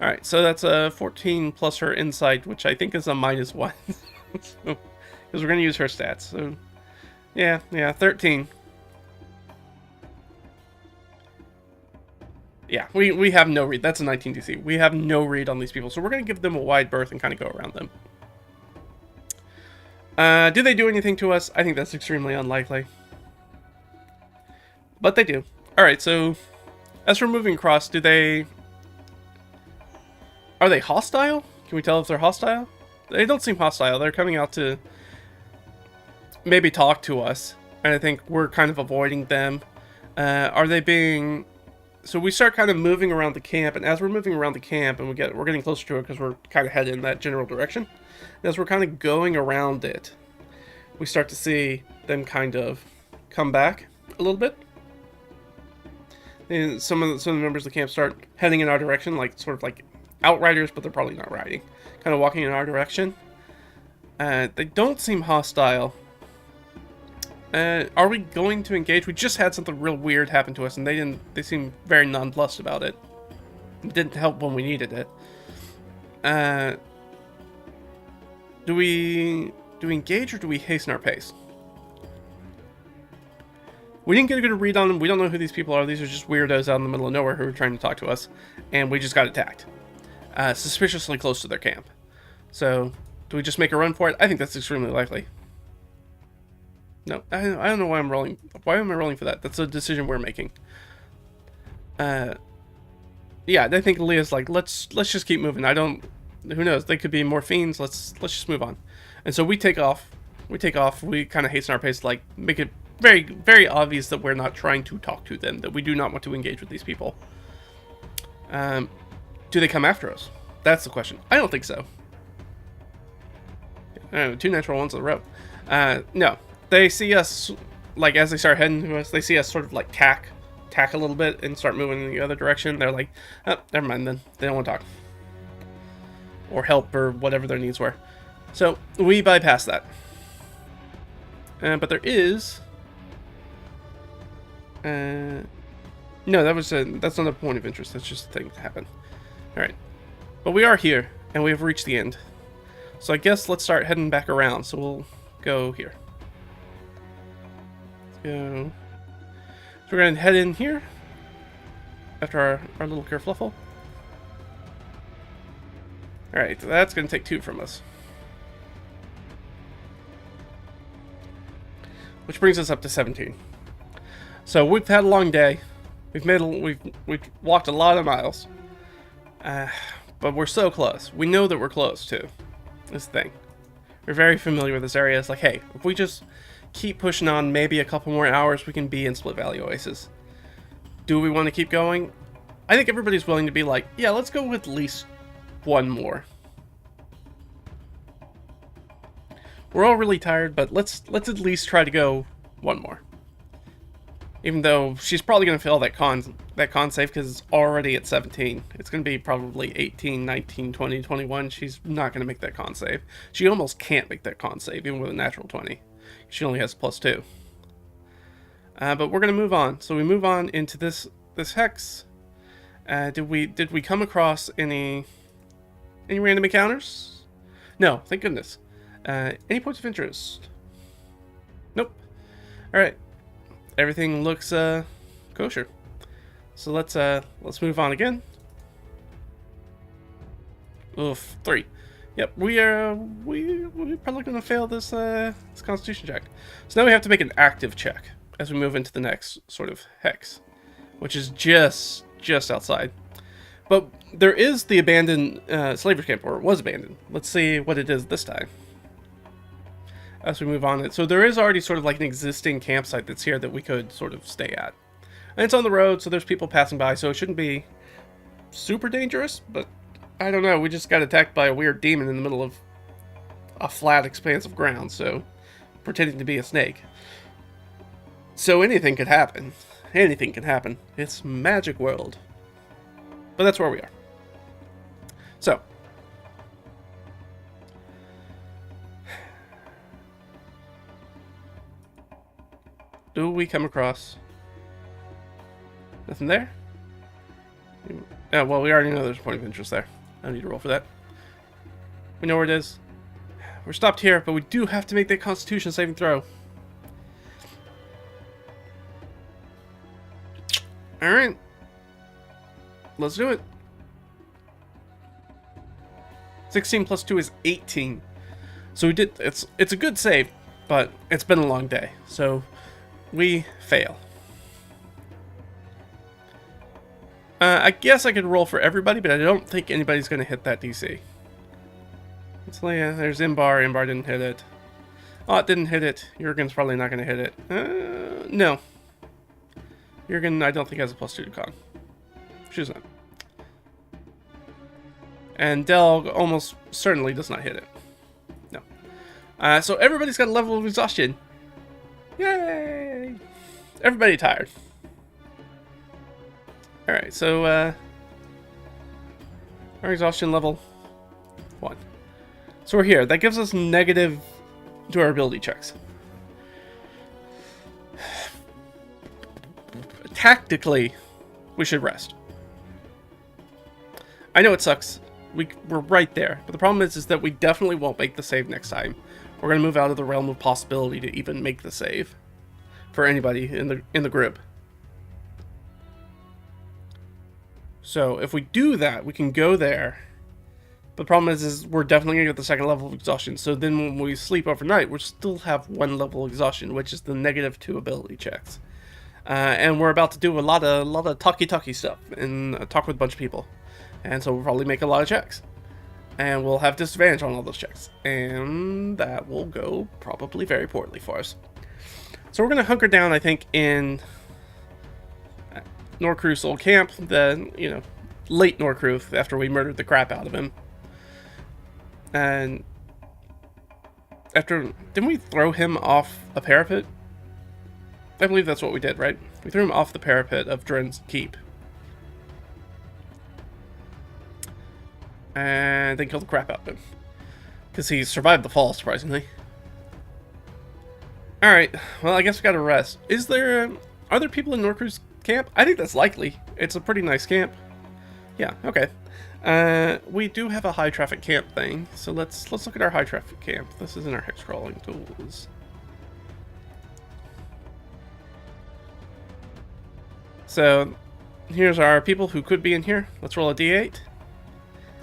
Alright, so that's a 14 plus her insight, which I think is a -1. So, because we're going to use her stats. So, yeah, 13. Yeah, we have no read. That's a 19 DC. We have no read on these people. So we're going to give them a wide berth and kind of go around them. Do they do anything to us? I think that's extremely unlikely. But they do. Alright, so as we're moving across, are they hostile? Can we tell if they're hostile? They don't seem hostile. They're coming out to maybe talk to us. And I think we're kind of avoiding them. Are they being... So we start kind of moving around the camp, and as we're moving around the camp, and we're getting closer to it because we're kind of headed in that general direction. And as we're kind of going around it, we start to see them kind of come back a little bit. And some of the members of the camp start heading in our direction, like sort of like outriders, but they're probably not riding. Kind of walking in our direction. They don't seem hostile. Are we going to engage? We just had something real weird happen to us, and they seem very nonplussed about it. It didn't help when we needed it. Do we engage or do we hasten our pace? We didn't get a good read on them. We don't know who these people are. These are just weirdos out in the middle of nowhere who are trying to talk to us, and we just got attacked. suspiciously close to their camp. So, do we just make a run for it? I think that's extremely likely. No, I don't know why I'm rolling. Why am I rolling for that? That's a decision we're making. Yeah, I think Leah's like, let's just keep moving. Who knows? They could be more fiends. Let's just move on. And so we take off. We kind of hasten our pace, like make it very, very obvious that we're not trying to talk to them, that we do not want to engage with these people. Do they come after us? That's the question. I don't think so. 2 natural ones in a row. No. They see us, like, as they start heading to us, they see us sort of, like, tack a little bit and start moving in the other direction. They're like, oh, never mind then. They don't want to talk. Or help or whatever their needs were. So, we bypass that. But there is... no, that's not a point of interest. That's just a thing to happen. Alright. But we are here, and we have reached the end. So I guess let's start heading back around. So we'll go here. Go. So we're going to head in here after our little kerfluffle. Alright, that's going to take 2 from us. Which brings us up to 17. So we've had a long day. We've walked a lot of miles. But we're so close. We know that we're close too. This thing. We're very familiar with this area. It's like, hey, if we just keep pushing on, maybe a couple more hours, we can be in Split Valley Oasis. Do we want to keep going? I think everybody's willing to be like, yeah, let's go with at least 1 more. We're all really tired, but let's at least try to go 1 more. Even though she's probably going to fail that con save because it's already at 17. It's going to be probably 18, 19, 20, 21. She's not going to make that con save. She almost can't make that con save, even with a natural 20. She only has +2. But we're going to move on. So we move on into this hex. Did we come across any random encounters? No, thank goodness. Any points of interest? Nope. Alright. Everything looks kosher. So let's move on again. Oof, 3. Yep, we're probably gonna fail this Constitution check. So now we have to make an active check as we move into the next sort of hex, which is just outside. But there is the abandoned slavery camp, or it was abandoned. Let's see what it is this time as we move on. So there is already sort of like an existing campsite that's here that we could sort of stay at. And it's on the road, so there's people passing by, so it shouldn't be super dangerous, but I don't know, we just got attacked by a weird demon in the middle of a flat expanse of ground, so pretending to be a snake. So anything could happen. Anything can happen. It's magic world. But that's where we are. So, do we come across nothing there? Yeah, well, we already know there's a point of interest there. I don't need to roll for that. We know where it is. We're stopped here, but we do have to make that Constitution saving throw. Alright. Let's do it. 16 plus 2 is 18. So we did, it's a good save, but it's been a long day. So we fail. I guess I could roll for everybody, but I don't think anybody's going to hit that DC. Let's Leah. There's Imbar. Imbar didn't hit it. Oh, it didn't hit it. Jurgen's probably not going to hit it. No. Jurgen, I don't think has a +2 to con. She's not. And Del almost certainly does not hit it. No. So everybody's got a level of exhaustion. Yay! Everybody tired. Alright, so our exhaustion level 1. So we're here. That gives us negative to our ability checks. Tactically, we should rest. I know it sucks. We're right there. But the problem is that we definitely won't make the save next time. We're going to move out of the realm of possibility to even make the save for anybody in the group. So if we do that, we can go there But the problem is we're definitely gonna get the second level of exhaustion. So then when we sleep overnight, we still have 1 level of exhaustion, which is the -2 ability checks. And we're about to do a lot of talky stuff and talk with a bunch of people, and so we'll probably make a lot of checks, and we'll have disadvantage on all those checks, and that will go probably very poorly for us. So we're gonna hunker down, I think, in Norcru's old camp, the late Norcru after we murdered the crap out of him, and didn't we throw him off a parapet? I believe that's what we did, right? We threw him off the parapet of Dren's Keep. And then killed the crap out of him. Because he survived the fall, surprisingly. Alright, well, I guess we gotta rest. Are there people in Norcru's camp? I think that's likely. It's a pretty nice camp. Yeah, okay. We do have a high traffic camp thing, so let's look at our high traffic camp. This is in our hex crawling tools. So, here's our people who could be in here. Let's roll a d8.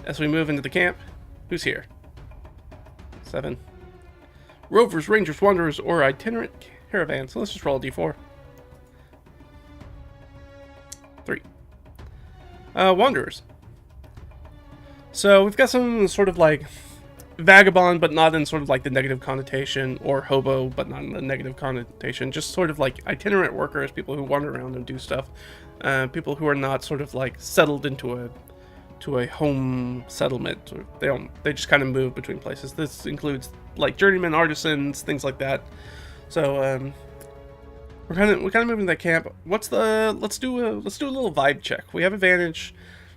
As we move into the camp, who's here? 7. Rovers, Rangers, Wanderers, or Itinerant Caravan. So let's just roll a d4. 3. Wanderers. So we've got some sort of like vagabond, but not in sort of like the negative connotation, or hobo, but not in the negative connotation. Just sort of like itinerant workers, people who wander around and do stuff. People who are not sort of like settled into a home settlement. They just kind of move between places. This includes like journeymen, artisans, things like that. So we're kind of moving to that camp. Let's do a little vibe check. We have advantage.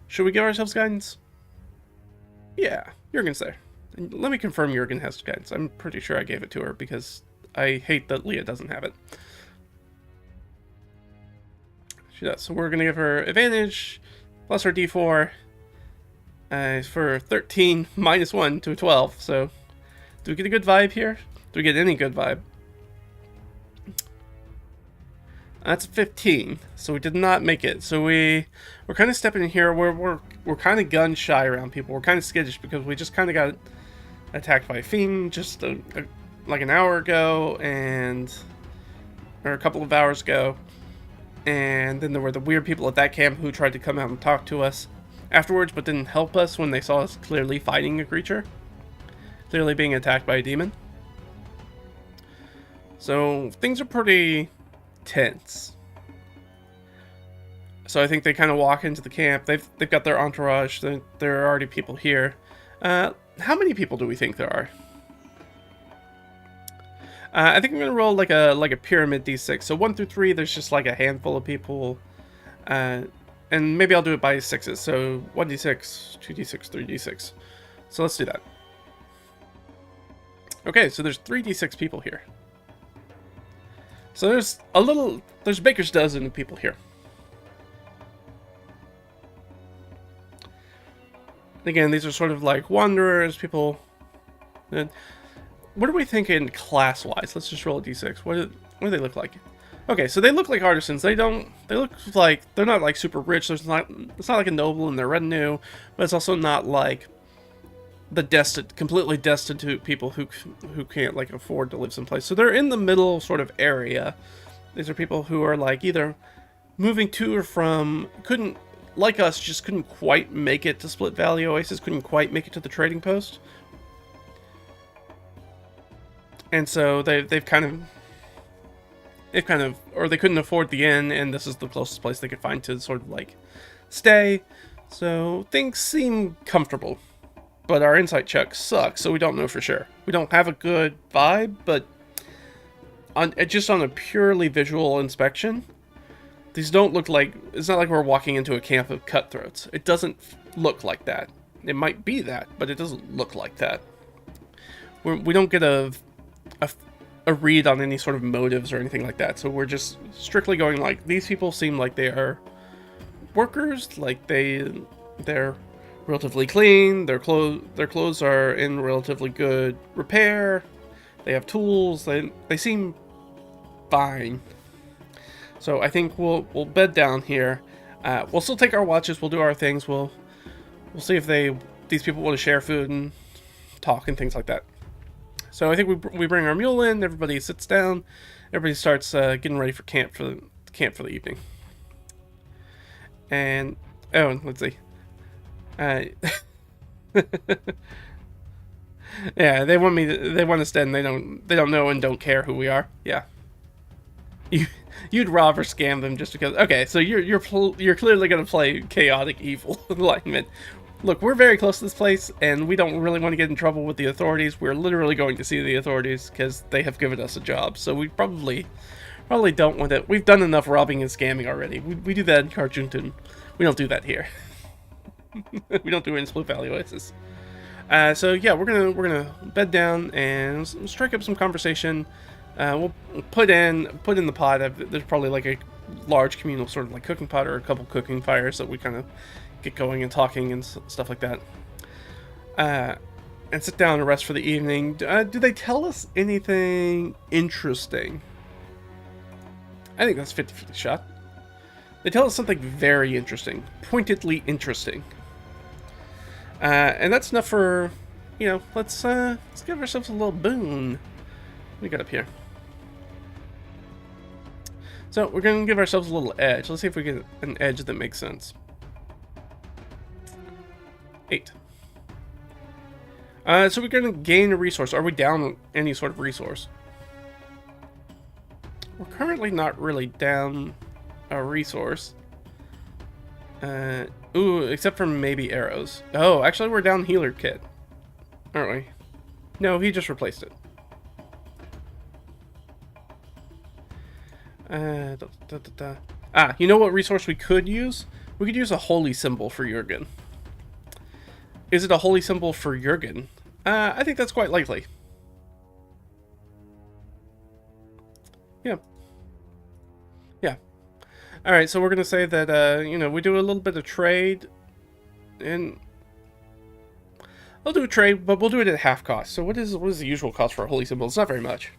Should we give ourselves guidance? Yeah, Jurgen's there. And let me confirm Jurgen has guidance. I'm pretty sure I gave it to her because I hate that Leah doesn't have it. She does. So we're going to give her advantage plus her d4 for 13 minus 1 to a 12. So do we get a good vibe here? Do we get any good vibe? That's 15, so we did not make it. So we're kind of stepping in here where we're kind of gun shy around people. We're kind of skittish because we just kind of got attacked by a Fiend just like an hour ago, or a couple of hours ago, and then there were the weird people at that camp who tried to come out and talk to us afterwards, but didn't help us when they saw us clearly fighting a creature, clearly being attacked by a demon. So things are pretty tense. So I think they kind of walk into the camp. They've got their entourage. There are already people here. How many people do we think there are? I think I'm gonna roll like a pyramid d6. So 1 through 3, there's just like a handful of people, and maybe I'll do it by 6s. So 1d6, 2d6, 3d6. So let's do that. Okay, so there's 3d6 people here. So there's a baker's dozen of people here. Again, these are sort of like wanderers, people. What are we thinking class-wise? Let's just roll a d6. What do they look like? Okay, so they look like artisans. They look like they're not like super rich. It's not like a noble in their retinue, but it's also not like the completely destitute people who can't like afford to live someplace. So they're in the middle sort of area. These are people who are like either moving to or from, like us, just couldn't quite make it to Split Valley Oasis, couldn't quite make it to the trading post. And so they've kind of, or they couldn't afford the inn, and this is the closest place they could find to sort of like stay. So things seem comfortable. But our insight check sucks, so we don't know for sure. We don't have a good vibe, but just on a purely visual inspection, these don't look like... It's not like we're walking into a camp of cutthroats. It doesn't look like that. It might be that, but it doesn't look like that. We don't get a read on any sort of motives or anything like that, so we're just strictly going like, these people seem like they are workers, like they're relatively clean, their clothes are in relatively good repair, they have tools, they seem fine. So I think we'll bed down here. We'll still take our watches, we'll do our things, we'll see if they these people want to share food and talk and things like that. So I think we bring our mule in. Everybody sits down. Everybody starts getting ready for camp for the evening. And let's see. Yeah, they want us dead, and they don't know and don't care who we are. Yeah. You'd rob or scam them just because. Okay, so you're clearly gonna play chaotic evil alignment. Look, we're very close to this place, and we don't really want to get in trouble with the authorities. We're literally going to see the authorities because they have given us a job. So we probably don't want it. We've done enough robbing and scamming already. We do that in Carjoonton. We don't do that here. We don't do it in Split Valley Oasis. So yeah, we're gonna bed down and strike up some conversation. We'll put in the pot. There's probably like a large communal sort of like cooking pot or a couple cooking fires that we kind of get going and talking and stuff like that. And sit down and rest for the evening. Do they tell us anything interesting? I think that's 50-50 shot. They tell us something very interesting, pointedly interesting. And that's enough for, let's give ourselves a little boon. What we got up here? So we're going to give ourselves a little edge. Let's see if we get an edge that makes sense. 8. So we're going to gain a resource. Are we down any sort of resource? We're currently not really down a resource. Except for maybe arrows. Oh, actually we're down healer kit. Aren't we? No, he just replaced it. You know what resource we could use? We could use a holy symbol for Jurgen. Is it a holy symbol for Jurgen? I think that's quite likely. Yeah. Yeah. Alright, so we're going to say that, we do a little bit of trade. And I'll do a trade, but we'll do it at half cost. So what is the usual cost for a holy symbol? It's not very much.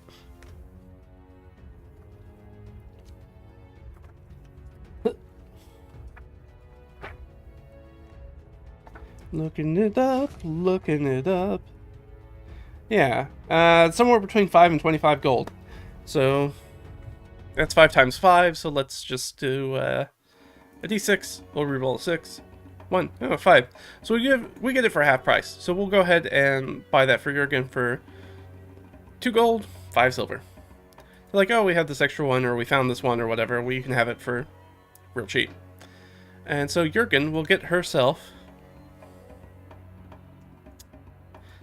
Looking it up. Yeah, somewhere between 5 and 25 gold. So that's 5 times 5. So let's just do a d6. We'll reroll a 6. 1, 5. So we get it for half price. So we'll go ahead and buy that for Jurgen for 2 gold, 5 silver. They're like, oh, we have this extra one, or we found this one, or whatever. We can have it for real cheap. And so Jurgen will get herself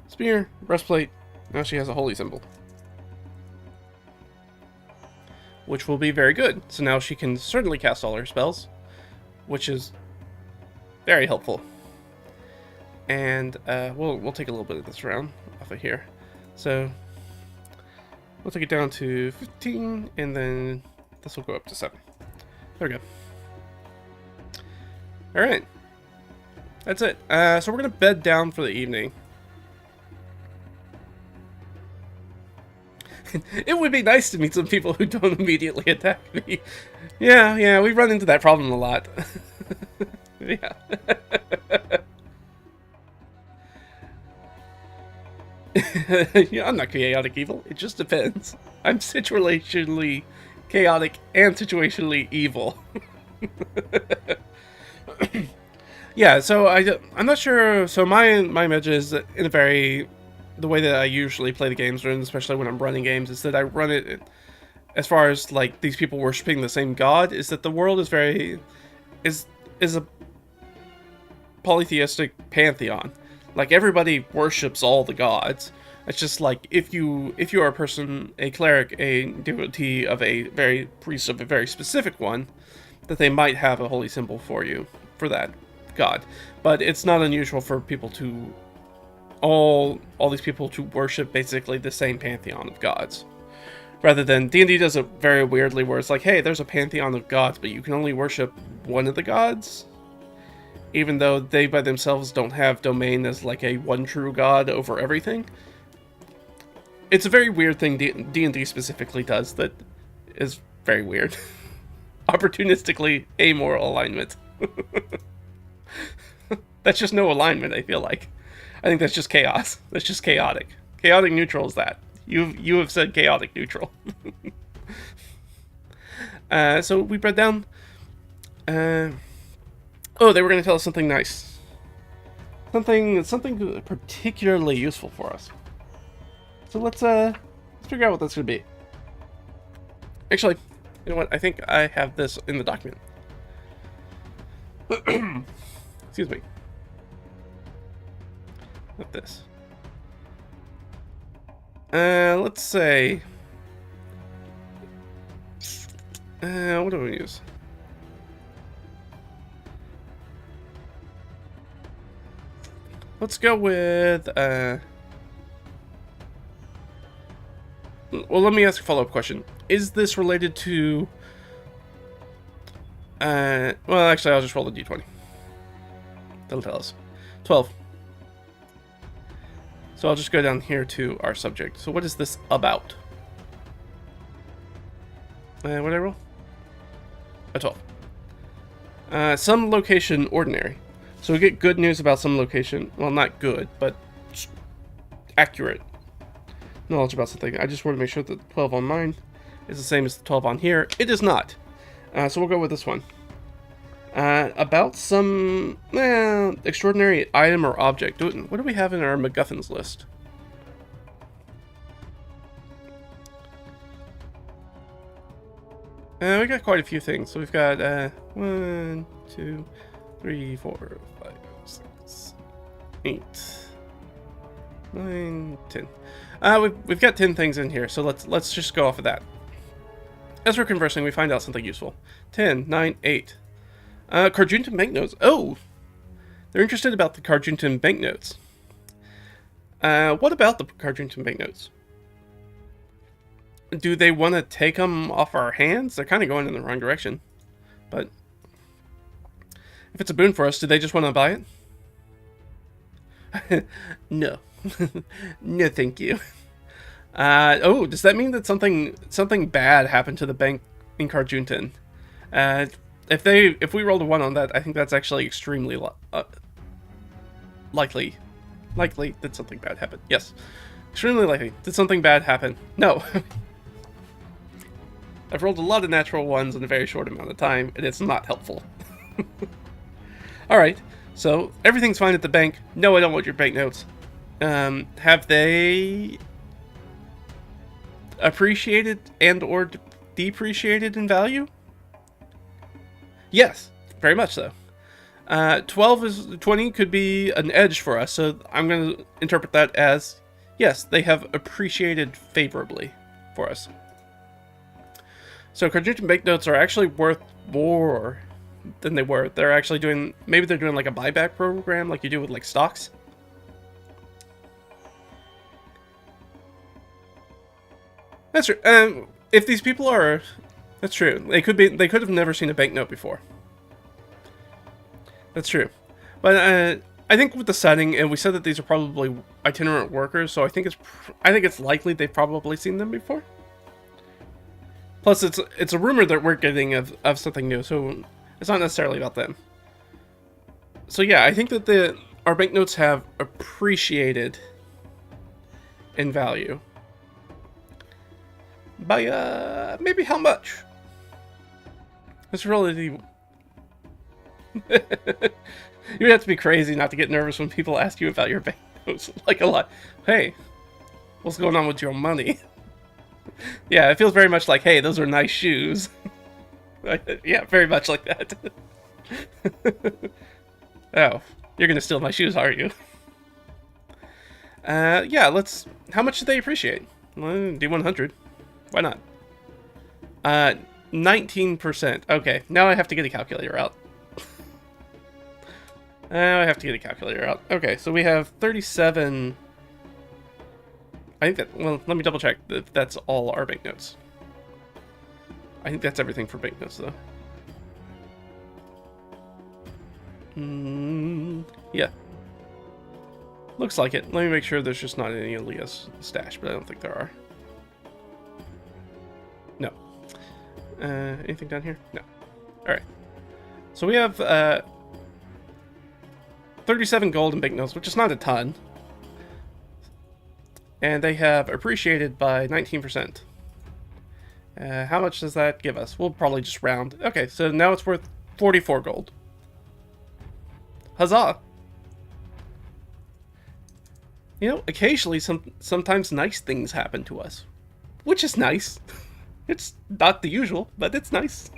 spear, breastplate. Now she has a holy symbol, which will be very good. So now she can certainly cast all her spells, which is very helpful. And we'll take a little bit of this round off of here. So we'll take it down to 15, and then this will go up to 7. There we go. All right, that's it. So we're gonna bed down for the evening. It would be nice to meet some people who don't immediately attack me. Yeah, we run into that problem a lot. Yeah. Yeah, I'm not chaotic evil. It just depends. I'm situationally chaotic and situationally evil. Yeah, so I'm not sure. So my image is in a very... The way that I usually play the games, and especially when I'm running games, is that I run it as far as like these people worshiping the same god. Is that the world is a polytheistic pantheon. Like everybody worships all the gods. It's just like if you are a person, a cleric, a devotee of a very priest of a very specific one, that they might have a holy symbol for you for that god. But it's not unusual for people to all these people to worship basically the same pantheon of gods. Rather than D&D does it very weirdly where it's like, hey, there's a pantheon of gods, but you can only worship one of the gods, even though they by themselves don't have domain as like a one true god over everything. It's a very weird thing D&D specifically does that is very weird. Opportunistically amoral alignment. That's just no alignment, I feel like. I think that's just chaos. That's just chaotic. Chaotic neutral is that. You have said chaotic neutral. So we bred down. Oh, they were going to tell us something nice. Something particularly useful for us. So let's figure out what that's going to be. Actually, you know what? I think I have this in the document. Excuse me. Not this. Let's say... what do we use? Let's go with, well, let me ask a follow-up question. Is this related to, well, actually, I'll just roll the d20. That'll tell us. 12. So I'll just go down here to our subject. So what is this about? What did I roll? A 12. Some location ordinary. So we get good news about some location. Well, not good, but accurate knowledge about something. I just want to make sure that the 12 on mine is the same as the 12 on here. It is not. So we'll go with this one. About some extraordinary item or object. What do we have in our MacGuffins list? We got quite a few things. So we've got 1, 2, 3, 4, 5, 6, 8, 9, 10. We've got 10 things in here, so let's just go off of that. As we're conversing, we find out something useful. 10, 9, 8. Carjuntan banknotes. Oh! They're interested about the Carjuntan banknotes. What about the Carjuntan banknotes? Do they want to take them off our hands? They're kind of going in the wrong direction. But if it's a boon for us, do they just want to buy it? No. No, thank you. Oh, does that mean that something bad happened to the bank in Carjuntan? If we rolled a 1 on that, I think that's actually extremely likely. Likely that something bad happened. Yes. Extremely likely. Did something bad happen? No. I've rolled a lot of natural 1s in a very short amount of time, and it's not helpful. Alright, so everything's fine at the bank. No, I don't want your banknotes. Have they appreciated and or depreciated in value? Yes, very much so. 20 could be an edge for us, so I'm going to interpret that as, yes, they have appreciated favorably for us. So Carjuntan banknotes are actually worth more than they were. They're actually doing, maybe they're doing like a buyback program like you do with like stocks. That's true. If these people are, that's true. They could have never seen a banknote before. That's true. But I think with the setting, and we said that these are probably itinerant workers, so I think it's likely they've probably seen them before. Plus, it's a rumor that we're getting of something new, so it's not necessarily about them. So yeah, I think that our banknotes have appreciated in value. By maybe how much? It's really you would have to be crazy not to get nervous when people ask you about your banknotes. Like a lot. Hey, what's going on with your money? Yeah, it feels very much like, hey, those are nice shoes. Yeah, very much like that. Oh, you're gonna steal my shoes, aren't you? Yeah, how much do they appreciate? Well, D100. Why not? 19%. Okay, now I have to get a calculator out. Okay, so we have 37... I think that, well, let me double check that that's all our banknotes. I think that's everything for banknotes, though. Yeah. Looks like it. Let me make sure there's just not any Aaliyah's stash, but I don't think there are. No. Anything down here? No. Alright. So we have 37 gold in banknotes, which is not a ton. And they have appreciated by 19%. How much does that give us? We'll probably just round. Okay, so now it's worth 44 gold. Huzzah! You know, occasionally, sometimes nice things happen to us. Which is nice. It's not the usual, but it's nice.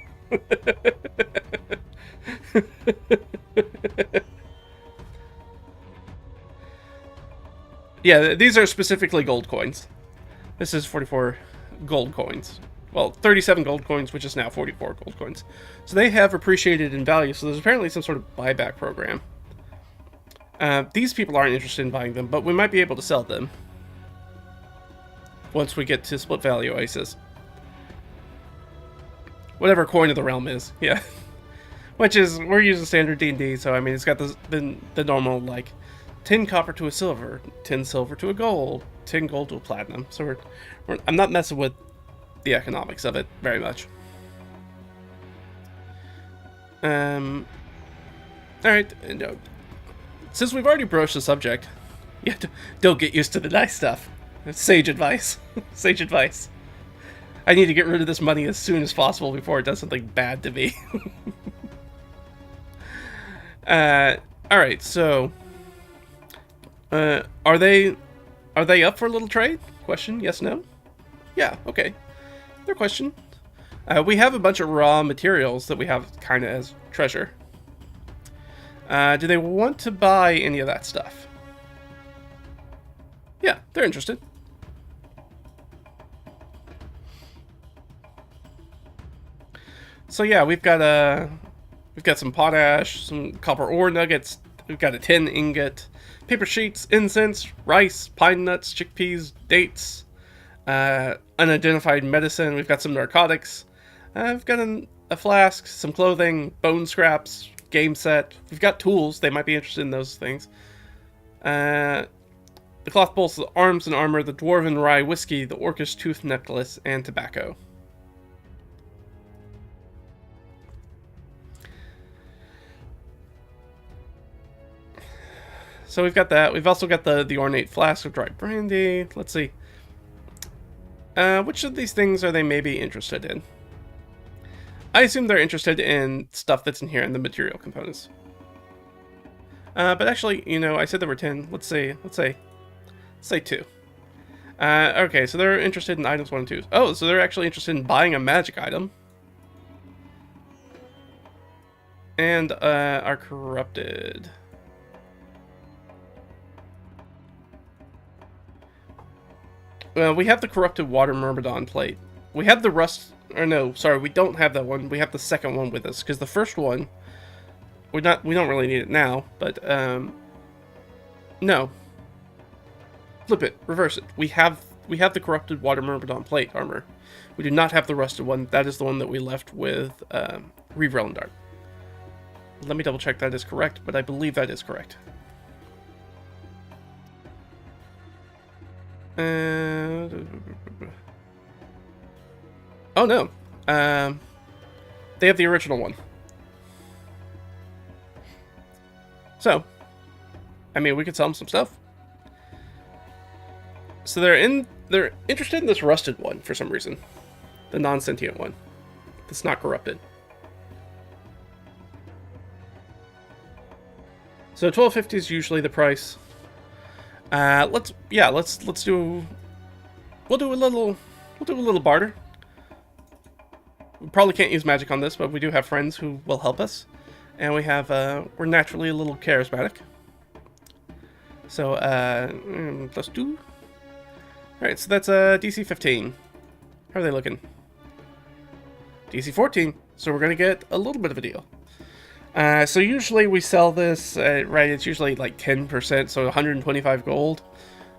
Yeah, these are specifically gold coins. This is 44 gold coins. Well, 37 gold coins, which is now 44 gold coins. So they have appreciated in value, so there's apparently some sort of buyback program. These people aren't interested in buying them, but we might be able to sell them once we get to Split Valley Oasis. Whatever coin of the realm is, yeah. Which is, we're using standard D&D, so I mean, it's got the normal, like, 10 copper to a silver, 10 silver to a gold, 10 gold to a platinum. So I'm not messing with the economics of it very much. Alright, since we've already broached the subject, yeah, don't get used to the nice stuff. Sage advice. Sage advice. I need to get rid of this money as soon as possible before it does something bad to me. Alright, so... are they up for a little trade? Question, yes, no? Yeah, okay. Their question. We have a bunch of raw materials that we have kind of as treasure. Do they want to buy any of that stuff? Yeah, they're interested. So yeah, we've got some potash, some copper ore nuggets. We've got a tin ingot, paper sheets, incense, rice, pine nuts, chickpeas, dates, unidentified medicine. We've got some narcotics. We've got a flask, some clothing, bone scraps, game set. We've got tools. They might be interested in those things. The cloth bolts, the arms and armor, the dwarven rye whiskey, the orcish tooth necklace, and tobacco. So we've got that. We've also got the ornate flask of dried brandy. Let's see. Which of these things are they maybe interested in? I assume they're interested in stuff that's in here in the material components. But actually, you know, I said there were 10. Let's say 2. Okay, so they're interested in items 1 and 2. Oh, so they're actually interested in buying a magic item. And are corrupted. Well, we have the corrupted water myrmidon plate. We have the rust... Or no, sorry, we don't have that one. We have the second one with us, because the first one... We don't really need it now, but, no. Flip it. Reverse it. We have the corrupted water myrmidon plate armor. We do not have the rusted one. That is the one that we left with, Reeve Relendart. Let me double check that is correct, but I believe that is correct. Oh no. They have the original one. So, I mean, we could sell them some stuff. So they're interested in this rusted one for some reason. The non-sentient one. That's not corrupted. So $12.50 is usually the price. Let's do. We'll do a little barter. We probably can't use magic on this, but we do have friends who will help us, and we're naturally a little charismatic. So let's do. All right, so that's DC 15. How are they looking? DC 14. So we're gonna get a little bit of a deal. So usually we sell this, right, it's usually like 10%, so 125 gold.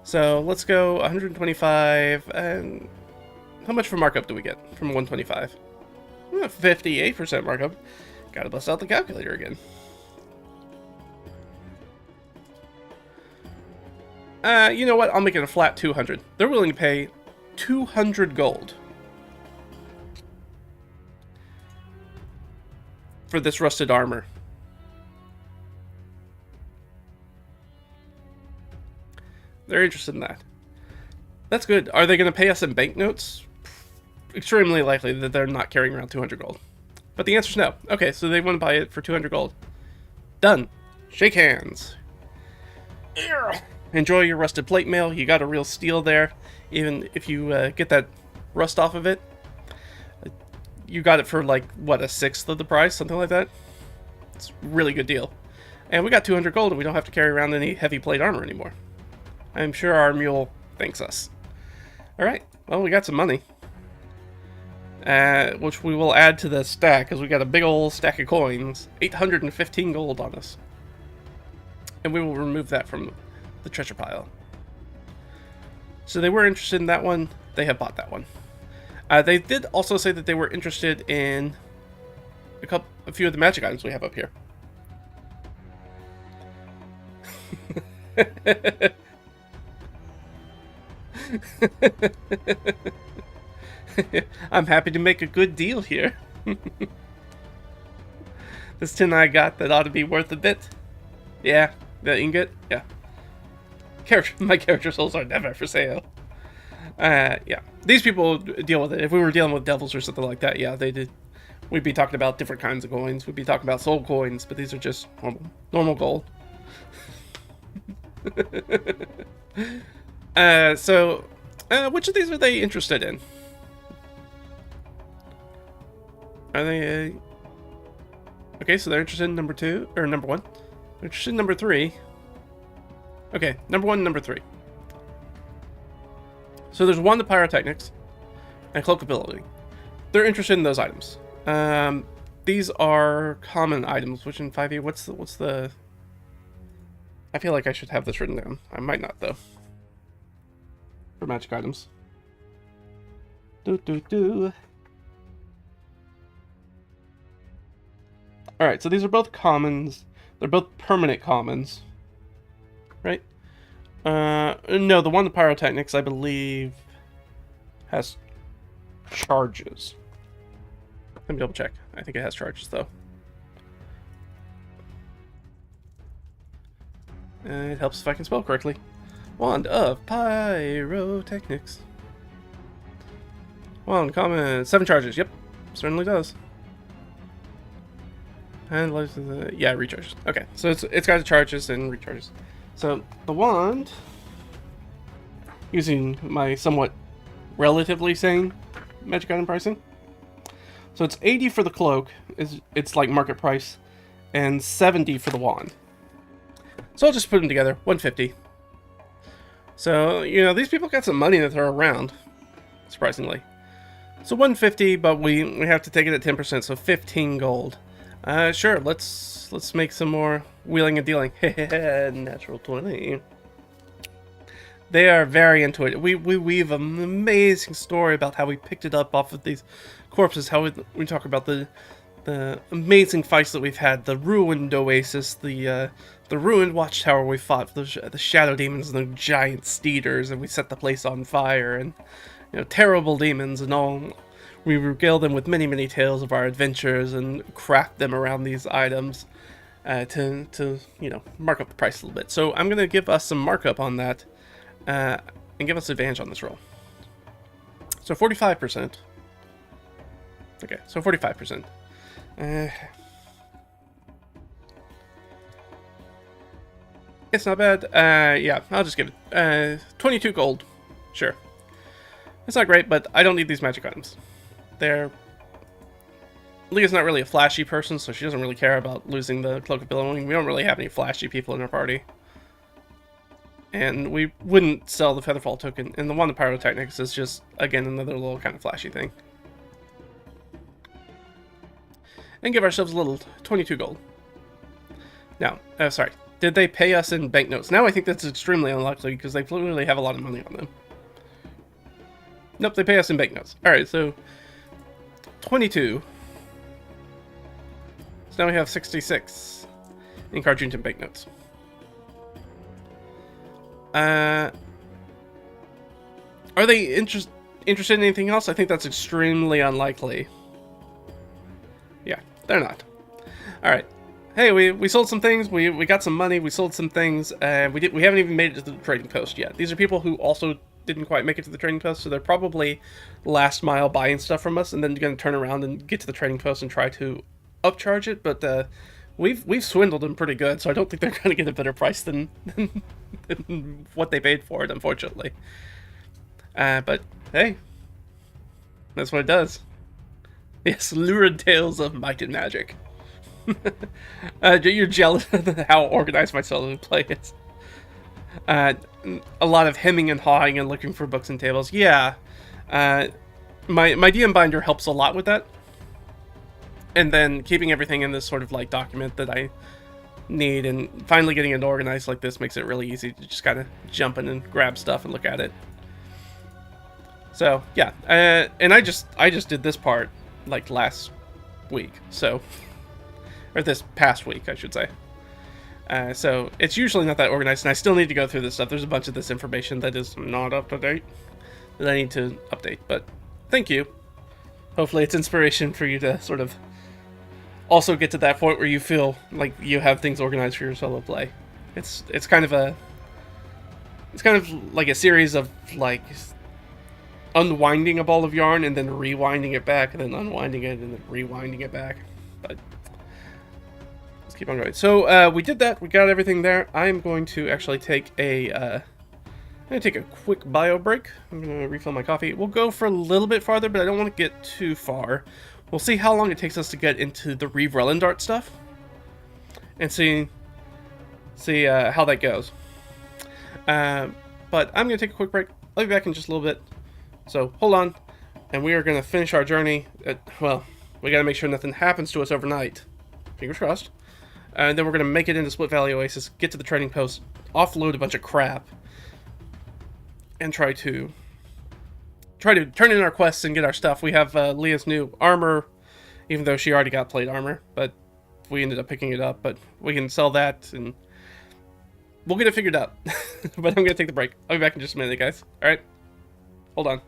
So let's go 125, and how much for markup do we get from 125? 58% markup. Gotta bust out the calculator again. You know what, I'll make it a flat 200. They're willing to pay 200 gold for this rusted armor. They're interested in that. That's good. Are they going to pay us in banknotes? Extremely likely that they're not carrying around 200 gold. But the answer is no. Okay, so they want to buy it for 200 gold. Done. Shake hands. Enjoy your rusted plate mail. You got a real steal there. Even if you get that rust off of it, you got it for like, what, a sixth of the price? Something like that? It's a really good deal. And we got 200 gold and we don't have to carry around any heavy plate armor anymore. I'm sure our mule thanks us. Alright, well, we got some money. Which we will add to the stack, because we got a big old stack of coins. 815 gold on us. And we will remove that from the treasure pile. So they were interested in that one. They have bought that one. They did also say that they were interested in a few of the magic items we have up here. I'm happy to make a good deal here. This tin I got that ought to be worth a bit. Yeah, the ingot. Yeah. My character souls are never for sale. Yeah. These people deal with it. If we were dealing with devils or something like that, yeah, they did. We'd be talking about different kinds of coins. We'd be talking about soul coins, but these are just normal gold. So, which of these are they interested in? Are they... Okay, so they're interested in number 2, or number 1. They're interested in number 3. Okay, number 1 and number 3. So there's 1 the pyrotechnics, and cloak ability. They're interested in those items. These are common items, which in 5e, what's the... I feel like I should have this written down. I might not, though. For magic items. Alright, so these are both commons. They're both permanent commons. Right? No, the one, the pyrotechnics, I believe, has charges. Let me double check. I think it has charges, though. It helps if I can spell correctly. Wand of Pyrotechnics. Wand, common, 7 charges. Yep, certainly does. And yeah, recharges. Okay, so it's got charges and recharges. So the wand, using my somewhat relatively sane magic item pricing. So it's 80 for the cloak, it's like market price, and 70 for the wand. So I'll just put them together, 150. So, you know, these people got some money to throw around, surprisingly. So 150, but we have to take it at 10%, so 15 gold. Sure, let's make some more wheeling and dealing. Natural 20. They are very into it. We weave an amazing story about how we picked it up off of these corpses, how we talk about the amazing fights that we've had, the ruined oasis, the ruined watchtower we fought, the shadow demons and the giant steeders, and we set the place on fire, and you know, terrible demons and all. We regale them with many tales of our adventures and craft them around these items to you know, mark up the price a little bit. So I'm gonna give us some markup on that and give us advantage on this roll. So 45%. Okay, so 45%. It's not bad. Yeah, I'll just give it 22 gold. Sure. It's not great, but I don't need these magic items. Leah's not really a flashy person, so she doesn't really care about losing the cloak of billowing. We don't really have any flashy people in our party. And we wouldn't sell the Featherfall token. And the one, the Pyrotechnics, is just, again, another little kind of flashy thing. And give ourselves a little 22 gold. Now, sorry. Did they pay us in banknotes? Now I think that's extremely unlikely because they clearly have a lot of money on them. Nope, they pay us in banknotes. Alright, so 22. So now we have 66 in Carjuntan banknotes. Are they interested in anything else? I think that's extremely unlikely. Yeah, they're not. Alright. Hey, we sold some things, we got some money, we sold some things, and we haven't even made it to the trading post yet. These are people who also didn't quite make it to the trading post, so they're probably last mile buying stuff from us, and then going to turn around and get to the trading post and try to upcharge it. But we've swindled them pretty good, so I don't think they're going to get a better price than what they paid for it, unfortunately. But hey, that's what it does. Yes, lurid tales of might and magic. You're jealous of how organized my solo play is. A lot of hemming and hawing and looking for books and tables. Yeah, my DM binder helps a lot with that. And then keeping everything in this sort of like document that I need, and finally getting it organized like this makes it really easy to just kind of jump in and grab stuff and look at it. So yeah, and I just did this part like last week, so or this past week, I should say. So it's usually not that organized, and I still need to go through this stuff. There's a bunch of this information that is not up to date that I need to update. But thank you. Hopefully, it's inspiration for you to sort of also get to that point where you feel like you have things organized for your solo play. It's kind of like a series of like unwinding a ball of yarn and then rewinding it back and then unwinding it and then rewinding it back. But let's keep on going. So we did that. We got everything there. I'm going to actually take a quick bio break. I'm going to refill my coffee. We'll go for a little bit farther, but I don't want to get too far. We'll see how long it takes us to get into the Reeve Relendart stuff and see how that goes. But I'm going to take a quick break. I'll be back in just a little bit. So hold on, and we are going to finish our journey. Well, we got to make sure nothing happens to us overnight. Fingers crossed. And then we're going to make it into Split Valley Oasis, get to the trading post, offload a bunch of crap, and try to turn in our quests and get our stuff. We have Leah's new armor, even though she already got plate armor, but we ended up picking it up. But we can sell that, and we'll get it figured out. But I'm going to take the break. I'll be back in just a minute, guys. All right? Hold on.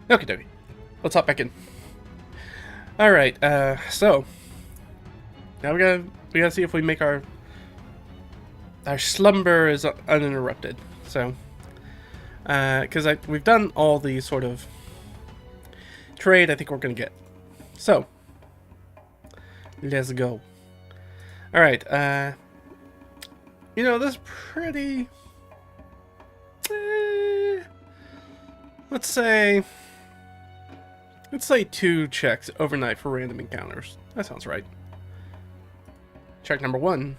Okie dokie. Let's hop back in. Alright, so now we gotta see if we make our slumber is uninterrupted. So because we've done all the sort of trade I think we're gonna get. So let's go. Alright, you know, this is pretty let's say 2 checks overnight for random encounters. That sounds right. Check number 1.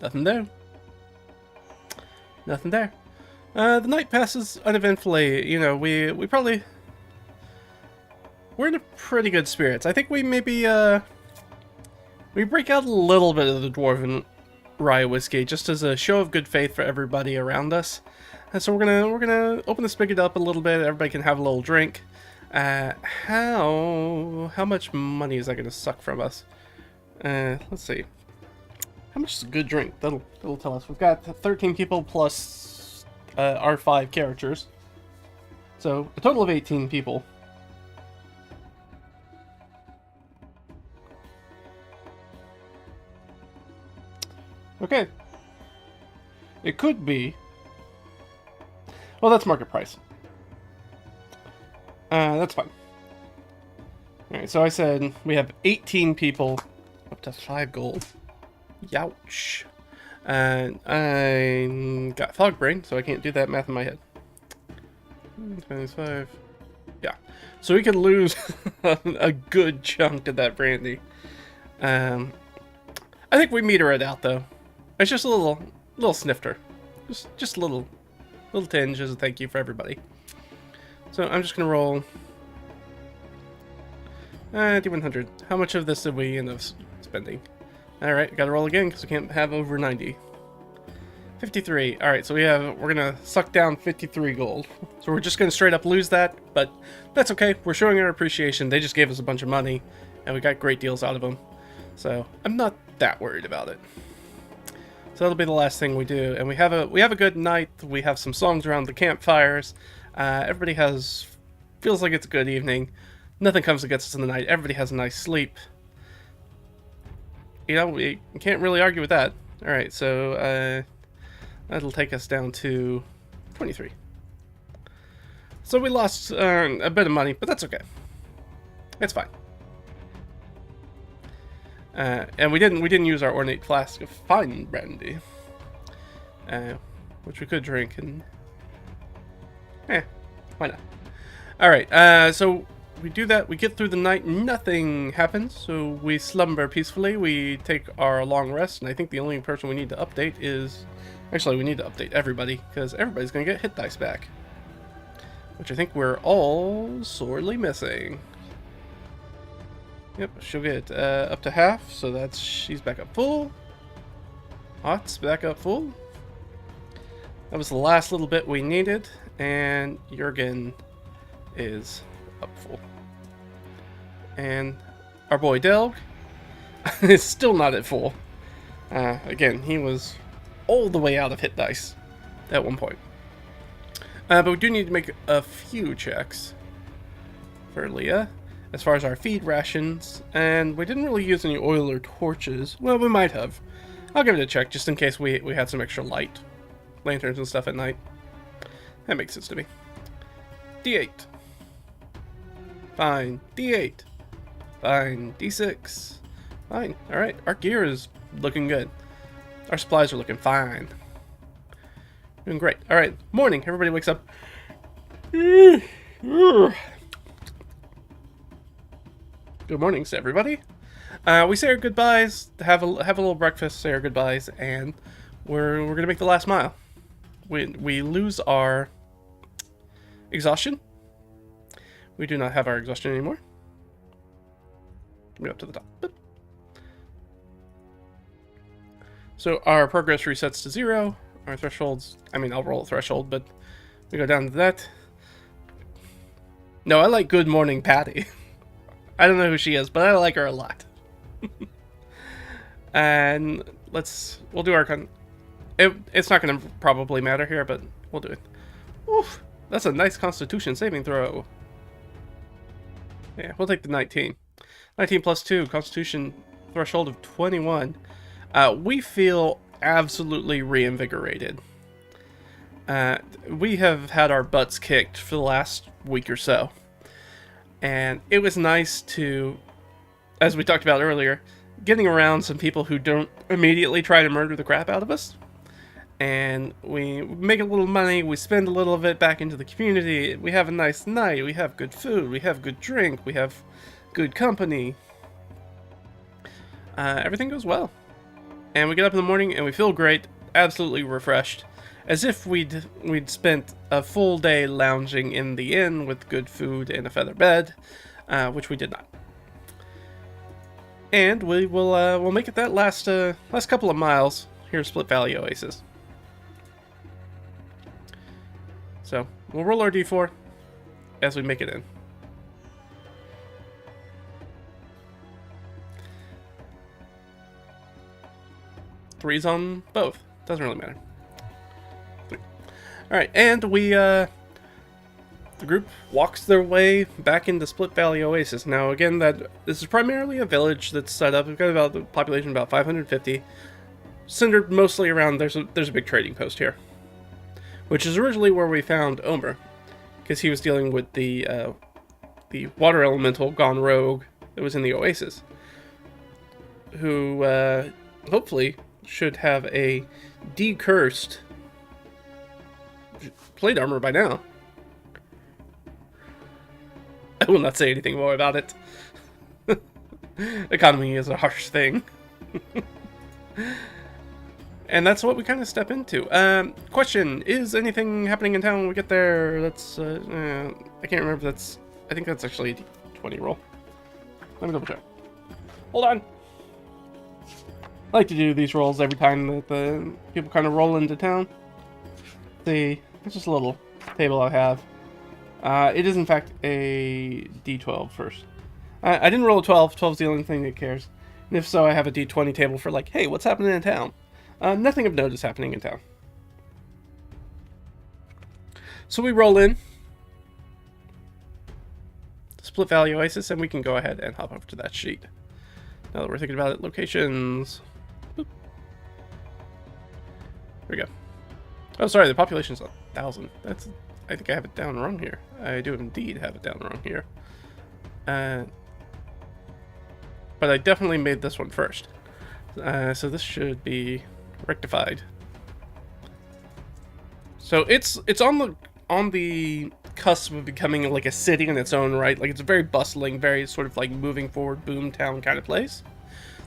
Nothing there. Nothing there. The night passes uneventfully. You know, we're in a pretty good spirits. I think we maybe we break out a little bit of the dwarven rye whiskey just as a show of good faith for everybody around us. And so we're gonna open the spigot up a little bit. Everybody can have a little drink. How much money is that gonna suck from us? Let's see. How much is a good drink? That'll tell us. We've got 13 people plus our 5 characters, so a total of 18 people. Okay. It could be. Well, that's market price. That's fine. Alright, so I said we have 18 people, up to 5 gold. Youch. And I got fog brain, so I can't do that math in my head. 25. Yeah. So we could lose a good chunk of that brandy. I think we meter it out, though. It's just a little snifter. Just a little tinge as a thank you for everybody. So I'm just gonna roll D100. How much of this did we end up spending? Alright, gotta roll again because we can't have over 90. 53. Alright, so we're gonna suck down 53 gold. So we're just gonna straight up lose that, but that's okay. We're showing our appreciation. They just gave us a bunch of money and we got great deals out of them. So I'm not that worried about it. So that'll be the last thing we do, and we have a good night. We have some songs around the campfires. Everybody feels like it's a good evening. Nothing comes against us in the night. Everybody has a nice sleep. You know, we can't really argue with that. All right, so that'll take us down to 23. So we lost a bit of money, but that's okay. It's fine. And we didn't use our ornate flask of fine brandy, which we could drink, and why not? All right, so we do that. We get through the night. Nothing happens, so we slumber peacefully. We take our long rest, and I think the only person we need to update is actually we need to update everybody because everybody's gonna get hit dice back, which I think we're all sorely missing. Yep, she'll get up to half, so she's back up full. Hot's back up full. That was the last little bit we needed, and Jurgen is up full. And our boy Delg is still not at full. Again, he was all the way out of hit dice at one point. But we do need to make a few checks for Leah. As far as our feed rations, and we didn't really use any oil or torches. Well, we might have. I'll give it a check just in case we had some extra light. Lanterns and stuff at night. That makes sense to me. D8. Fine. D8. Fine. D6. Fine. Alright, our gear is looking good. Our supplies are looking fine. Doing great. Alright, morning. Everybody wakes up. Good mornings to everybody. We say our goodbyes, have a little breakfast, say our goodbyes, and we're gonna make the last mile. We lose our exhaustion. We do not have our exhaustion anymore. Go up to the top. Boop. So our progress resets to 0. Our thresholds, I mean, I'll roll a threshold, but we go down to that. No, I like Good Morning Patty. I don't know who she is, but I like her a lot. And we'll do our it's not going to probably matter here, but we'll do it. Oof. That's a nice Constitution saving throw. Yeah, we'll take the 19. 19 plus 2, Constitution threshold of 21. We feel absolutely reinvigorated. We have had our butts kicked for the last week or so. And it was nice to, as we talked about earlier, getting around some people who don't immediately try to murder the crap out of us. And we make a little money, we spend a little of it back into the community, we have a nice night, we have good food, we have good drink, we have good company. Everything goes well. And we get up in the morning and we feel great, absolutely refreshed, as if we'd spent a full day lounging in the inn with good food and a feather bed, which we did not. And we'll make it that last couple of miles here at Split Valley Oasis. So, we'll roll our d4 as we make it in. Threes on both. Doesn't really matter. Three. Alright, and the group walks their way back into Split Valley Oasis. Now, again, this is primarily a village that's set up. We've got about the population about 550, centered mostly around. There's a big trading post here, which is originally where we found Omer, because he was dealing with the water elemental gone rogue that was in the Oasis, who hopefully should have a decursed plate armor by now. I will not say anything more about it. Economy is a harsh thing. And that's what we kind of step into. Question, is anything happening in town when we get there? That's, I can't remember if that's, I think that's actually a D20 roll. Let me double check. Hold on. I like to do these rolls every time that the people kind of roll into town. See, it's just a little table I have. It is in fact a D12 first. I didn't roll a 12. 12's the only thing that cares. And if so, I have a D20 table for like, hey, what's happening in town? Nothing of note is happening in town. So we roll in Split Valley Oasis, and we can go ahead and hop over to that sheet. Now that we're thinking about it, locations. Boop. There we go. Oh, sorry, the population's 1,000. I think I have it down wrong here. I do indeed have it down wrong here. But I definitely made this one first. So this should be rectified. So it's on the cusp of becoming like a city in its own right. Like, it's a very bustling, very sort of like moving forward boom town kind of place.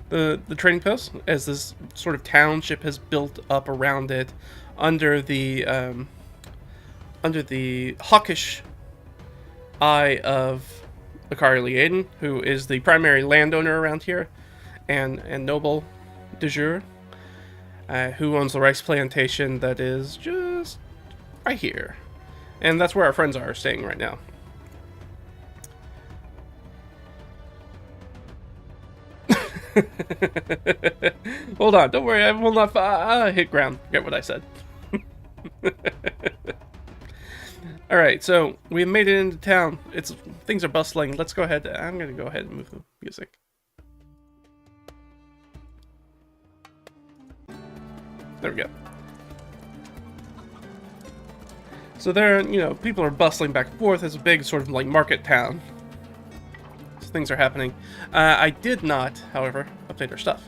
The trading post, as this sort of township has built up around it under the hawkish eye of Akari Liaden, who is the primary landowner around here, and noble de jure, who owns the rice plantation that is just right here. And that's where our friends are staying right now. Hold on, don't worry, I will not hit ground. Forget what I said. Alright, so we made it into town. Things are bustling. Let's go ahead. I'm going to go ahead and move the music. There we go. So there, people are bustling back and forth. It's a big sort of like market town. So things are happening. I did not, however, update our stuff.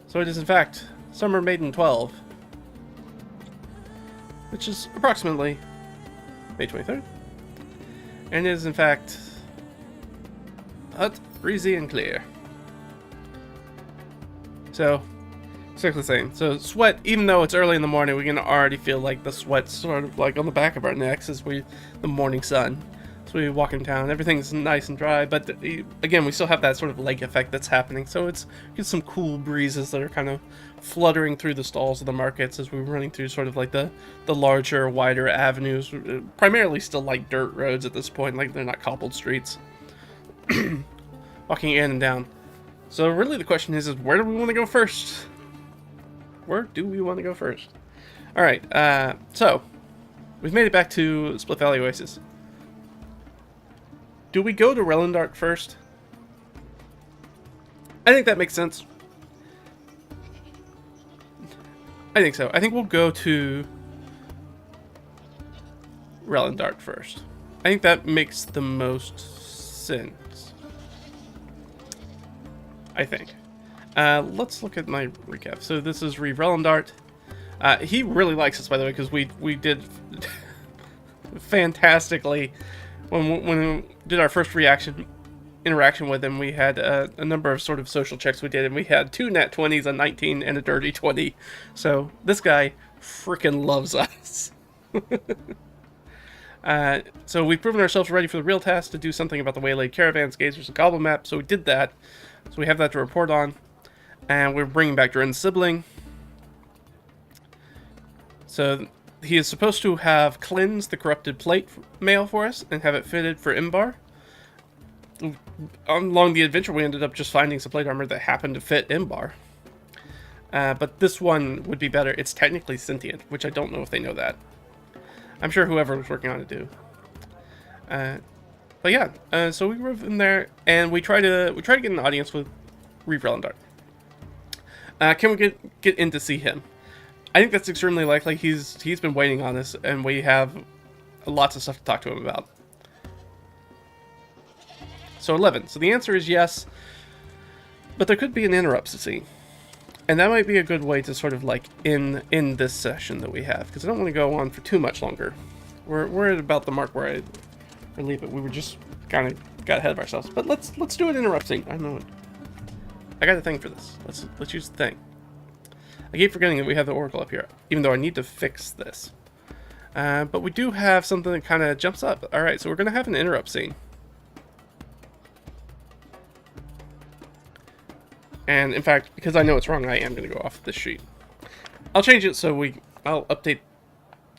So it is in fact Summer Maiden 12. Which is approximately May 23rd. And it is in fact hot, breezy, and clear. So, exactly the same. So sweat, even though it's early in the morning, we can already feel like the sweat sort of like on the back of our necks as the morning sun. So we walk in town, everything's nice and dry, but again, we still have that sort of lake effect that's happening. So it's some cool breezes that are kind of fluttering through the stalls of the markets as we're running through sort of like the larger, wider avenues, primarily still like dirt roads at this point, like they're not cobbled streets. Walking in and down. So really the question is where do we want to go first? Where do we want to go first? Alright, so, we've made it back to Split Valley Oasis. Do we go to Relendart first? I think that makes sense. I think so. I think we'll go to Relendart first. I think that makes the most sense. I think. Let's look at my recap. So this is Relendart. He really likes us, by the way, because we did fantastically when we did our first interaction with him. We had a number of sort of social checks we did, and we had 2 nat 20s, a 19, and a dirty 20. So this guy freaking loves us. So we've proven ourselves ready for the real task to do something about the waylaid caravans, gazers, and goblin map. So we did that. So we have that to report on, and we're bringing back Dren's sibling. So he is supposed to have cleansed the corrupted plate mail for us and have it fitted for Imbar. Along the adventure, we ended up just finding some plate armor that happened to fit Imbar. But this one would be better. It's technically sentient, which I don't know if they know that. I'm sure whoever was working on it do. But yeah, so we were in there, and we try to get an audience with Relendart. Can we get in to see him? I think that's extremely likely. He's been waiting on us, and we have lots of stuff to talk to him about. So 11. So the answer is yes, but there could be an interrupt to see. And that might be a good way to sort of like in this session that we have, because I don't want to go on for too much longer. We're at about the mark where I leave it. We were just kind of got ahead of ourselves. But let's do an interrupt scene. I know it. I got a thing for this. Let's use the thing. I keep forgetting that we have the oracle up here, even though I need to fix this. But we do have something that kind of jumps up. All right, so we're gonna have an interrupt scene. And in fact, because I know it's wrong, I am going to go off this sheet. I'll change it so I'll update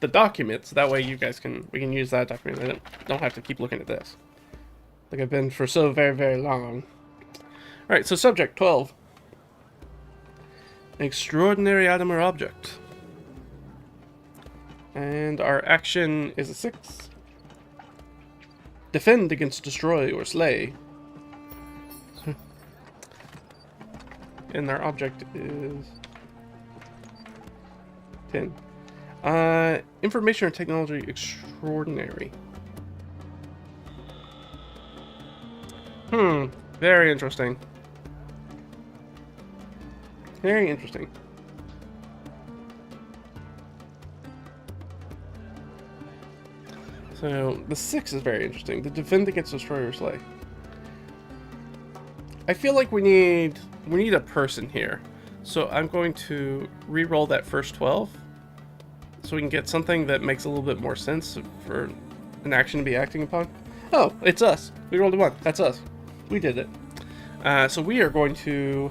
the document, so that way you guys we can use that document. I don't have to keep looking at this, like I've been for so very, very long. All right, so subject 12. An extraordinary item or object. And our action is a 6. Defend against destroy or slay. And our object is 10. Information or technology extraordinary. Very interesting. Very interesting. So the 6 is very interesting. The defend against destroy or slay. I feel like we need a person here. So I'm going to re-roll that first 12 so we can get something that makes a little bit more sense for an action to be acting upon. Oh, it's us. We rolled a 1. That's us. We did it. So we are going to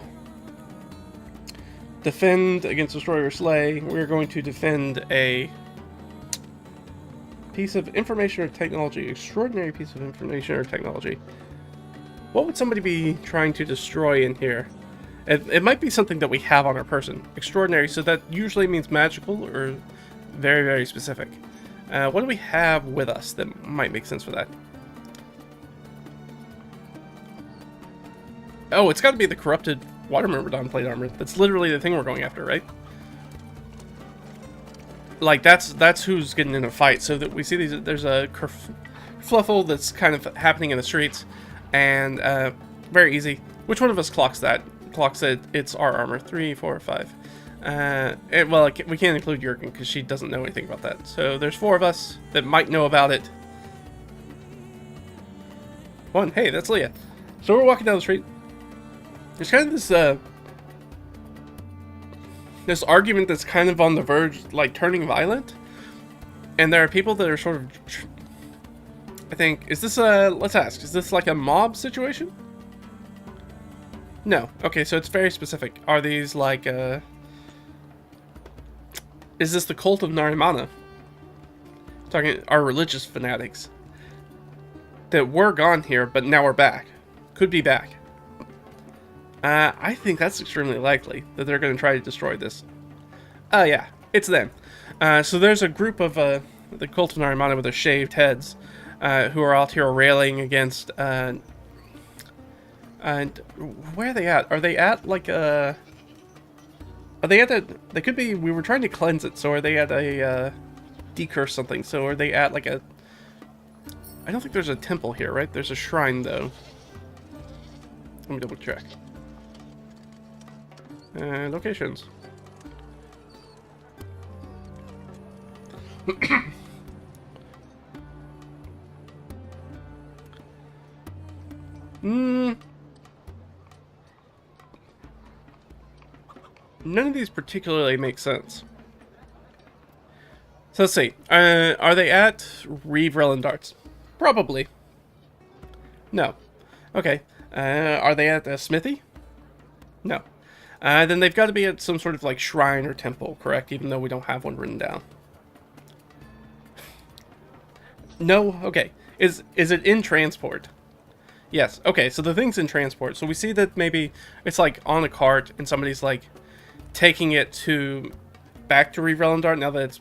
defend against destroy or slay. We're going to defend a piece of information or technology. Extraordinary piece of information or technology. What would somebody be trying to destroy in here? It might be something that we have on our person. Extraordinary, so that usually means magical or very, very specific. What do we have with us that might make sense for that? Oh, it's got to be the corrupted water myrmidon plate armor. That's literally the thing we're going after, right? Like, that's who's getting in a fight. So that we see there's a kerfluffle that's kind of happening in the streets. And very easy. Which one of us clocks that? Clocks it. It's our armor. 3, 4, 5. We can't include Jurgen because she doesn't know anything about that. So there's 4 of us that might know about it. 1. Hey, that's Leah. So we're walking down the street. There's kind of this argument that's kind of on the verge, like turning violent. And there are people that are sort of. I think, is this let's ask, is this like a mob situation? No. Okay, so it's very specific. Are these like, is this the cult of Narimana? Talking, our religious fanatics. That were gone here, but now we're back. Could be back. I think that's extremely likely, that they're going to try to destroy this. Oh, yeah. It's them. So there's a group of the Cult of Narimana with their shaved heads who are out here railing against. And where are they at? Are they at like a? Are they at a? They could be. We were trying to cleanse it, so are they at a decurse something? So are they at like a? I don't think there's a temple here, right? There's a shrine though. Let me double check. Locations. None of these particularly make sense. So let's see. Are they at Reeve Darts? Probably. No. Okay. Are they at a smithy? No. Then they've got to be at some sort of like shrine or temple, correct? Even though we don't have one written down. No? Okay. Is it in transport? Yes. Okay, so the thing's in transport. So we see that maybe it's like on a cart and somebody's like taking it to back to Reeve Dart now that it's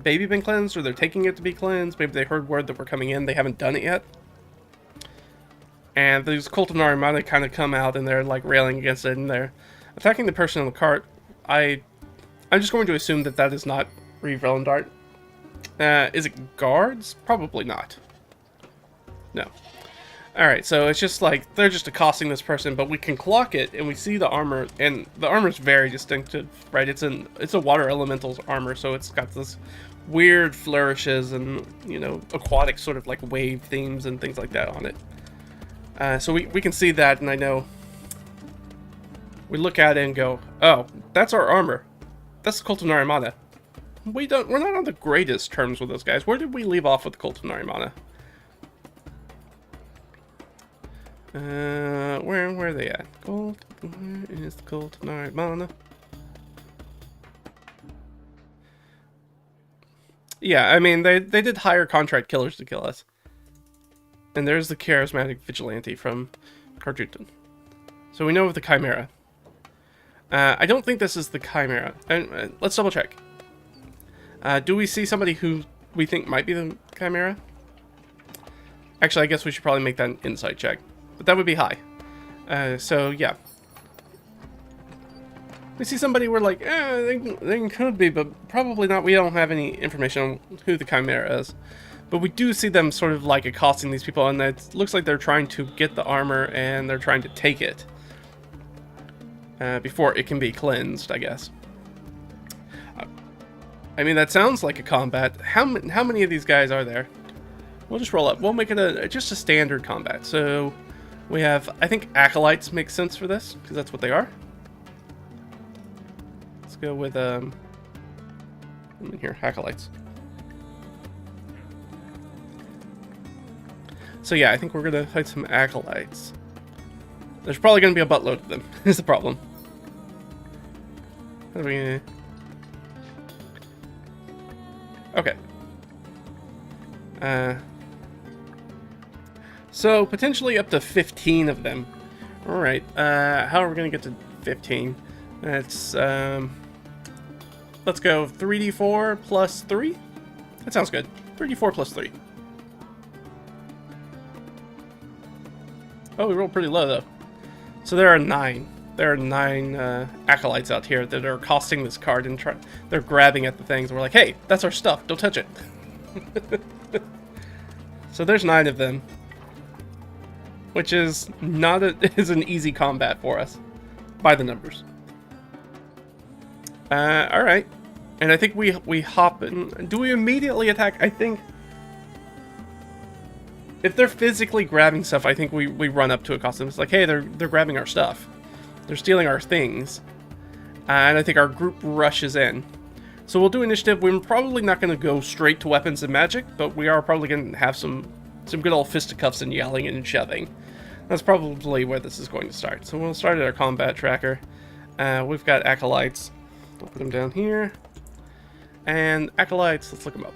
maybe been cleansed, or they're taking it to be cleansed. Maybe they heard word that we're coming in. They haven't done it yet. And these Cult of Narimana kind of come out and they're like railing against it and they're attacking the person on the cart. I'm just going to assume that that is not Reeve Dart. Is it guards? Probably not. No. Alright, so it's just like, they're just accosting this person, but we can clock it, and we see the armor, and the armor is very distinctive, right? It's a water elemental's armor, so it's got this weird flourishes and, you know, aquatic sort of like wave themes and things like that on it. So we can see that, and I know, we look at it and go, oh, that's our armor. That's the Cult of Narimana. We're not on the greatest terms with those guys. Where did we leave off with the Cult of Narimana? Where are they at? Where is the Cult of Narimana? Yeah, I mean, they did hire contract killers to kill us. And there's the charismatic vigilante from Carjutan. So we know of the Chimera. I don't think this is the Chimera. Let's double check. Do we see somebody who we think might be the Chimera? Actually, I guess we should probably make that an insight check. But that would be high. So, yeah. We see somebody we're like, they could be, but probably not. We don't have any information on who the Chimera is. But we do see them sort of like accosting these people, and it looks like they're trying to get the armor, and they're trying to take it. Before it can be cleansed, I guess. I mean, that sounds like a combat. How many of these guys are there? We'll just roll up. We'll make it just a standard combat. So we have, I think acolytes make sense for this, because that's what they are. Let's go with, I'm in here, acolytes. So yeah, I think we're going to fight some acolytes. There's probably going to be a buttload of them, is the problem. How do we... Okay. So, potentially up to 15 of them. Alright, how are we going to get to 15? That's, let's go 3d4 plus 3? That sounds good. 3d4 plus 3. Oh, we rolled pretty low, though. So there are 9. There are 9 acolytes out here that are accosting this card and they're grabbing at the things. We're like, hey, that's our stuff. Don't touch it. So there's 9 of them, which is not is an easy combat for us by the numbers. All right, and I think we hop in. Do we immediately attack? I think if they're physically grabbing stuff, I think we run up to accost them. It's like, hey, they're grabbing our stuff. They're stealing our things. And I think our group rushes in. So we'll do initiative. We're probably not going to go straight to weapons and magic, but we are probably going to have some good old fisticuffs and yelling and shoving. That's probably where this is going to start. So we'll start at our combat tracker. We've got acolytes. I'll put them down here. And acolytes, let's look them up.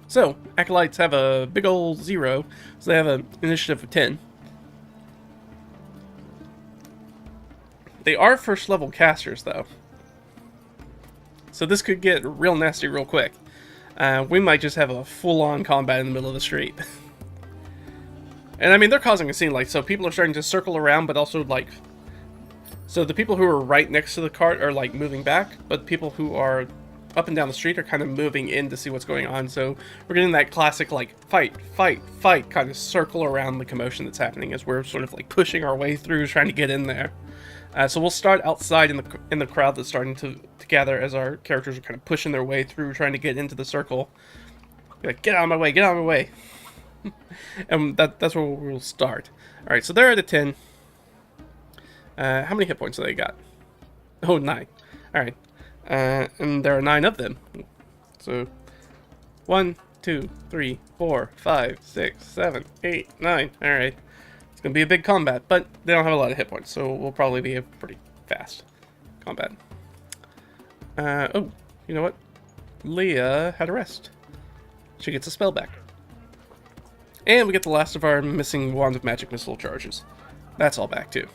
So, Acolytes have a big old 0, so they have an initiative of 10. They are first level casters, though. So this could get real nasty real quick. We might just have a full-on combat in the middle of the street. And I mean, they're causing a scene, like, so people are starting to circle around, but also, like... So the people who are right next to the cart are, like, moving back, but people who are up and down the street are kind of moving in to see what's going on. So we're getting that classic, like, fight, fight, fight, kind of circle around the commotion that's happening as we're sort of, like, pushing our way through, trying to get in there. So we'll start outside in the crowd that's starting to gather as our characters are kind of pushing their way through, trying to get into the circle. Be like, get out of my way, get out of my way. And that's where we'll start. Alright, so they're at a 10. How many hit points do they got? Oh, 9. Alright. And there are 9 of them. So, 1, 2, 3, 4, 5, 6, 7, 8, 9. Alright. It's going to be a big combat, but they don't have a lot of hit points, so we'll probably be a pretty fast combat. Oh, you know what? Leah had a rest. She gets a spell back. And we get the last of our missing Wand of Magic missile charges. That's all back, too.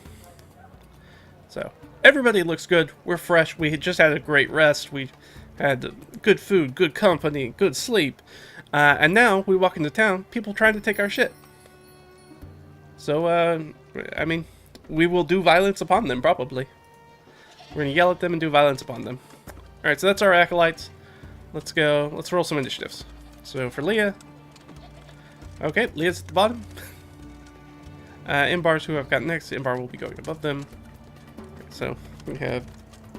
So, everybody looks good. We're fresh. We had just had a great rest. We had good food, good company, good sleep. And now we walk into town, people trying to take our shit. So, I mean, we will do violence upon them, probably. We're going to yell at them and do violence upon them. Alright, so that's our Acolytes. Let's go. Let's roll some initiatives. So, for Leah... Okay, Leah's at the bottom. Inbar's who I've got next. Inbar will be going above them. So, we have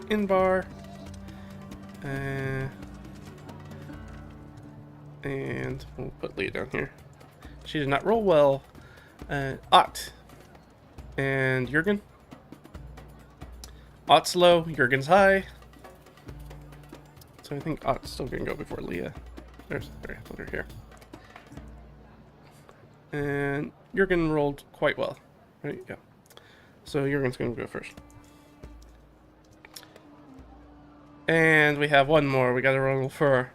Inbar. And we'll put Leah down here. She did not roll well. Ott. And Jurgen. Ott's low, Jurgen's high. So I think Ott's still going to go before Leah. There, put her here. And Jurgen rolled quite well. Right, yeah. So Jurgen's going to go first. And we have one more. We got to roll for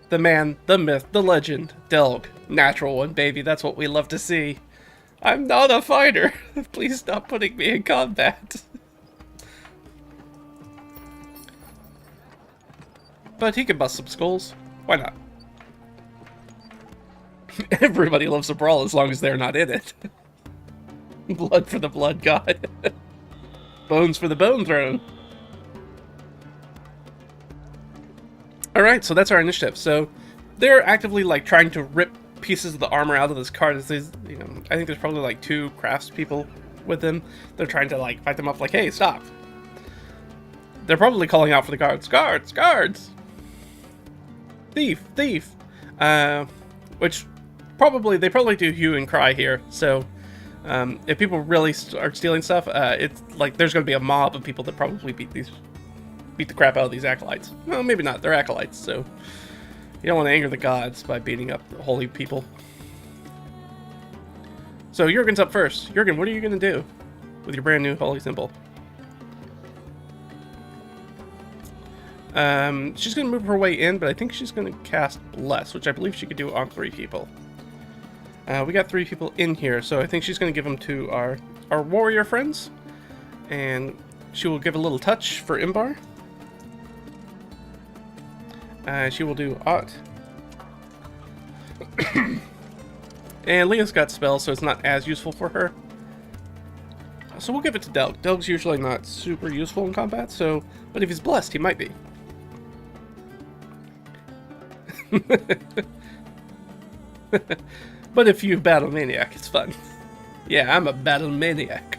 the man, the myth, the legend, Delg. Natural one, baby. That's what we love to see. I'm not a fighter. Please stop putting me in combat. But he can bust some skulls. Why not? Everybody loves a brawl as long as they're not in it. Blood for the blood god. Bones for the bone throne. Alright, so that's our initiative. So they're actively like trying to rip pieces of the armor out of this cart. You know, I think there's probably like 2 craftspeople with them. They're trying to like fight them off like, hey, stop. They're probably calling out for the guards. Guards! Guards! Thief! Thief! Which they probably do hue and cry here. So if people really start stealing stuff, it's like there's going to be a mob of people that probably beat the crap out of these acolytes. Well, maybe not. They're acolytes, so you don't want to anger the gods by beating up holy people. So Jurgen's up first. Jurgen, what are you going to do with your brand new holy symbol? She's going to move her way in, but I think she's going to cast Bless, which I believe she could do on 3 people. We got 3 people in here, so I think she's going to give them to our warrior friends. And she will give a little touch for Imbar. She will do Ott. And Leah's got spells, so it's not as useful for her. So we'll give it to Delg. Delg's usually not super useful in combat, so... But if he's blessed, he might be. But if you battle maniac, it's fun. Yeah, I'm a battle maniac.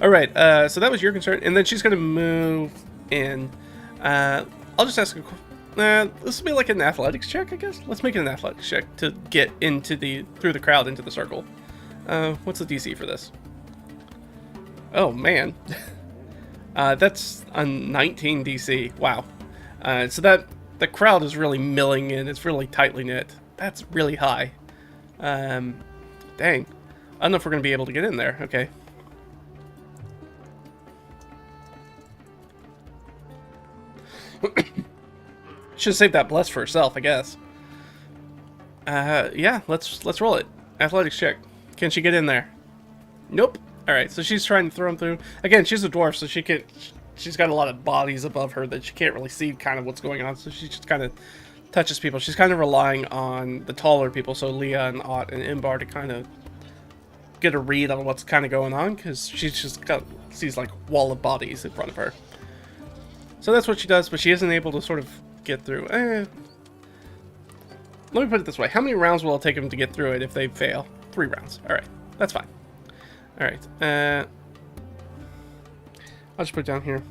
Alright, so that was your concern. And then she's going to move in. I'll just ask a... this will be like an athletics check, I guess. Let's make it an athletics check to get through the crowd into the circle. What's the DC for this? Oh, man. That's a 19 DC. Wow. So the crowd is really milling in. It's really tightly knit. That's really high. Dang. I don't know if we're going to be able to get in there. Okay. Should save that bless for herself, I guess. Yeah, let's roll it. Athletics check. Can she get in there? Nope. All right, so she's trying to throw him through. Again, she's a dwarf, so she's got a lot of bodies above her that she can't really see kind of what's going on. So she just kind of touches people. She's kind of relying on the taller people, so Leah and Ott and Imbar, to kind of get a read on what's kind of going on, because she's just sees like wall of bodies in front of her. So that's what she does, but she isn't able to sort of get through. Let me put it this way. How many rounds will it take them to get through it if they fail? 3 rounds. Alright, that's fine. Alright, I'll just put it down here.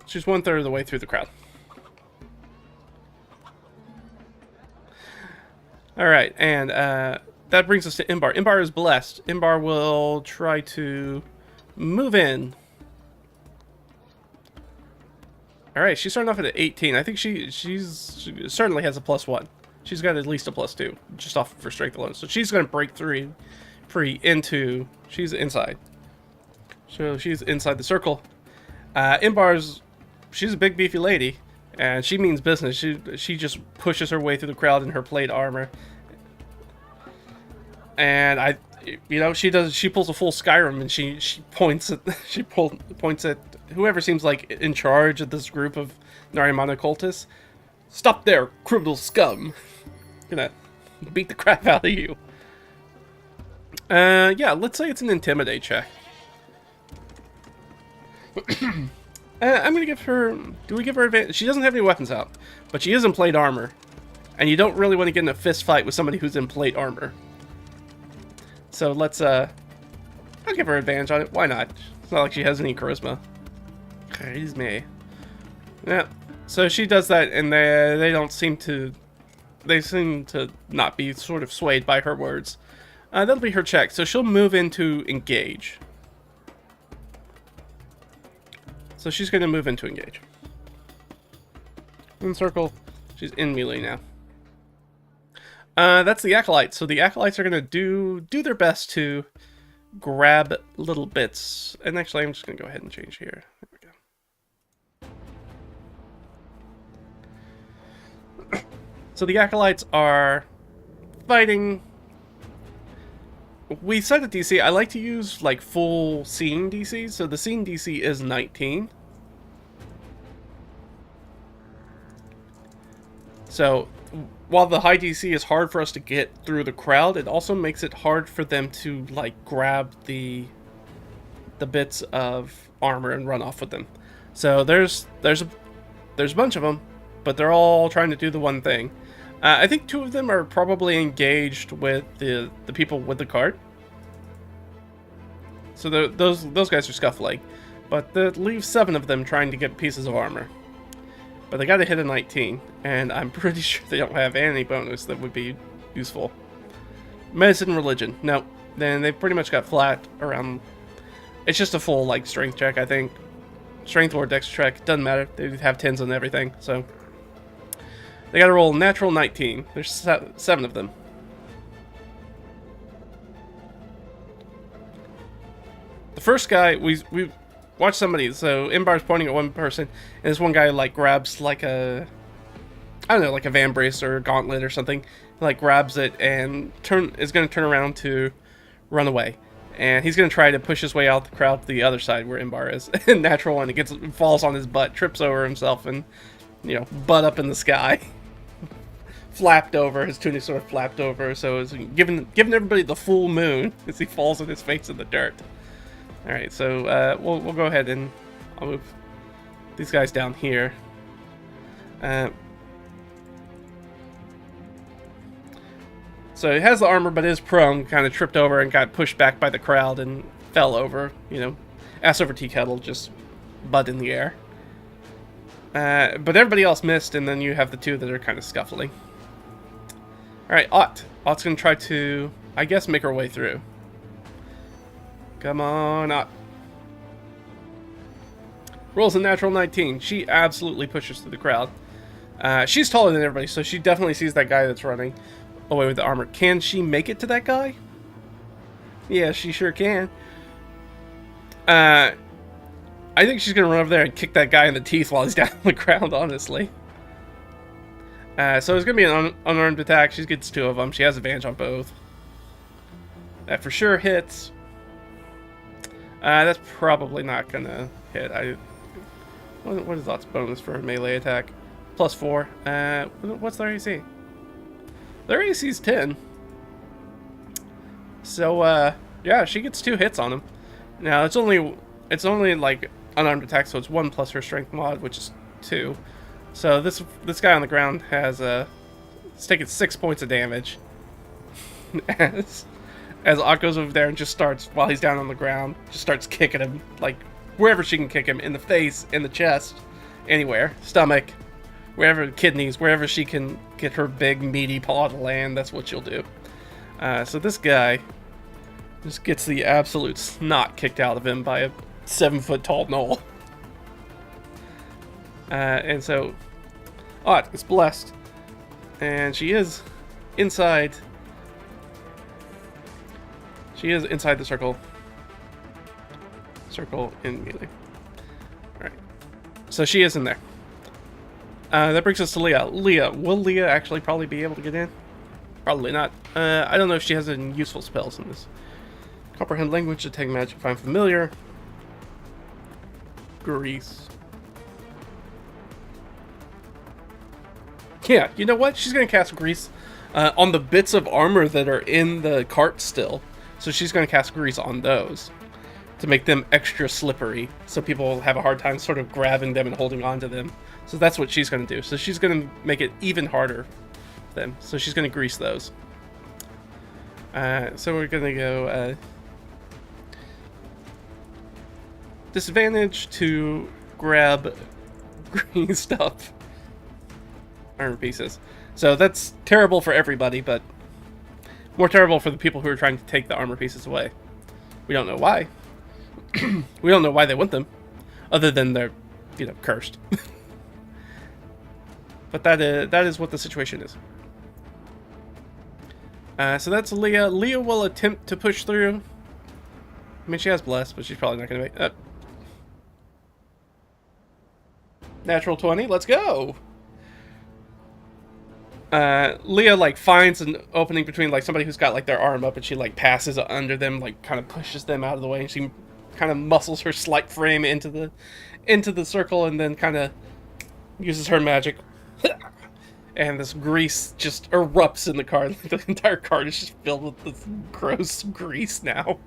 She's 1/3 of the way through the crowd. Alright, and that brings us to Imbar. Imbar is blessed. Imbar will try to move in. Alright, she's starting off at 18. I think she certainly has a +1. She's got at least a +2, just off of her strength alone. So she's going to break free into... She's inside. So she's inside the circle. Imbar's... She's a big, beefy lady, and she means business. She just pushes her way through the crowd in her plate armor. And she pulls a full Skyrim, and she points at whoever seems like in charge of this group of Narimana cultists. Stop there, criminal scum! Gonna beat the crap out of you. Yeah, let's say it's an intimidate check. I'm gonna give her... Do we give her advantage? She doesn't have any weapons out, but she is in plate armor. And you don't really want to get in a fist fight with somebody who's in plate armor. So let's, I'll give her advantage on it. Why not? It's not like she has any charisma. Charisma. Yeah. So she does that, and they don't seem to... They seem to not be sort of swayed by her words. That'll be her check. So she'll move into engage. So she's going to move into engage. In circle. She's in melee now. That's the acolytes. So the acolytes are going to do their best to grab little bits. And actually, I'm just going to go ahead and change here. There we go. So the acolytes are fighting. We set a DC. I like to use like full scene DC. So the scene DC is 19. So while the high DC is hard for us to get through the crowd, it also makes it hard for them to like grab the bits of armor and run off with them. So there's a bunch of them, but they're all trying to do the one thing. I think 2 of them are probably engaged with the people with the cart. So those guys are scuffling, but that leaves 7 of them trying to get pieces of armor. But they got to hit a 19, and I'm pretty sure they don't have any bonus that would be useful. Medicine and religion. No, then they pretty much got flat around. It's just a full like strength check, I think. Strength or dex check, doesn't matter. They have 10s on everything, so they got to roll natural 19. There's 7 of them. The first guy, we watched somebody, so Imbar's pointing at one person, and this one guy like grabs like a, I don't know, like a van brace or a gauntlet or something, like grabs it and is going to turn around to run away. And he's going to try to push his way out the crowd to the other side where Imbar is. And natural one, it falls on his butt, trips over himself, and, butt up in the sky. Flapped over, his tunic sort of flapped over, so it's giving everybody the full moon as he falls on his face in the dirt. Alright, so we'll go ahead and I'll move these guys down here. So it has the armor, but is prone, kind of tripped over and got pushed back by the crowd and fell over, ass over tea kettle, just butt in the air. But everybody else missed, and then you have the 2 that are kind of scuffling. Alright, Ott. Ott's going to try to, I guess, make her way through. Come on, Ott. Rolls a natural 19. She absolutely pushes through the crowd. She's taller than everybody, so she definitely sees that guy that's running away with the armor. Can she make it to that guy? Yeah, she sure can. I think she's going to run over there and kick that guy in the teeth while he's down on the ground, honestly. So it's going to be an unarmed attack. She gets 2 of them. She has advantage on both. That for sure hits. That's probably not going to hit. What is that's bonus for a melee attack? +4. What's their AC? Their AC is 10. So, yeah, she gets 2 hits on him. Now, it's only like unarmed attack, so it's 1 plus her strength mod, which is 2. So this guy on the ground has it's taking 6 points of damage. as Ott goes over there and just starts, while he's down on the ground, just starts kicking him, like, wherever she can kick him, in the face, in the chest, anywhere, stomach, wherever, kidneys, wherever she can get her big meaty paw to land, that's what she'll do. So this guy just gets the absolute snot kicked out of him by a 7-foot-tall gnoll. And so Ott is blessed, and she is inside. She is inside the circle. Circle in melee. Alright. So she is in there. That brings us to Leah. Will Leah actually probably be able to get in? Probably not. I don't know if she has any useful spells in this. Comprehend language, detect magic, find familiar. Grease. Yeah, you know what? She's going to cast Grease on the bits of armor that are in the cart still. So she's going to cast Grease on those to make them extra slippery, so people will have a hard time sort of grabbing them and holding on to them. So that's what she's going to do. So she's going to make it even harder for them. So she's going to grease those. So we're going to go disadvantage to grab green stuff. Armor pieces. So that's terrible for everybody, but more terrible for the people who are trying to take the armor pieces away. We don't know why. We don't know why they want them, other than they're, cursed. But that is what the situation is. So that's Leah. Leah will attempt to push through. I mean, she has Bless, but she's probably not going to make... Natural 20, let's go! Leah, finds an opening between, somebody who's got, their arm up, and she, passes under them, kind of pushes them out of the way, and she kind of muscles her slight frame into the circle, and then kind of uses her magic. And this grease just erupts in the card. The entire card is just filled with this gross grease now.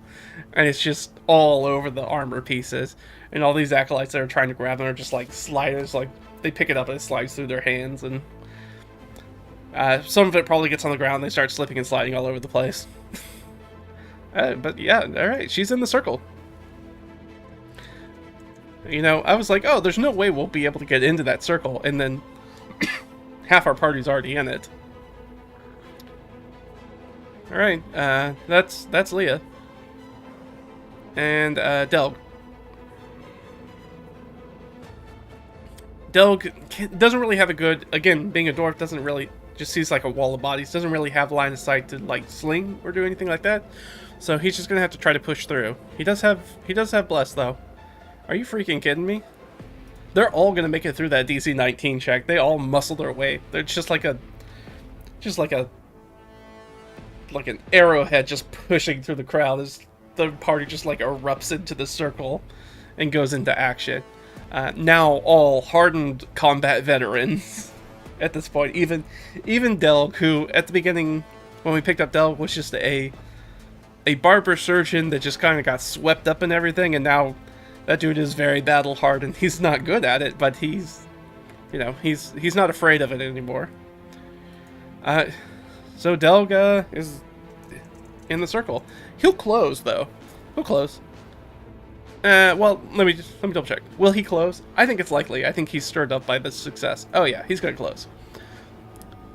And it's just all over the armor pieces. And all these acolytes that are trying to grab them are just sliders. They pick it up and it slides through their hands. And some of it probably gets on the ground and they start slipping and sliding all over the place. But yeah, alright, she's in the circle. I was like, oh, there's no way we'll be able to get into that circle. And then half our party's already in it. Alright, that's Leah. And Delg. Delg doesn't really have a good, again, being a dwarf, doesn't really, just sees a wall of bodies, doesn't really have line of sight to sling or do anything like that. So he's just gonna have to try to push through. He does have Bless though. Are you freaking kidding me? They're all gonna make it through that DC 19 check. They all muscle their way. They're just like an arrowhead just pushing through the crowd as the party just erupts into the circle and goes into action. Now all hardened combat veterans at this point. Even Delg, who at the beginning when we picked up Delg was just a barber surgeon that just kind of got swept up in everything, and now that dude is very battle hardened. He's not good at it, but he's not afraid of it anymore. So Delg is in the circle. He'll close though. He'll close. Well, let me double check. Will he close? I think it's likely. I think he's stirred up by this success. Oh yeah, he's gonna close.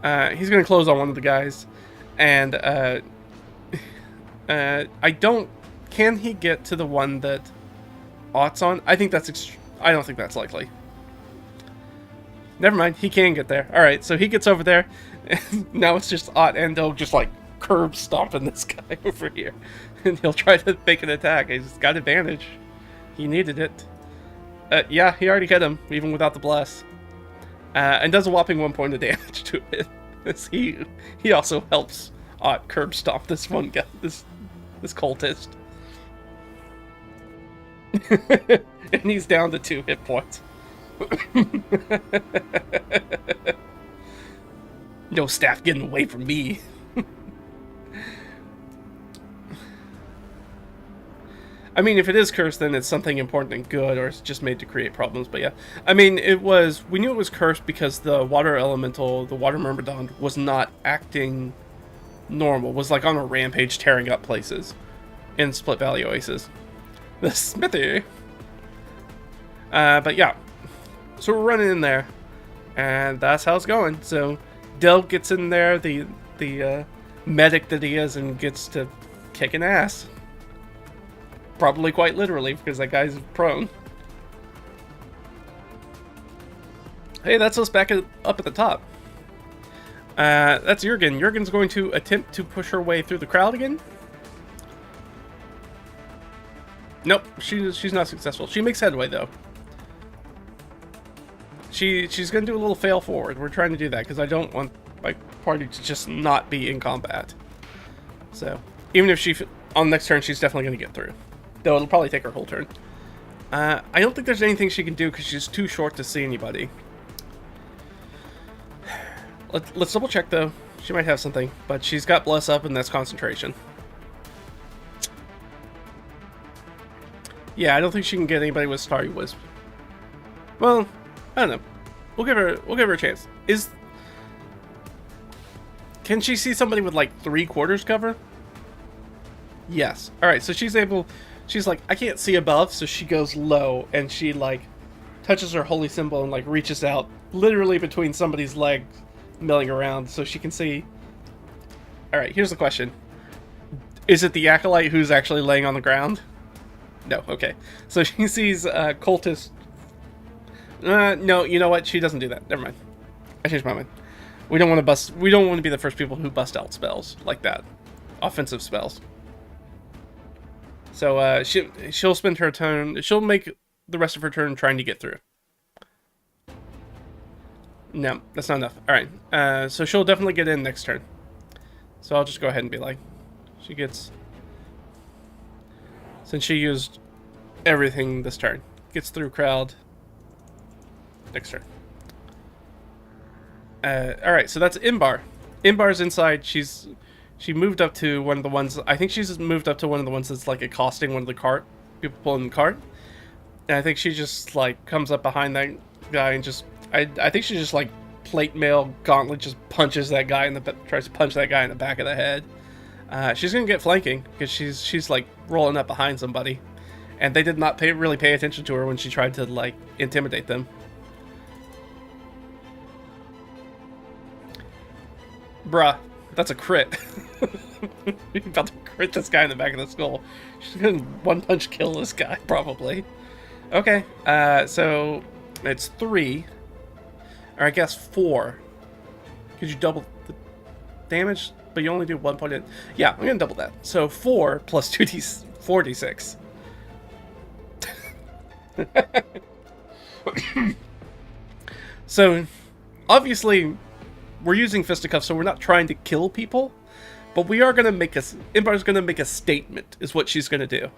He's gonna close on one of the guys, and can he get to the one that Ott's on? I think I don't think that's likely. Never mind, he can get there. Alright, so he gets over there, and now it's just Ott and Delg just curb stomping this guy over here. And he'll try to make an attack. He's got advantage. He needed it. Yeah, he already hit him, even without the bless. and does a whopping 1 point of damage to it. He also helps curb stomp this one guy, this cultist. And he's down to 2 hit points. No staff getting away from me. I mean, if it is cursed, then it's something important and good, or it's just made to create problems. But yeah, I mean, we knew it was cursed because the water elemental, the water myrmidon, was not acting normal. Was like on a rampage, tearing up places in Split Valley Oasis. The smithy. But yeah, so we're running in there, and that's how it's going. So Del gets in there, the medic that he is, and gets to kicking ass. Probably quite literally, because that guy's prone. Hey, that's us back up at the top. That's Jurgen. Jurgen's going to attempt to push her way through the crowd again. Nope, she's not successful. She makes headway, though. She's going to do a little fail forward. We're trying to do that, because I don't want my party to just not be in combat. So, even if on next turn, she's definitely going to get through. Though it'll probably take her whole turn. I don't think there's anything she can do because she's too short to see anybody. Let's double check though. She might have something, but she's got Bless up and that's concentration. Yeah, I don't think she can get anybody with Starry Wisp. Well, I don't know. We'll give her a chance. Can she see somebody with like 3/4 cover? Yes. Alright, so she's like, I can't see above, so she goes low, and she, like, touches her holy symbol and, like, reaches out, literally between somebody's legs, milling around, so she can see. Alright, here's the question. Is it the Acolyte who's actually laying on the ground? No, okay. So she sees cultist. No, you know what? She doesn't do that. Never mind. I changed my mind. We don't want to be the first people who bust out spells like that. Offensive spells. So she'll spend her turn. She'll make the rest of her turn trying to get through. No, that's not enough. All right. So she'll definitely get in next turn. So I'll just go ahead and be like, she gets. Since she used everything this turn, gets through crowd. Next turn. All right. So that's Imbar. Imbar's inside. She moved up to one of the ones. I think she's moved up to one of the ones that's like accosting one of the people pulling the cart. And I think she just like comes up behind that guy and just. I think she just like plate mail gauntlet just punches that guy tries to punch that guy in the back of the head. She's gonna get flanking because she's like rolling up behind somebody, and they did not really pay attention to her when she tried to like intimidate them. Bruh, that's a crit. You're about to crit this guy in the back of the skull. She's gonna one-punch kill this guy, probably. Okay, so it's 3. Or I guess 4. Could you double the damage? But you only do 1 point in. Yeah, I'm gonna double that. So 4 plus 4d6. So, obviously, we're using fisticuffs, so we're not trying to kill people. But we are going to make Imbar's going to make a statement, is what she's going to do.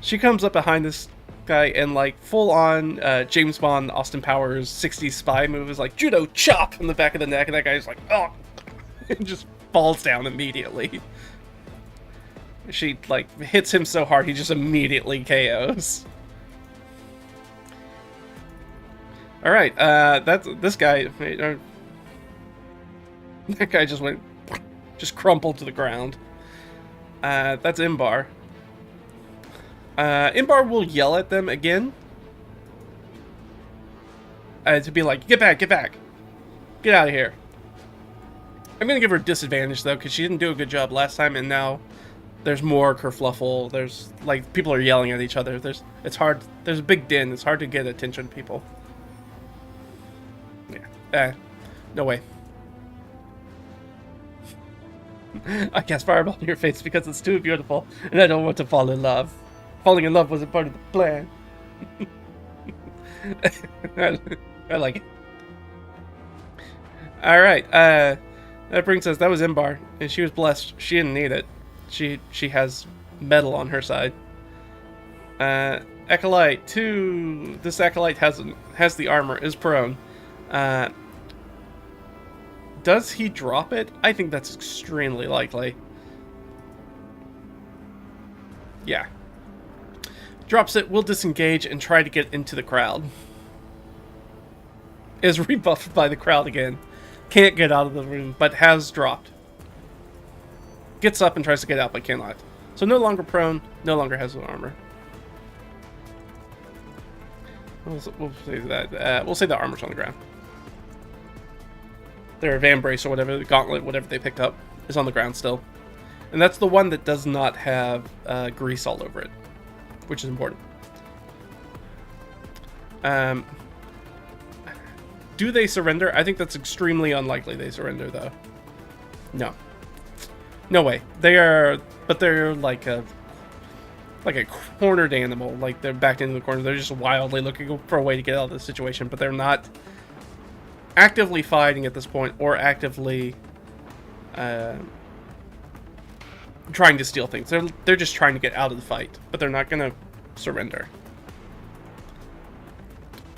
She comes up behind this guy and, like, full-on James Bond, Austin Powers 60s spy move is like, judo chop in the back of the neck, and that guy's like, oh, and just falls down immediately. She, like, hits him so hard, he just immediately KOs. Alright, this guy, that guy just crumpled to the ground. That's Imbar. Imbar will yell at them again. To be like, get back, get back. Get out of here. I'm going to give her a disadvantage, though, because she didn't do a good job last time, and now there's more kerfluffle. There's, like, people are yelling at each other. It's hard. There's a big din. It's hard to get attention to people. Yeah. No way. I cast Fireball in your face because it's too beautiful, and I don't want to fall in love. Falling in love wasn't part of the plan. I like it. All right. That brings us. That was Imbar, and she was blessed. She didn't need it. She has metal on her side. Acolyte 2. This acolyte has the armor. Is prone. Does he drop it? I think that's extremely likely. Yeah. Drops it, will disengage, and try to get into the crowd. Is rebuffed by the crowd again. Can't get out of the room, but has dropped. Gets up and tries to get out, but cannot. So no longer prone, no longer has the armor. We'll say that. We'll say the armor's on the ground. Their vambrace or whatever, the gauntlet, whatever they picked up, is on the ground still. And that's the one that does not have grease all over it, which is important. Do they surrender? I think that's extremely unlikely they surrender, though. No. No way. They're like a cornered animal. Like, they're backed into the corner. They're just wildly looking for a way to get out of this situation, but they're not actively fighting at this point or actively trying to steal things. They're just trying to get out of the fight, but they're not going to surrender.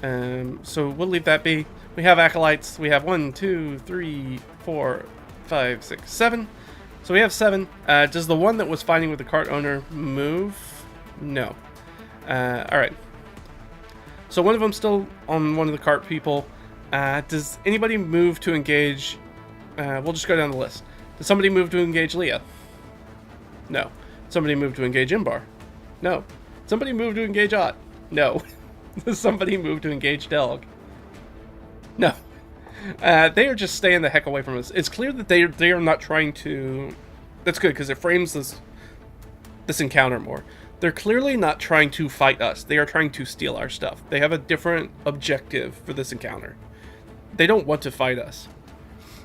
So we'll leave that be. We have acolytes. We have 1, 2, 3, 4, 5, 6, 7. So we have 7. Does the one that was fighting with the cart owner move? No. Alright. So one of them's still on one of the cart people. Does anybody move to engage? We'll just go down the list. Does somebody move to engage Leah? No. Somebody move to engage Imbar? No. Somebody move to engage Ott? No. Does somebody move to engage Delg? No. They are just staying the heck away from us. It's clear that they are not trying to... That's good, because it frames this encounter more. They're clearly not trying to fight us. They are trying to steal our stuff. They have a different objective for this encounter. They don't want to fight us.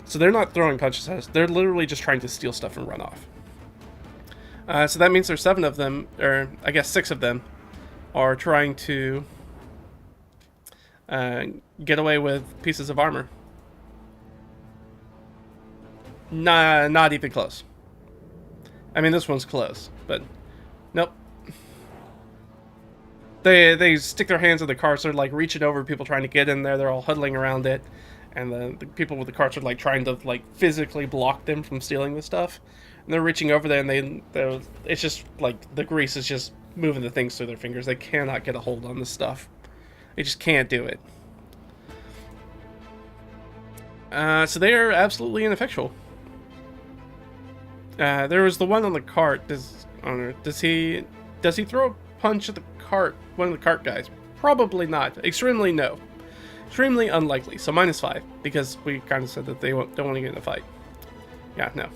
So they're not throwing punches at us. They're literally just trying to steal stuff and run off. So that means there's 7 of them, or I guess 6 of them, are trying to get away with pieces of armor. Nah, not even close. I mean, this one's close, but nope. They stick their hands in the carts. They're like reaching over people trying to get in there. They're all huddling around it, and the people with the carts are like trying to like physically block them from stealing the stuff. And they're reaching over there, and it's just like the grease is just moving the things through their fingers. They cannot get a hold on this stuff. They just can't do it. So they are absolutely ineffectual. There was the one on the cart. Does he throw a punch at the cart? One of the cart guys? Probably not. Extremely no. Extremely unlikely. So -5 because we kind of said that they don't want to get in a fight. Yeah, no.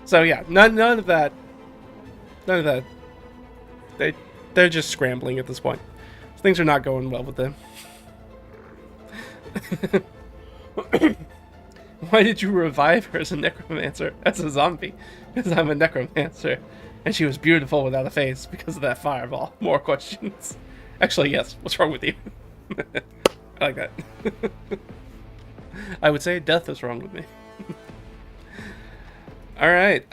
So yeah, none of that. None of that. They're just scrambling at this point. Things are not going well with them. Why did you revive her as a necromancer? As a zombie? Because I'm a necromancer. And she was beautiful without a face because of that fireball. More questions. Actually, yes. What's wrong with you? I like that. I would say death is wrong with me. Alright.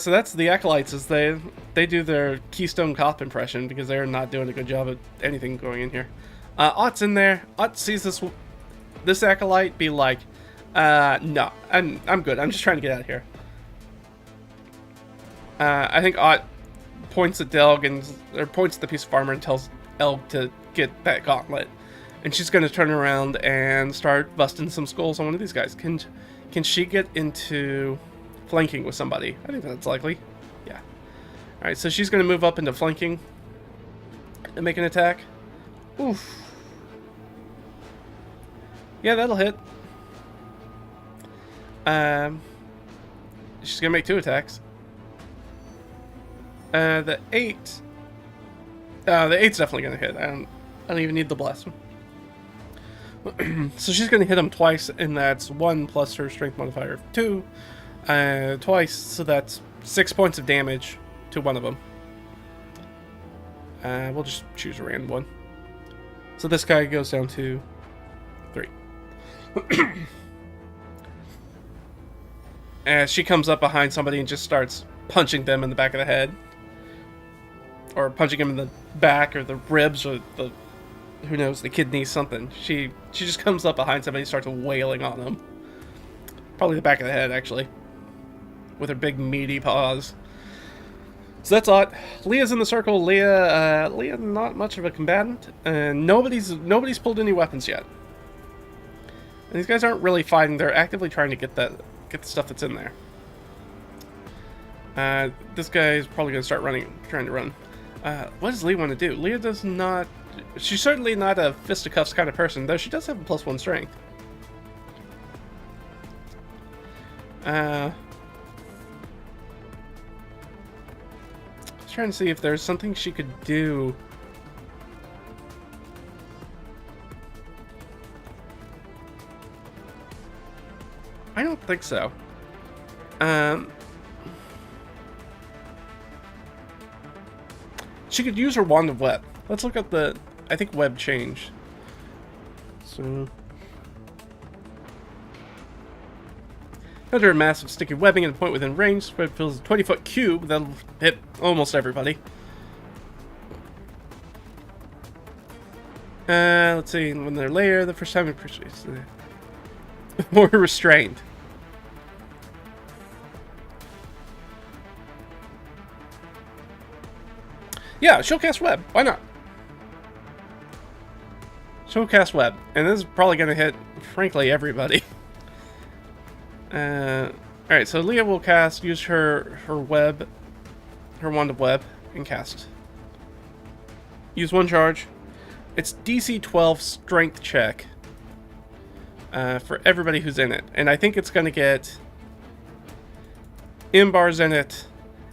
So that's the Acolytes. As they do their Keystone Cop impression because they're not doing a good job at anything going in here. Ott's in there. Ott sees this Acolyte be like, no, I'm good. I'm just trying to get out of here. I think Ott points at Delg or points at the piece of armor and tells Elg to get that gauntlet. And she's going to turn around and start busting some skulls on one of these guys. Can she get into flanking with somebody? I think that's likely. Yeah. Alright, so she's going to move up into flanking and make an attack. Oof. Yeah, that'll hit. She's gonna make 2 attacks. The 8. The 8's definitely gonna hit. I don't even need the bless. So she's gonna hit him twice, and that's 1 plus her strength modifier of 2. Twice, so that's 6 points of damage to one of them. We'll just choose a random one. So this guy goes down to And she comes up behind somebody and just starts punching them in the back of the head. Or punching him in the back or the ribs or the, who knows, the kidneys, something. She just comes up behind somebody and starts wailing on them. Probably the back of the head, actually. With her big meaty paws. So that's odd. Leah's in the circle. Leah not much of a combatant. And nobody's pulled any weapons yet. And these guys aren't really fighting. They're actively trying to get the stuff that's in there. This guy's probably going to start trying to run. What does Leah want to do? Leah does not... She's certainly not a fisticuffs kind of person, though she does have a +1 strength. I was trying to see if there's something she could do. I don't think so. She could use her wand of web. Let's look at the... I think web changed. So... Under a massive sticky webbing at a point within range, spread fills a 20-foot cube that'll hit almost everybody. Let's see, when they're layered, the first time it pursues more restrained. Yeah, she'll cast web. Why not? She'll cast web. And this is probably going to hit, frankly, everybody. Alright, so Leah will use her web, her wand of web, and cast. Use 1 charge. It's DC 12 strength check. For everybody who's in it. And I think it's going to get Imbar's in it.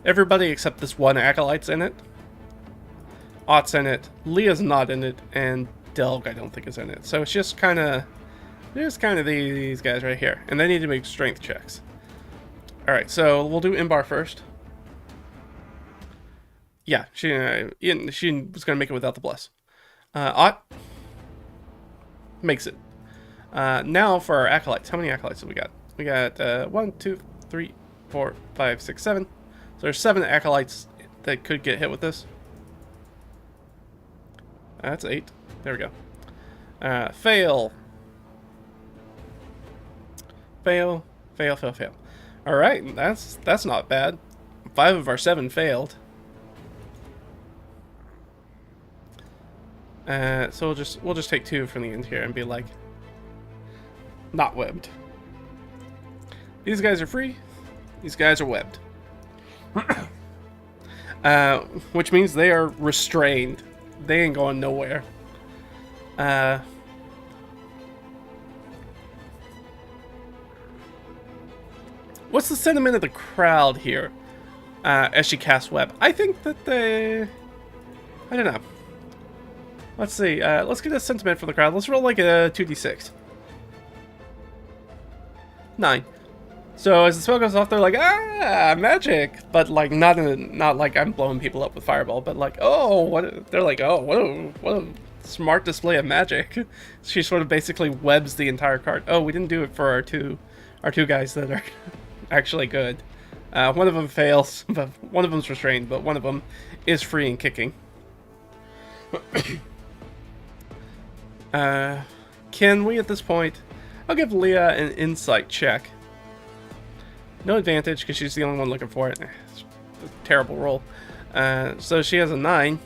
Everybody except this one Acolyte's in it. Ott's in it. Leah's not in it. And Delg, I don't think, is in it. So it's just kind of... There's kind of these guys right here. And they need to make strength checks. Alright, so we'll do Imbar first. Yeah, she was going to make it without the bless. Ott makes it. Now for our Acolytes. How many Acolytes have we got? We got 1, 2, 3, 4, 5, 6, 7. So there's 7 Acolytes that could get hit with this. That's 8. There we go. Fail. Fail. Fail, fail, fail. Alright, that's not bad. 5 of our 7 failed. So we'll just take 2 from the end here and be like, not webbed. These guys are free. These guys are webbed. Which means they are restrained. They ain't going nowhere. What's the sentiment of the crowd here as she casts web? I think that they... I don't know. Let's see. Let's get a sentiment from the crowd. Let's roll like a 2d6. 9. So as the spell goes off, they're like, ah, magic, but like not like I'm blowing people up with fireball, but like, oh, what? They're like, oh, what a smart display of magic. She sort of basically webs the entire cart. Oh, we didn't do it for our two guys that are actually good. One of them fails, but one of them's restrained, but one of them is free and kicking. Can we at this point? I'll give Leah an insight check. No advantage, because she's the only one looking for it. It's a terrible roll. So she has a 9.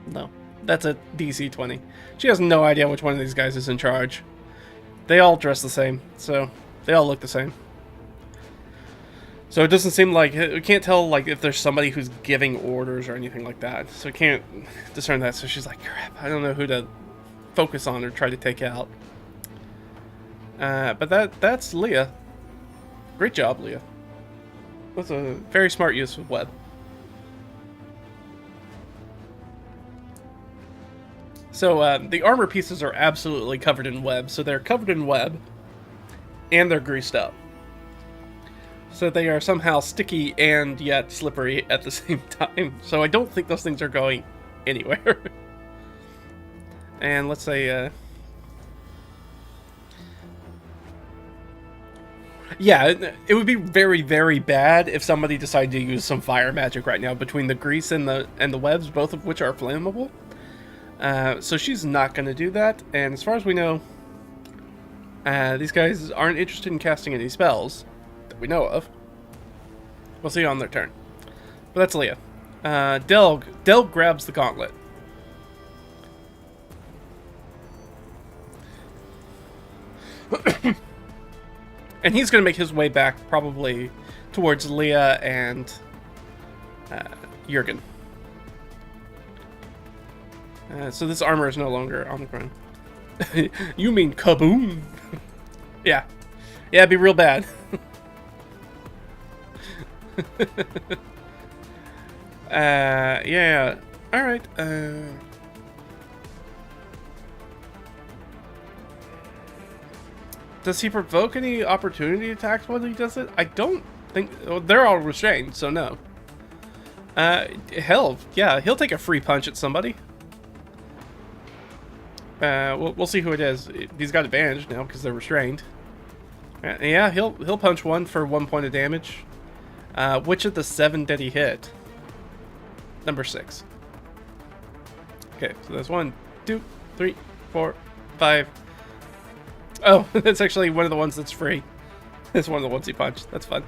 No. That's a DC 20. She has no idea which one of these guys is in charge. They all dress the same, so they all look the same. So it doesn't seem like... We can't tell like if there's somebody who's giving orders or anything like that. So we can't discern that. So she's like, crap, I don't know who to focus on or try to take out. But that's Leah. Great job, Leah. That's a very smart use of web. So the armor pieces are absolutely covered in web. So they're covered in web and they're greased up. So they are somehow sticky and yet slippery at the same time. So I don't think those things are going anywhere. And let's say, yeah, it would be very, very bad if somebody decided to use some fire magic right now between the grease and the webs, both of which are flammable. So she's not going to do that. And as far as we know, these guys aren't interested in casting any spells that we know of. We'll see on their turn. But that's Leah. Delg grabs the gauntlet. And he's going to make his way back probably towards Leah and Jurgen. So this armor is no longer on the ground. You mean kaboom? Yeah. Yeah, it'd be real bad. Yeah. Alright. Does he provoke any opportunity attacks when he does it? I don't think... Well, they're all restrained, so no. Hell, yeah, he'll take a free punch at somebody. We'll see who it is. He's got advantage now because they're restrained. Yeah, he'll punch one for 1 point of damage. Which of the 7 did he hit? Number 6. Okay, so that's 1, 2, 3, 4, 5. Oh, that's actually one of the ones that's free. It's one of the ones he punched. That's fun.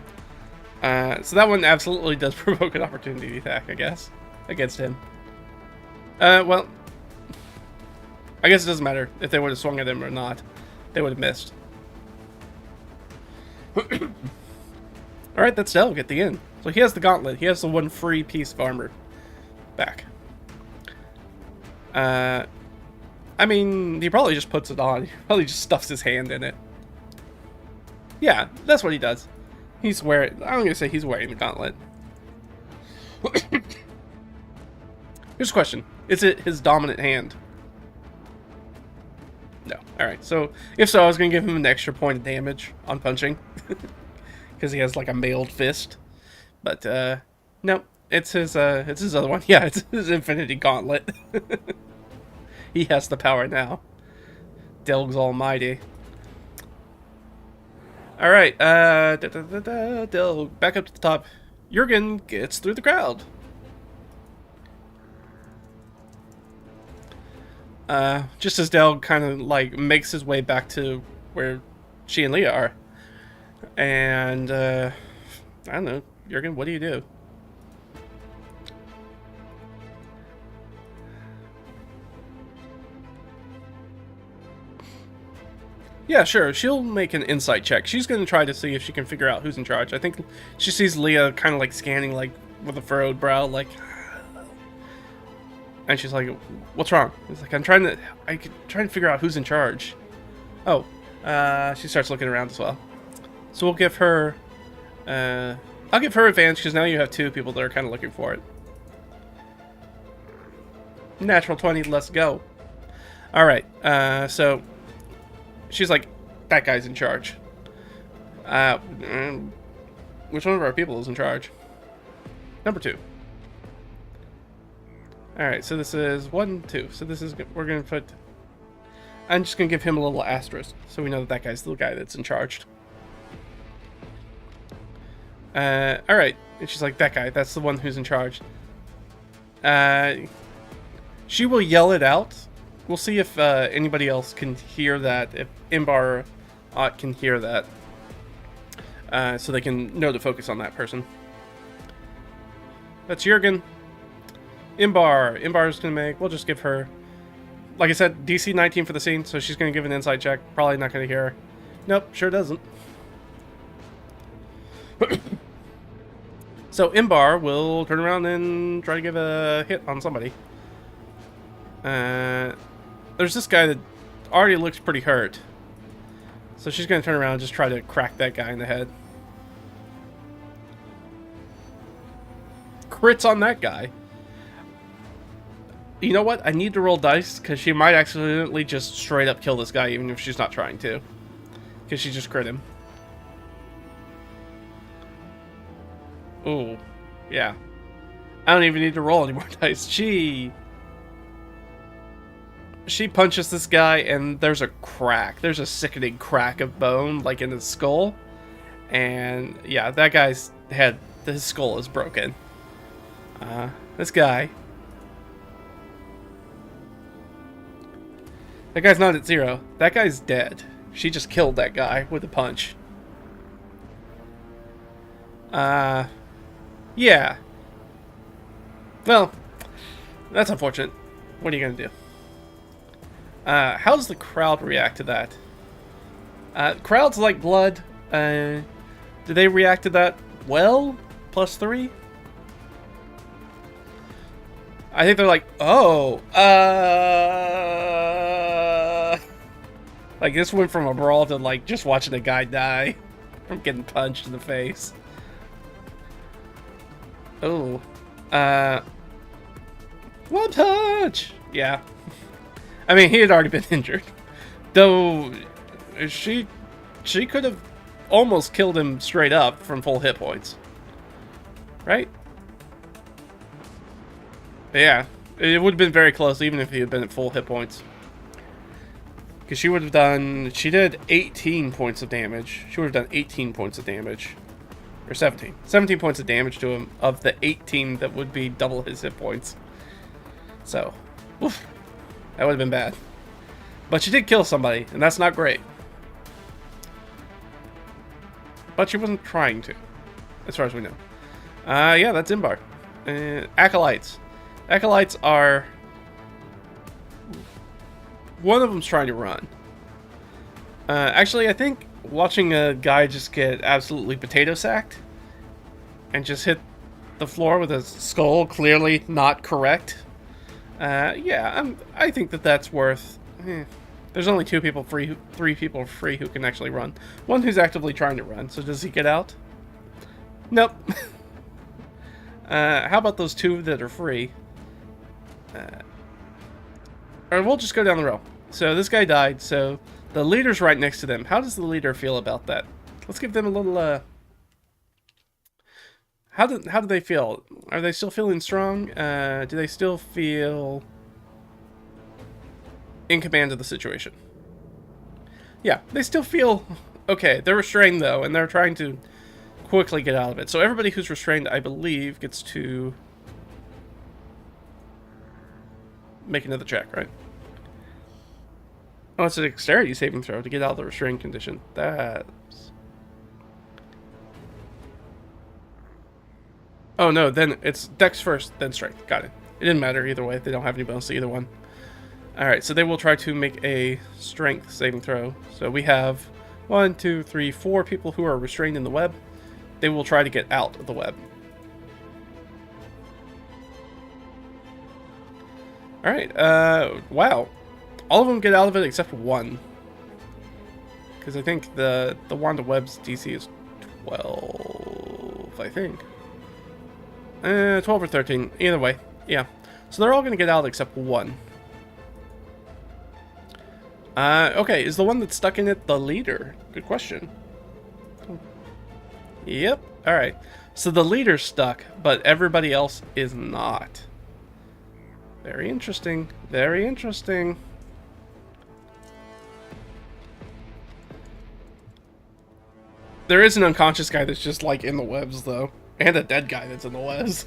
So that one absolutely does provoke an opportunity attack, I guess, against him. Well, I guess it doesn't matter if they would have swung at him or not. They would have missed. Alright, that's Delg at the end. So he has the gauntlet. He has the 1 free piece of armor back. I mean, he probably just puts it on. He probably just stuffs his hand in it. Yeah, that's what he does. He's wearing... I'm going to say he's wearing the gauntlet. Here's a question. Is it his dominant hand? No. Alright, so if so, I was going to give him an extra point of damage on punching. Because he has like a mailed fist. But, no. It's his other one. Yeah, it's his Infinity Gauntlet. He has the power now. Delg's almighty. Alright, Delg, back up to the top. Jurgen gets through the crowd. Just as Delg kind of like makes his way back to where she and Leah are. And, I don't know, Jurgen, what do you do? Yeah, sure. She'll make an insight check. She's going to try to see if she can figure out who's in charge. I think she sees Leah kind of like scanning, like with a furrowed brow, like, and she's like, "What's wrong?" It's like, I'm trying to figure out who's in charge. Oh, she starts looking around as well. So we'll give her, I'll give her advantage because now you have 2 people that are kind of looking for it. Natural 20. Let's go. All right. So. She's like, that guy's in charge. Which one of our people is in charge? Number 2. Alright, so this is 1, 2. So this is, we're going to put... I'm just going to give him a little asterisk. So we know that guy's the guy that's in charge. Alright. And she's like, that guy, that's the one who's in charge. She will yell it out. We'll see if anybody else can hear that, if Imbar can hear that, so they can know to focus on that person. That's Jurgen. Imbar. Imbar's going to make, we'll just give her, like I said, DC 19 for the scene, so she's going to give an insight check. Probably not going to hear her. Nope, sure doesn't. So Imbar will turn around and try to give a hit on somebody. There's this guy that already looks pretty hurt. So she's going to turn around and just try to crack that guy in the head. Crits on that guy. You know what? I need to roll dice because she might accidentally just straight up kill this guy even if she's not trying to. Because she just crit him. Ooh. Yeah. I don't even need to roll any more dice. she punches this guy, and there's a crack. There's a sickening crack of bone, like in his skull. And yeah, that guy's head, his skull is broken. This guy. That guy's not at 0. That guy's dead. She just killed that guy with a punch. Yeah. Well, that's unfortunate. What are you gonna do? How does the crowd react to that? Crowds like blood. Do they react to that well? +3? I think they're like, oh, like this went from a brawl to like just watching a guy die from getting punched in the face. Oh, one punch. Yeah, I mean he had already been injured, though. She could have almost killed him straight up from full hit points, right? Yeah, it would have been very close even if he had been at full hit points. Because she would have done... She did 18 points of damage. She would have done 18 points of damage. Or 17. 17 points of damage to him of the 18 that would be double his hit points. So, oof, that would have been bad. But she did kill somebody, and that's not great. But she wasn't trying to, as far as we know. Yeah, that's Imbar. Acolytes. Acolytes are... One of them's trying to run. Actually, I think watching a guy just get absolutely potato sacked and just hit the floor with a skull clearly not correct. Yeah, I think that's worth... There's only 2 people free, 3 people free who can actually run. One who's actively trying to run, so does he get out? Nope. How about those 2 that are free? Or we'll just go down the row. So this guy died, so the leader's right next to them. How does the leader feel about that? Let's give them a little, How do they feel? Are they still feeling strong? Do they still feel in command of the situation? Yeah, they still feel okay. They're restrained, though, and they're trying to quickly get out of it. So everybody who's restrained, I believe, gets to make another check, right? Oh, it's a dexterity saving throw to get out of the restrained condition. That's... Oh, no, then it's dex first, then strength. Got it. It didn't matter either way. They don't have any bonus to either one. Alright, so they will try to make a strength saving throw. So we have 1, 2, 3, 4 people who are restrained in the web. They will try to get out of the web. Alright, wow. All of them get out of it except 1. Because I think the Wand of Web's DC is 12, I think. 12 or 13, either way, yeah. So they're all going to get out except 1. Okay, is the one that's stuck in it the leader? Good question. Yep, alright. So the leader's stuck, but everybody else is not. Very interesting. Very interesting. There is an unconscious guy that's just like in the webs though. And a dead guy that's in the webs.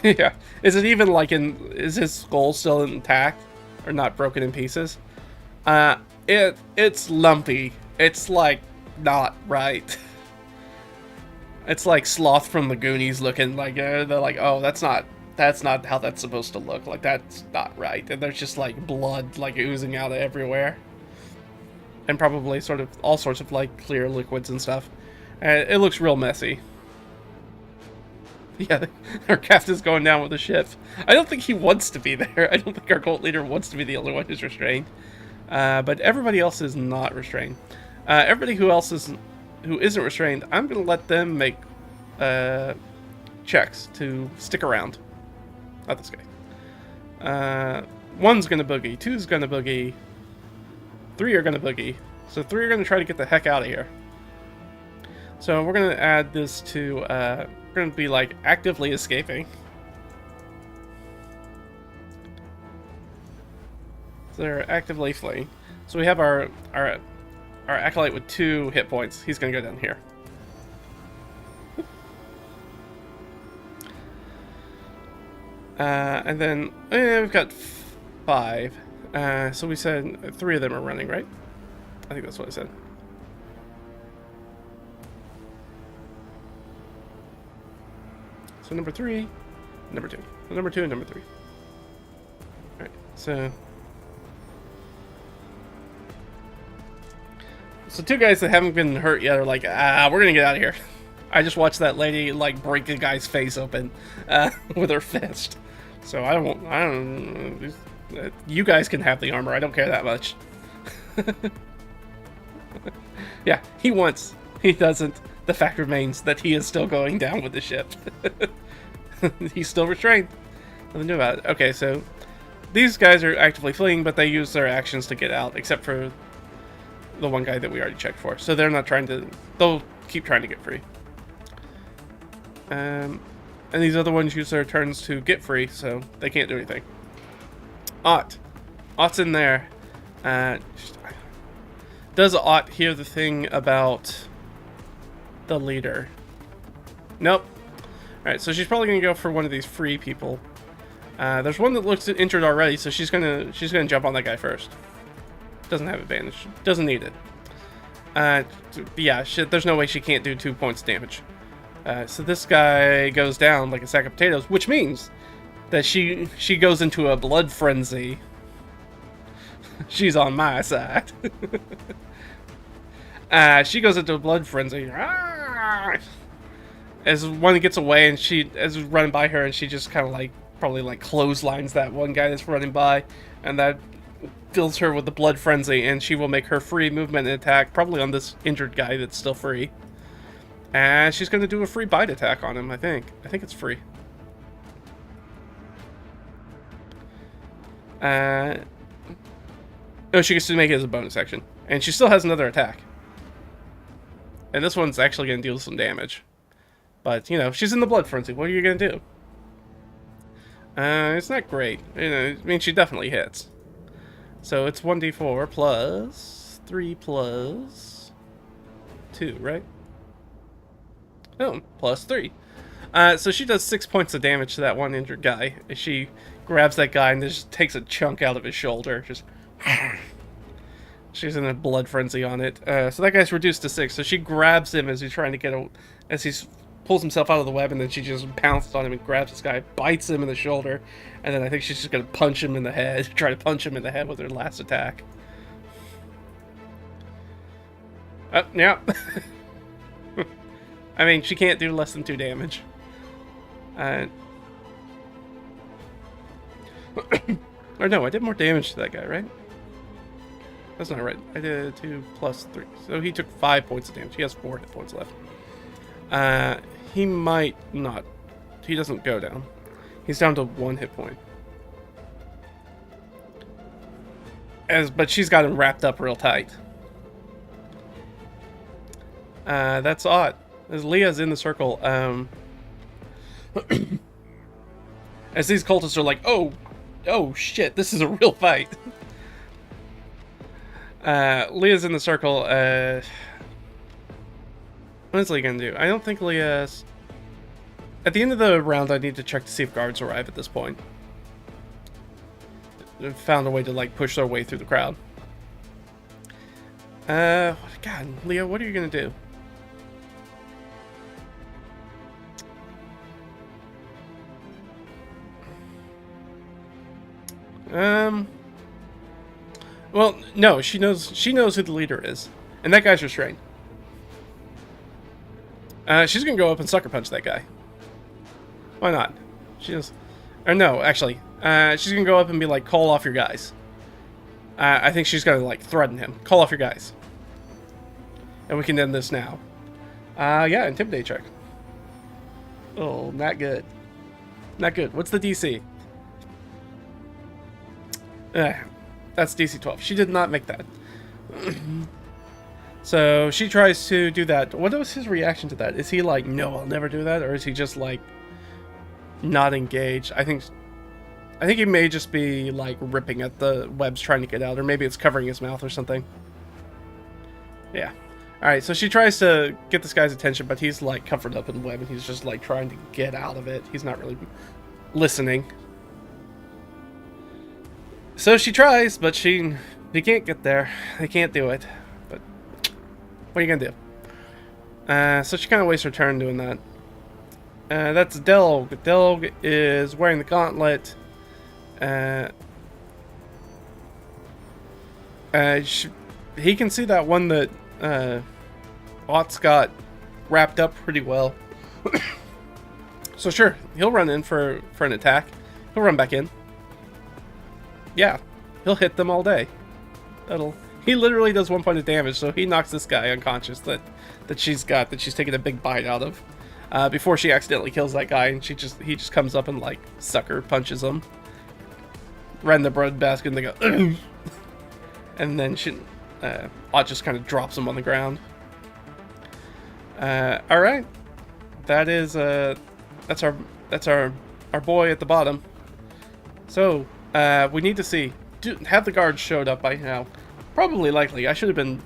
Yeah. Is it even like is his skull still intact? Or not broken in pieces? It's lumpy. It's like not right. It's like Sloth from the Goonies looking like they're like, oh, that's not how that's supposed to look. Like that's not right. And there's just like blood like oozing out everywhere. And probably sort of all sorts of like clear liquids and stuff. It looks real messy. Yeah, our captain's going down with the ship. I don't think he wants to be there. I don't think our cult leader wants to be the only one who's restrained. But everybody else is not restrained. Everybody who isn't restrained, I'm going to let them make checks to stick around. Not this guy. 1's going to boogie. 2's going to boogie. 3 are going to boogie. So 3 are going to try to get the heck out of here. So we're going to add this to... we're going to be like actively escaping. So they're actively fleeing. So we have our acolyte with 2 hit points. He's gonna go down here. And then we've got 5. So we said 3 of them are running, right? I think that's what I said. So number 3, number 2. So number 2 and number 3. Alright, so 2 guys that haven't been hurt yet are like, we're gonna get out of here. I just watched that lady like break a guy's face open with her fist. So I don't. You guys can have the armor. I don't care that much. Yeah, he wants. He doesn't. The fact remains that he is still going down with the ship. He's still restrained. Nothing to do about it. Okay, so these guys are actively fleeing, but they use their actions to get out, except for the one guy that we already checked for. So they're not trying to. They'll keep trying to get free. And these other ones use their turns to get free, so they can't do anything. Ott's in there. Does Ott hear the thing about the leader? Nope. Alright, so she's probably gonna go for one of these free people. There's one that looks injured already, so she's gonna jump on that guy first. Doesn't have advantage. Doesn't need it. Yeah, there's no way she can't do 2 points damage. So this guy goes down like a sack of potatoes, which means that she goes into a blood frenzy. She's on my side. She goes into a blood frenzy. As one gets away, and as running by her, and she just kind of like probably like clotheslines that one guy that's running by, and that fills her with the blood frenzy, and she will make her free movement and attack probably on this injured guy that's still free. And she's going to do a free bite attack on him, I think. I think it's free. Oh, she gets to make it as a bonus action. And she still has another attack. And this one's actually going to deal some damage. But, you know, she's in the blood frenzy. What are you going to do? It's not great. You know, I mean, she definitely hits. So it's 1d4 plus 3 plus 2, right? Oh, plus 3. So she does 6 points of damage to that one injured guy. She grabs that guy and just takes a chunk out of his shoulder. Just she's in a blood frenzy on it. So that guy's reduced to 6. So she grabs him as he's trying to get as he pulls himself out of the web, and then she just pounces on him and grabs this guy, bites him in the shoulder, and then I think she's just gonna punch him in the head. Try to punch him in the head with her last attack. Yeah. I mean, she can't do less than 2 damage. Or no, I did more damage to that guy, right? That's not right. I did 2 plus 3. So he took 5 points of damage. He has 4 hit points left. He might not. He doesn't go down. He's down to 1 hit point. But she's got him wrapped up real tight. That's odd. As Leah's in the circle, as these cultists are like, oh shit, this is a real fight. Leah's in the circle. What is Leah gonna do? I don't think Leah's... At the end of the round, I need to check to see if guards arrive at this point. They've found a way to, like, push their way through the crowd. God, Leah, what are you gonna do? Well, no, she knows who the leader is. And that guy's restrained. She's gonna go up and sucker punch that guy. Why not? Or no, actually. She's gonna go up and be like, call off your guys. I think she's gonna, like, threaten him. Call off your guys. And we can end this now. Yeah, intimidate check. Oh, not good. Not good. What's the DC? That's DC 12. She did not make that. So she tries to do that. What was his reaction to that? Is he like, no, I'll never do that? Or is he just like not engaged? I think I think he may just be, like, ripping at the webs trying to get out, or maybe it's covering his mouth or something. Yeah. Alright, so she tries to get this guy's attention, but he's, like, covered up in web, and he's just, like, trying to get out of it. He's not really listening. So she tries, but she can't get there. They can't do it. But what are you gonna do? So she kind of wastes her turn doing that. That's Delg. Delg is wearing the gauntlet. He can see that one that Ott's got wrapped up pretty well. So sure, he'll run in for an attack. He'll run back in. Yeah, he'll hit them all day. He literally does 1 point of damage, so he knocks this guy unconscious that she's taking a big bite out of. Before she accidentally kills that guy, and he just comes up and, like, sucker punches him right in the bread basket, and they go, ugh! And then Ott just kind of drops him on the ground. All right, that's our boy at the bottom. So we need to see, have the guards showed up by now? Probably likely. I should have been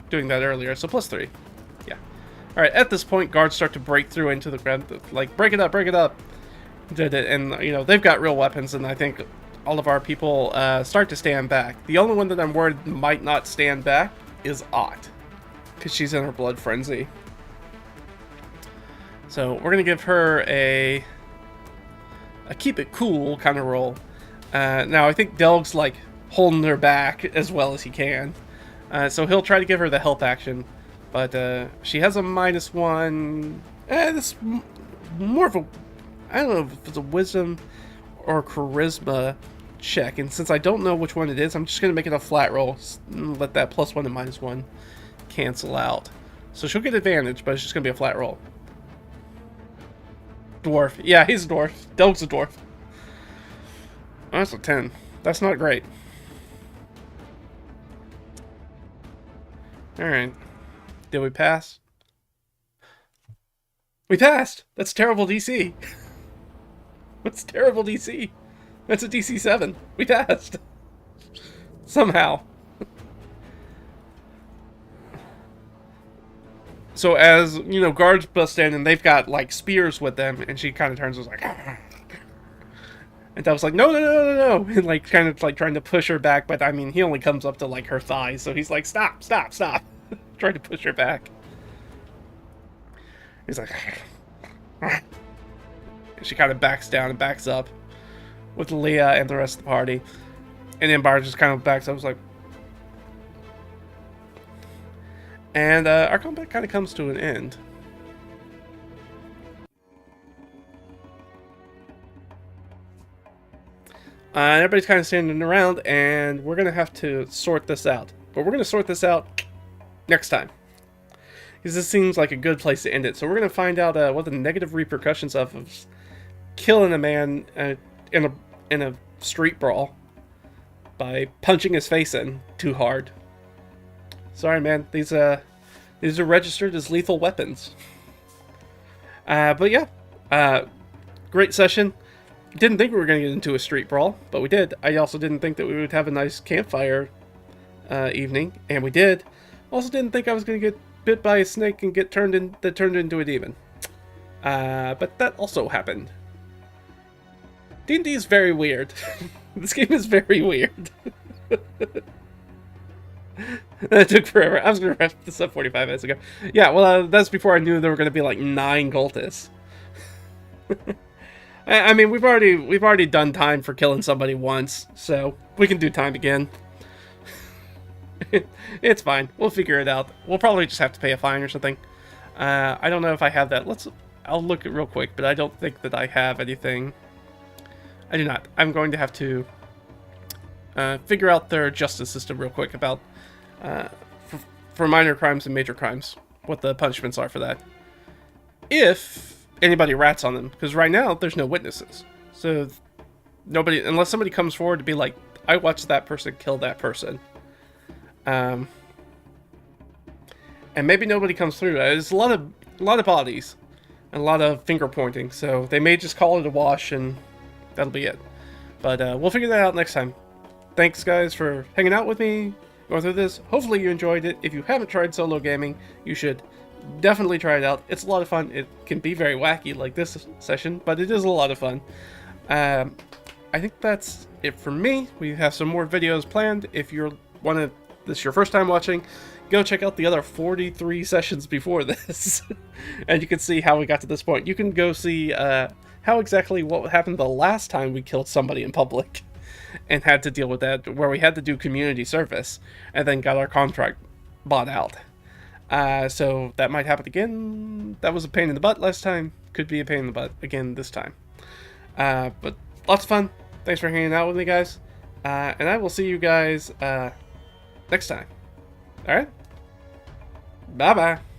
doing that earlier. So +3. Yeah. All right. At this point, guards start to break through into the ground, like break it up. Did it, and they've got real weapons, and I think all of our people start to stand back. The only one that I'm worried might not stand back is Ott, because she's in her blood frenzy. So we're gonna give her a keep it cool kind of roll. Now I think Delg's like holding her back as well as he can, so he'll try to give her the help action, but she has a -1. This more of a, I don't know if it's a wisdom or charisma check, and since I don't know which one it is, I'm just gonna make it a flat roll and let that +1 and -1 cancel out. So she'll get advantage, but it's just gonna be a flat roll. Dwarf. Yeah, he's a dwarf. Delg's a dwarf. Oh, that's a 10. That's not great. Alright. Did we pass? We passed! That's terrible DC. That's terrible DC. That's a DC 7. We passed. Somehow. So as, guards bust in and they've got, like, spears with them, and she kind of turns and was like, and I was like, no, and, like, kind of, like, trying to push her back, but, I mean, he only comes up to, like, her thighs, so he's like, stop, trying to push her back. He's like, and she kind of backs down and backs up with Leah and the rest of the party, and then Bar just kind of backs up. I was like, and our combat kind of comes to an end. Everybody's kind of standing around, and we're going to have to sort this out. But we're going to sort this out next time, because this seems like a good place to end it. So we're going to find out what the negative repercussions of killing a man in a street brawl by punching his face in too hard. Sorry, man. These are registered as lethal weapons. But yeah, great session. Didn't think we were going to get into a street brawl, but we did. I also didn't think that we would have a nice campfire evening, and we did. Also didn't think I was going to get bit by a snake and get turned into a demon. But that also happened. D&D is very weird. This game is very weird. That took forever. I was going to wrap this up 45 minutes ago. Yeah, well, that's before I knew there were going to be like 9 cultists. I mean, we've already done time for killing somebody once, so we can do time again. It's fine. We'll figure it out. We'll probably just have to pay a fine or something. I don't know if I have that. I'll look it real quick, but I don't think that I have anything. I do not. I'm going to have to figure out their justice system real quick about for minor crimes and major crimes, what the punishments are for that. If anybody rats on them, because right now there's no witnesses, so nobody, unless somebody comes forward to be like, I watched that person kill that person, and maybe nobody comes through. There's a lot of bodies and a lot of finger pointing, so they may just call it a wash and that'll be it. But we'll figure that out next time. Thanks, guys, for hanging out with me, going through this. Hopefully you enjoyed it. If you haven't tried solo gaming, you should definitely try it out. It's a lot of fun. It can be very wacky like this session, but it is a lot of fun. I think that's it for me. We have some more videos planned. If you're this is your first time watching, go check out the other 43 sessions before this, and you can see how we got to this point. You can go see what happened the last time we killed somebody in public and had to deal with that, where we had to do community service and then got our contract bought out. So that might happen again. That was a pain in the butt last time. Could be a pain in the butt again this time. But lots of fun. Thanks for hanging out with me, guys. And I will see you guys next time. Alright? Bye-bye.